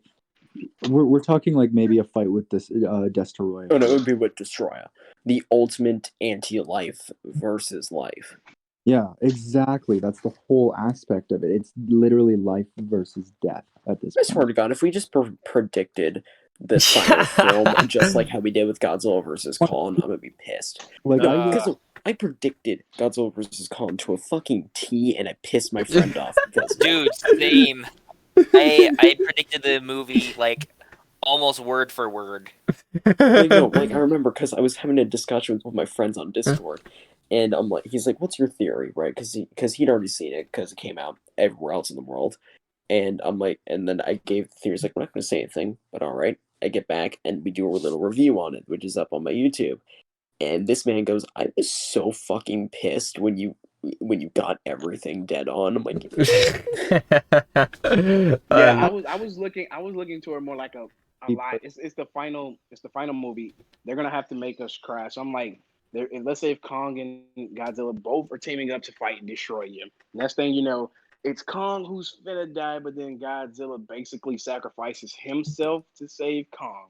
we're talking like maybe a fight with this Destoroyah. Oh no, it would be with Destroyer. The ultimate anti-life versus life. Yeah, exactly. That's the whole aspect of it. It's literally life versus death at this I point. swear to God, if we just predicted the final film just like how we did with Godzilla versus Kong, I'm gonna be pissed. Like Because I predicted Godzilla versus Kong to a fucking T, and I pissed my friend off because Dude, same. I predicted the movie like almost word for word. I remember because I was having a discussion with one of my friends on Discord, and I'm like, he's like, "What's your theory?" Right? Because he'd already seen it because it came out everywhere else in the world, and I'm like, and then I gave the theory. He's like, "I'm not going to say anything, but all right." I get back and we do a little review on it, which is up on my YouTube. And this man goes, "I was so fucking pissed when you got everything dead on." I'm like, Yeah, I was looking toward more like a lie. It's the final movie. They're gonna have to make us cry. So I'm like, let's say if Kong and Godzilla both are teaming up to fight and destroy you. Next thing you know, it's Kong who's finna die, but then Godzilla basically sacrifices himself to save Kong.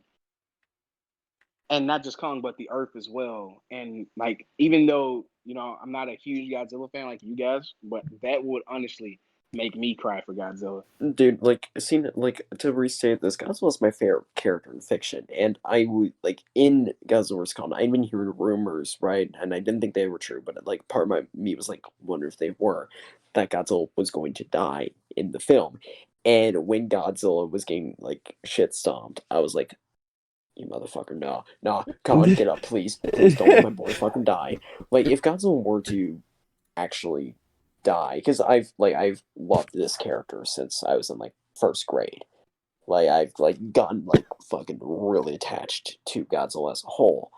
And not just Kong, but the Earth as well. And like, even though I'm not a huge Godzilla fan like you guys, but that would honestly make me cry for Godzilla. dude, to restate this, Godzilla's my favorite character in fiction, and I would like in Godzilla vs. Kong, I'd been hearing rumors, right, and I didn't think they were true, but like part of me was like, wonder if they were, that Godzilla was going to die in the film, and when Godzilla was getting like shit stomped, I was like, you motherfucker, nah, come on, get up, please don't let my boy fucking die. Like, if Godzilla were to actually die, because I've loved this character since I was in like first grade. Like, I've like gotten like fucking really attached to Godzilla as a whole.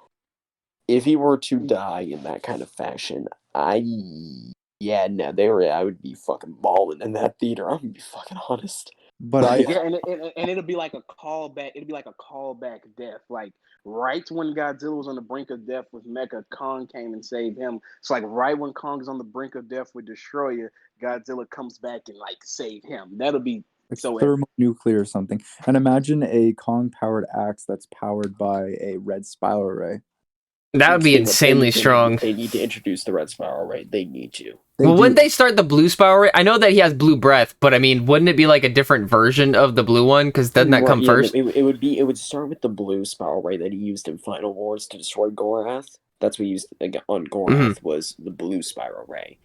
If he were to die in that kind of fashion, I would be fucking balling in that theater. I'm gonna be fucking honest. But Yeah, and it'll be like a callback. It'll be like a callback death. Like right when Godzilla was on the brink of death with Mecha, Kong came and saved him. It's like right when Kong is on the brink of death with Destroyer, Godzilla comes back and like save him. That'll be like so. thermonuclear or something. And imagine a Kong-powered axe that's powered by a red spiral ray. That would be insanely strong. They need to introduce the red spiral ray. They need to. Wouldn't they start the blue spiral ray? I know that he has blue breath, but I mean, wouldn't it be like a different version of the blue one? Because doesn't that come first? It would start with the blue spiral ray that he used in Final Wars to destroy Gorath. That's what he used on Gorath was the blue spiral ray.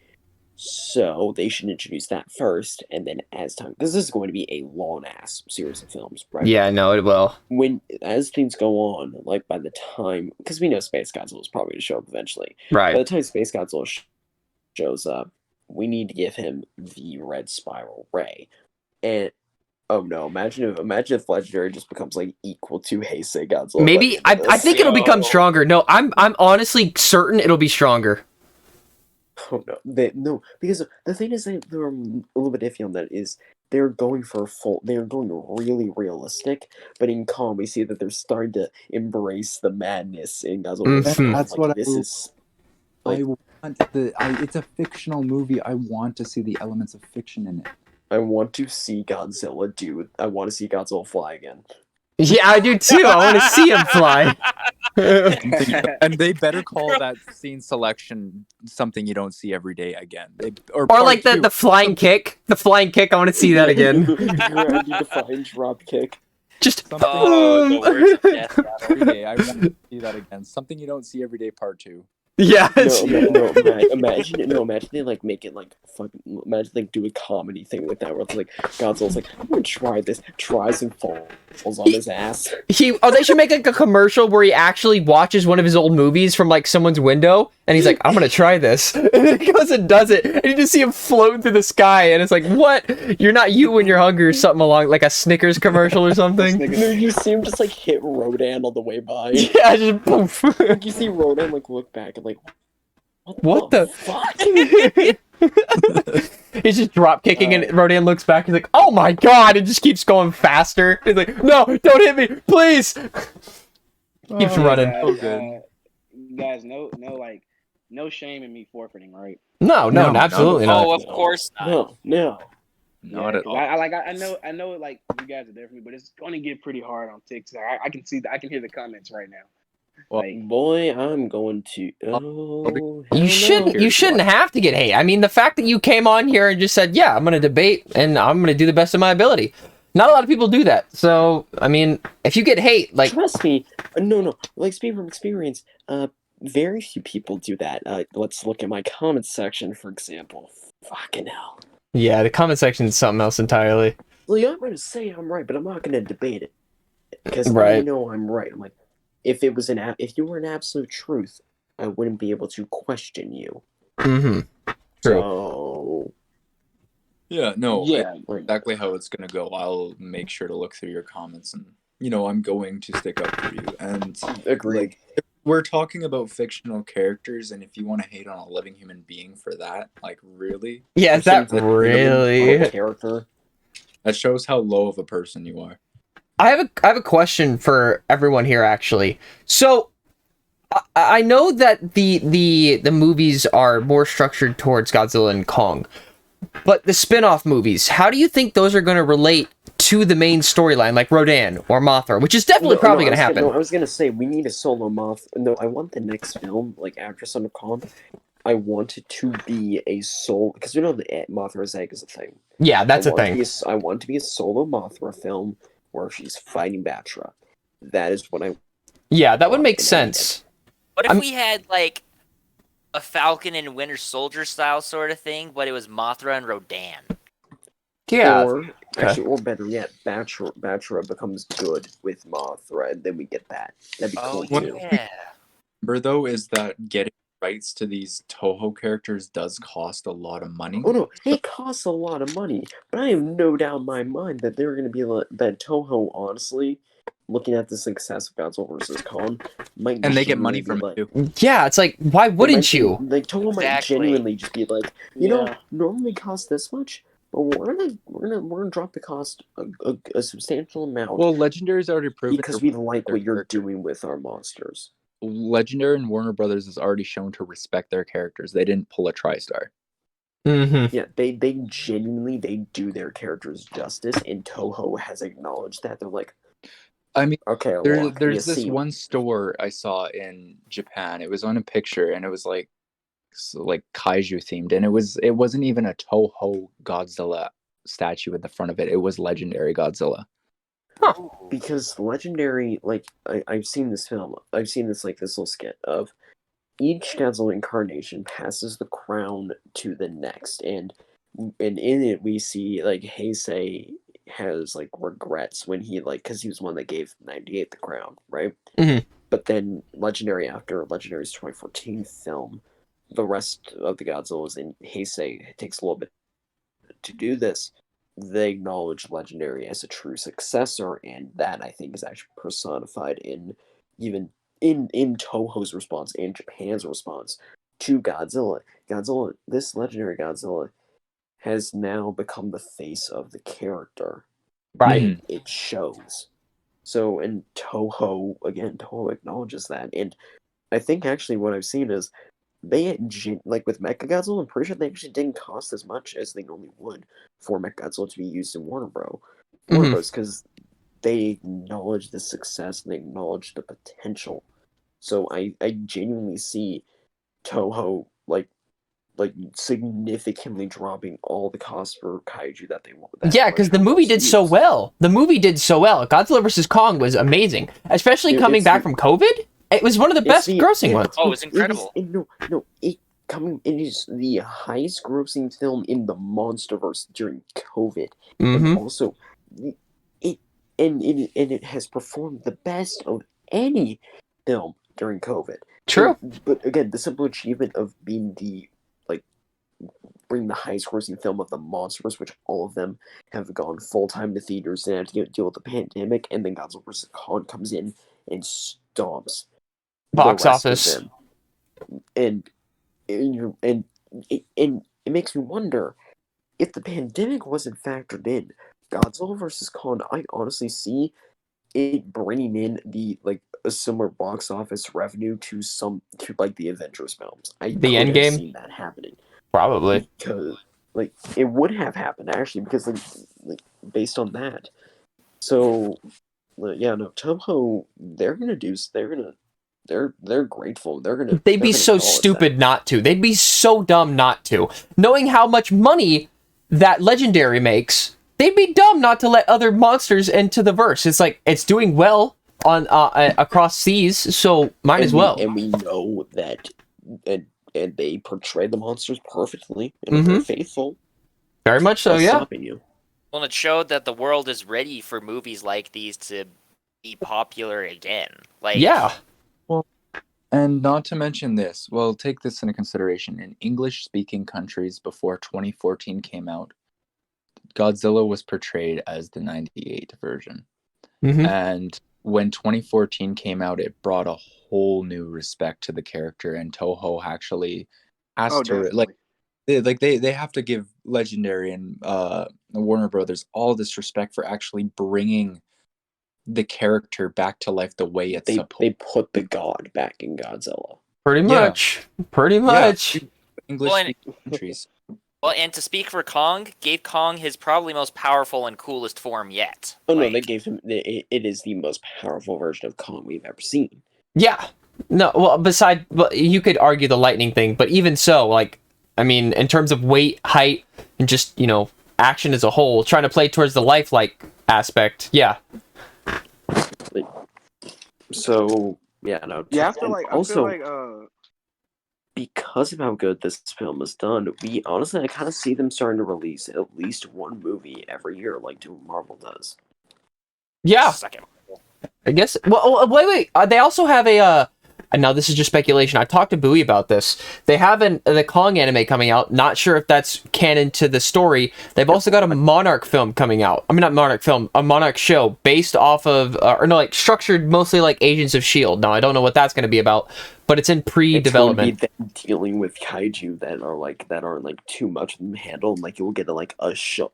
So they should introduce that first, and then as time, because this is going to be a long ass series of films, right? Yeah, I know it will. As things go on, like by the time, because we know Space Godzilla is probably going to show up eventually. Right. By the time Space Godzilla shows up, we need to give him the red spiral ray, and oh no! Imagine if Legendary just becomes like equal to Heisei Godzilla. Maybe I think it'll become stronger. No, I'm honestly certain it'll be stronger. Oh no, because the thing is that they're a little bit iffy on that is they're going really realistic, but in Kong we see that they're starting to embrace the madness in Godzilla. That's like, what this is. Like, it's a fictional movie. I want to see the elements of fiction in it. I want to see Godzilla I want to see Godzilla fly again. Yeah, I do too. I want to see him fly. And they better call that scene selection something you don't see every day again. Or like the flying kick. The flying kick, I want to see that again. Define drop kick. Just something the worst death every day. I want to see that again. Something you don't see every day, part 2. Yeah. Imagine they like make it like fucking. Imagine like do a comedy thing like that where it's like Godzilla's like, I'm gonna try this, tries and falls on his ass. They should make like a commercial where he actually watches one of his old movies from like someone's window, and he's like, I'm gonna try this, and then he goes and does it, and you just see him floating through the sky, and it's like, what? You're not you when you're hungry, or something along like a Snickers commercial or something. No, you see him just like hit Rodan on the way by. Yeah, just poof. Like, you see Rodan like look back and like, what the fuck? He's just drop kicking, and Rodan looks back. He's like, "Oh my god!" It just keeps going faster. He's like, "No, don't hit me, please!" Keeps running. Guys, no shame in me forfeiting, right? No, absolutely not. Oh, of course not. No. Not at all. I know, like you guys are there for me, but it's going to get pretty hard on TikTok. I can see, I can hear the comments right now. Well, Boy, I'm going to. Oh, You shouldn't have to get hate. I mean, the fact that you came on here and just said, "Yeah, I'm going to debate and I'm going to do the best of my ability." Not a lot of people do that. So, I mean, if you get hate, like, trust me, no. Like, speaking from experience, very few people do that. Let's look at my comments section, for example. Fucking hell. Yeah, the comment section is something else entirely. Well, I'm going to say I'm right, but I'm not going to debate it because right. I know I'm right. I'm like, if you were an absolute truth, I wouldn't be able to question you. Mm-hmm. True. So, yeah, no, yeah, exactly how it's gonna go. I'll make sure to look through your comments, and I'm going to stick up for you. And agree. Like, if we're talking about fictional characters, and if you want to hate on a living human being for that, like, really? Yeah, is that really character? That shows how low of a person you are. I have a question for everyone here, actually. So, I know that the movies are more structured towards Godzilla and Kong, but the spin-off movies, how do you think those are going to relate to the main storyline, like Rodan or Mothra, which is definitely probably going to happen? I was going to say, we need a solo Mothra. No, I want the next film, like after Son of Kong, I want it to be a solo, because we know the Mothra's egg is a thing. Yeah, that's a thing. I want it to be a solo Mothra film where she's fighting Batra. That is what I... Yeah, that would make sense. What if we had, like, a Falcon and Winter Soldier style sort of thing, but it was Mothra and Rodan? Yeah. Actually, or better yet, Bachara becomes good with Mothra, and then we get that. That'd be cool Oh too. yeah. Remember though, is that getting rights to these Toho characters does cost a lot of money. Oh no, it costs a lot of money, but I have no doubt in my mind that they're going to be that Toho, honestly, looking at the success of Godzilla vs. Kong, might And they get money genuinely from be it too. Yeah, it's like, why they wouldn't might be- you? Like Toho might Exactly. genuinely just be like, you know, Yeah. normally costs this much, but we're gonna drop the cost a substantial amount Well, Legendary's already proven because to we like their what you're character. doing with our monsters. Legendary and Warner Brothers has already shown to respect their characters. They didn't pull a TriStar. Mm-hmm. Yeah, they genuinely they do their characters justice, and Toho has acknowledged that. They're like, I mean, okay, there's look, you this see, one store I saw in Japan. It was on a picture, and it was like kaiju themed, and it wasn't even a Toho Godzilla statue at the front of it. It was Legendary Godzilla. because Legendary, like I've seen this film, I've seen this little skit of each Godzilla incarnation passes the crown to the next, and in it we see like Heisei has like regrets when he because he was one that gave 98 the crown, right? Mhm. But then Legendary, after Legendary's 2014 film, the rest of the Godzillas in Heisei takes a little bit to do this. They acknowledge Legendary as a true successor, and that I think is actually personified in even in Toho's response and Japan's response to Godzilla. This Legendary Godzilla has now become the face of the character. Right. And it shows. So, and Toho acknowledges that, and I think actually what I've seen is they with Mechagodzilla, I'm pretty sure they actually didn't cost as much as they normally would for Mechagodzilla to be used in Warner Mhm. Bros. Because they acknowledge the success and they acknowledge the potential. So I genuinely see Toho like significantly dropping all the costs for kaiju that they want. Yeah, because the movie did so well. The movie did so well. Godzilla vs. Kong was amazing, especially coming back from COVID. It was one of the best grossing ones. Oh, it was incredible. It is the highest grossing film in the MonsterVerse during COVID, Mm-hmm. and also it has performed the best of any film during COVID. True. But again, the simple achievement of being bring the highest grossing film of the MonsterVerse, which all of them have gone full time to theaters and have to deal with the pandemic, and then Godzilla vs. Kong comes in and stomps Box the rest office. of them. And it makes me wonder if the pandemic wasn't factored in. Godzilla vs. Kong, I honestly see it bringing in a similar box office revenue to the Avengers films. I The could have Endgame? seen that happening. Probably. Because it would have happened actually because based on that. So yeah, no, Toho, they're grateful. They'd be so stupid not to. They'd be so dumb not to. Knowing how much money that Legendary makes, they'd be dumb not to let other monsters into the verse. It's like it's doing well on across seas, so might as well. And we know that and they portray the monsters perfectly and they're faithful. Very much so, What's yeah. stopping you? Well, it showed that the world is ready for movies like these to be popular again. Yeah. And not to mention this, well, take this into consideration. In English-speaking countries before 2014 came out, Godzilla was portrayed as the 98 version. Mm-hmm. And when 2014 came out, it brought a whole new respect to the character, and Toho actually has to they have to give Legendary and Warner Brothers all this respect for actually bringing the character back to life the way it's supposed. They put the god back in Godzilla. Pretty much. Pretty much. Yeah. English countries. Well, and to speak for Kong, gave Kong his probably most powerful and coolest form yet. Oh no, they gave him. It is the most powerful version of Kong we've ever seen. Yeah. No, well, you could argue the lightning thing, but even so, I mean, in terms of weight, height, and just, action as a whole, trying to play towards the lifelike aspect, yeah. So, yeah, no. Yeah, I also, feel like because of how good this film is done, I kind of see them starting to release at least one movie every year, like Marvel does. Yeah, Second. I guess. Well, wait. They also have and now this is just speculation. I talked to Bowie about this. They have the Kong anime coming out. Not sure if that's canon to the story. They've also got a Monarch film coming out. I mean, not Monarch film, a Monarch show based off of, structured mostly like Agents of S.H.I.E.L.D. Now, I don't know what that's going to be about, but it's in pre-development. It's going to be them dealing with kaiju that aren't too much to handle. Like you'll get a show,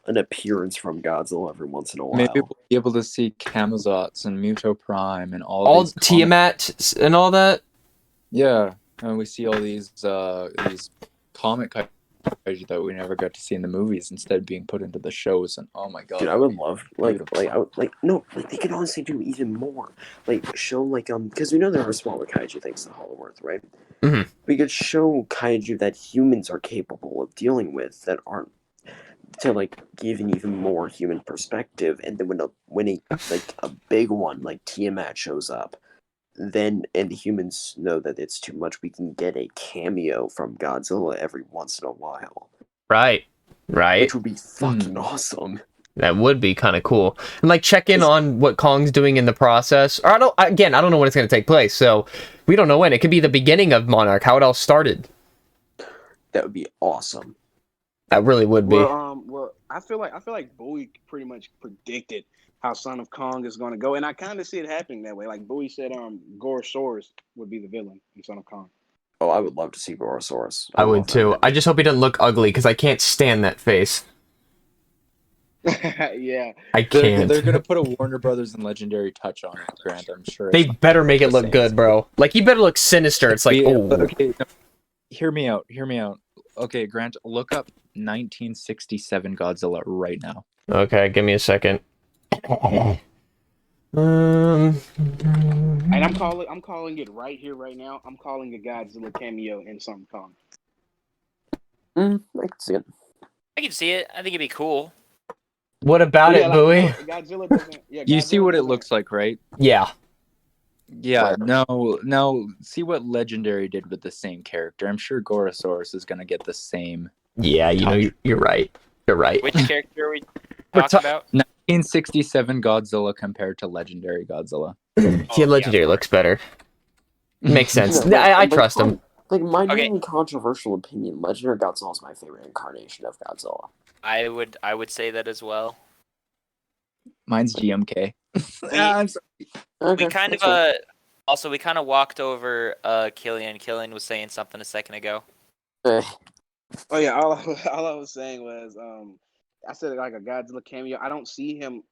an appearance from Godzilla every once in a while. Maybe we'll be able to see Camazotz and Muto Prime and all these Tiamat and all that. Yeah, and we see all these comic kaiju that we never got to see in the movies instead being put into the shows. And oh my god, dude, I would love they could honestly do even more. Show because we know there are smaller kaiju thanks to Hollow Earth, right? Mhm. We could show kaiju that humans are capable of dealing with that aren't, to give an even more human perspective. And then when a big one like Tiamat shows up, then and the humans know that it's too much, we can get a cameo from Godzilla every once in a while, Right. which would be fucking awesome. That would be kind of cool. And check in on what Kong's doing in the process. Or I don't know when it's going to take place. So we don't know when. It could be the beginning of Monarch, how it all started. That would be awesome. That really would be. Well, I feel like Bowie pretty much predicted how Son of Kong is going to go, and I kind of see it happening that way. Like Bowie said, Gorosaurus would be the villain in Son of Kong. Oh, I would love to see Gorosaurus. I would too. I just hope he doesn't look ugly because I can't stand that face. Yeah, I can't. They're gonna put a Warner Brothers and Legendary touch on it, Grant. I'm sure They better make it look good, bro. He better look sinister. It's like, oh. Okay, no, hear me out. Okay, Grant, look up 1967 Godzilla right now. Okay, give me a second. and I'm calling it right here, right now. I'm calling a Godzilla cameo in Son of Kong. I can see it. I can see it. I think it'd be cool. What about it, Bowie? Godzilla doesn't. Yeah, You see what it looks like, right? Yeah. Yeah, no. See what Legendary did with the same character. I'm sure Gorosaurus is gonna get the same. Yeah, you're right. You're right. Which character are we talking about? 1967 Godzilla compared to Legendary Godzilla. Yeah, Legendary looks better. Makes sense. I trust him. My really controversial opinion, Legendary Godzilla is my favorite incarnation of Godzilla. I would say that as well. Mine's GMK. We Okay, kind of also we kind of walked over Killian. Killian was saying something a second ago. Oh yeah, all I was saying was I said a Godzilla cameo. I don't see him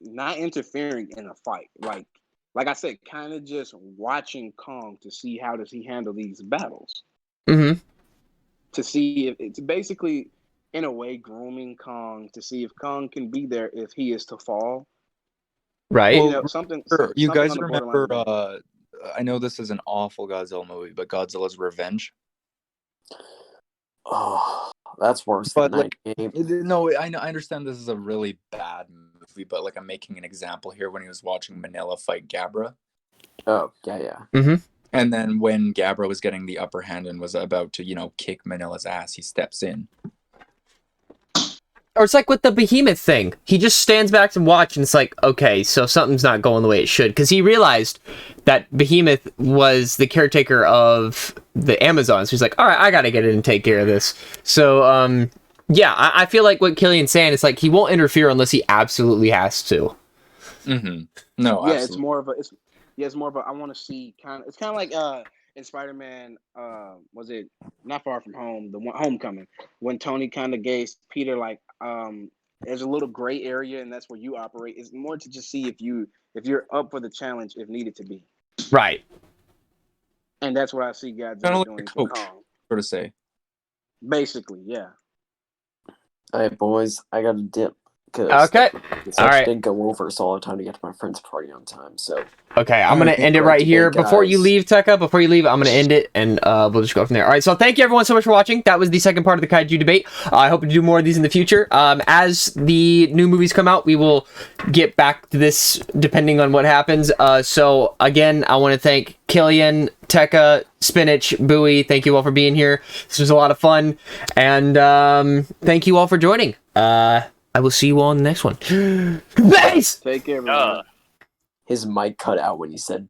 not interfering in a fight. Like I said, kind of just watching Kong to see how does he handle these battles. Mm-hmm. To see if it's basically in a way grooming Kong to see if Kong can be there if he is to fall. Right. Something. You guys on the remember? I know this is an awful Godzilla movie, but Godzilla's Revenge. Oh, that's worse But than that game. no, I understand this is a really bad movie, but I'm making an example here when he was watching Manila fight Gabra. Oh, yeah. Mm-hmm. And then when Gabra was getting the upper hand and was about to, kick Manila's ass, he steps in. Or it's like with the Behemoth thing. He just stands back and watches, and it's like, okay, so something's not going the way it should. Because he realized that Behemoth was the caretaker of the Amazons. So he's like, all right, I got to get in and take care of this. So, yeah, I feel like what Killian's saying is he won't interfere unless he absolutely has to. Mm-hmm. No, yeah, absolutely. it's more of a I want to see it's kind of like in Spider-Man, was it Not Far From Home, the one Homecoming, when Tony kind of gave Peter there's a little gray area and that's where you operate. It's more to just see if you're up for the challenge if needed to be. Right. And that's what I see Godzilla doing for Kong. Sort of say. Basically, yeah. All right, boys, I got a dip. Okay. All All right. didn't go over, so I'll have time to get to my friend's party on time. So Okay, I'm gonna end it right here. Before you leave, Tekka, before you leave, I'm gonna end it, and we'll just go from there. All right, so thank you everyone so much for watching. That was the second part of the Kaiju debate. I hope to do more of these in the future. As the new movies come out, we will get back to this depending on what happens. So again, I want to thank Killian, Tekka, Spinach, Bowie. Thank you all for being here. This was a lot of fun, and thank you all for joining. I will see you all in the next one. Peace! take care, man. His mic cut out when he said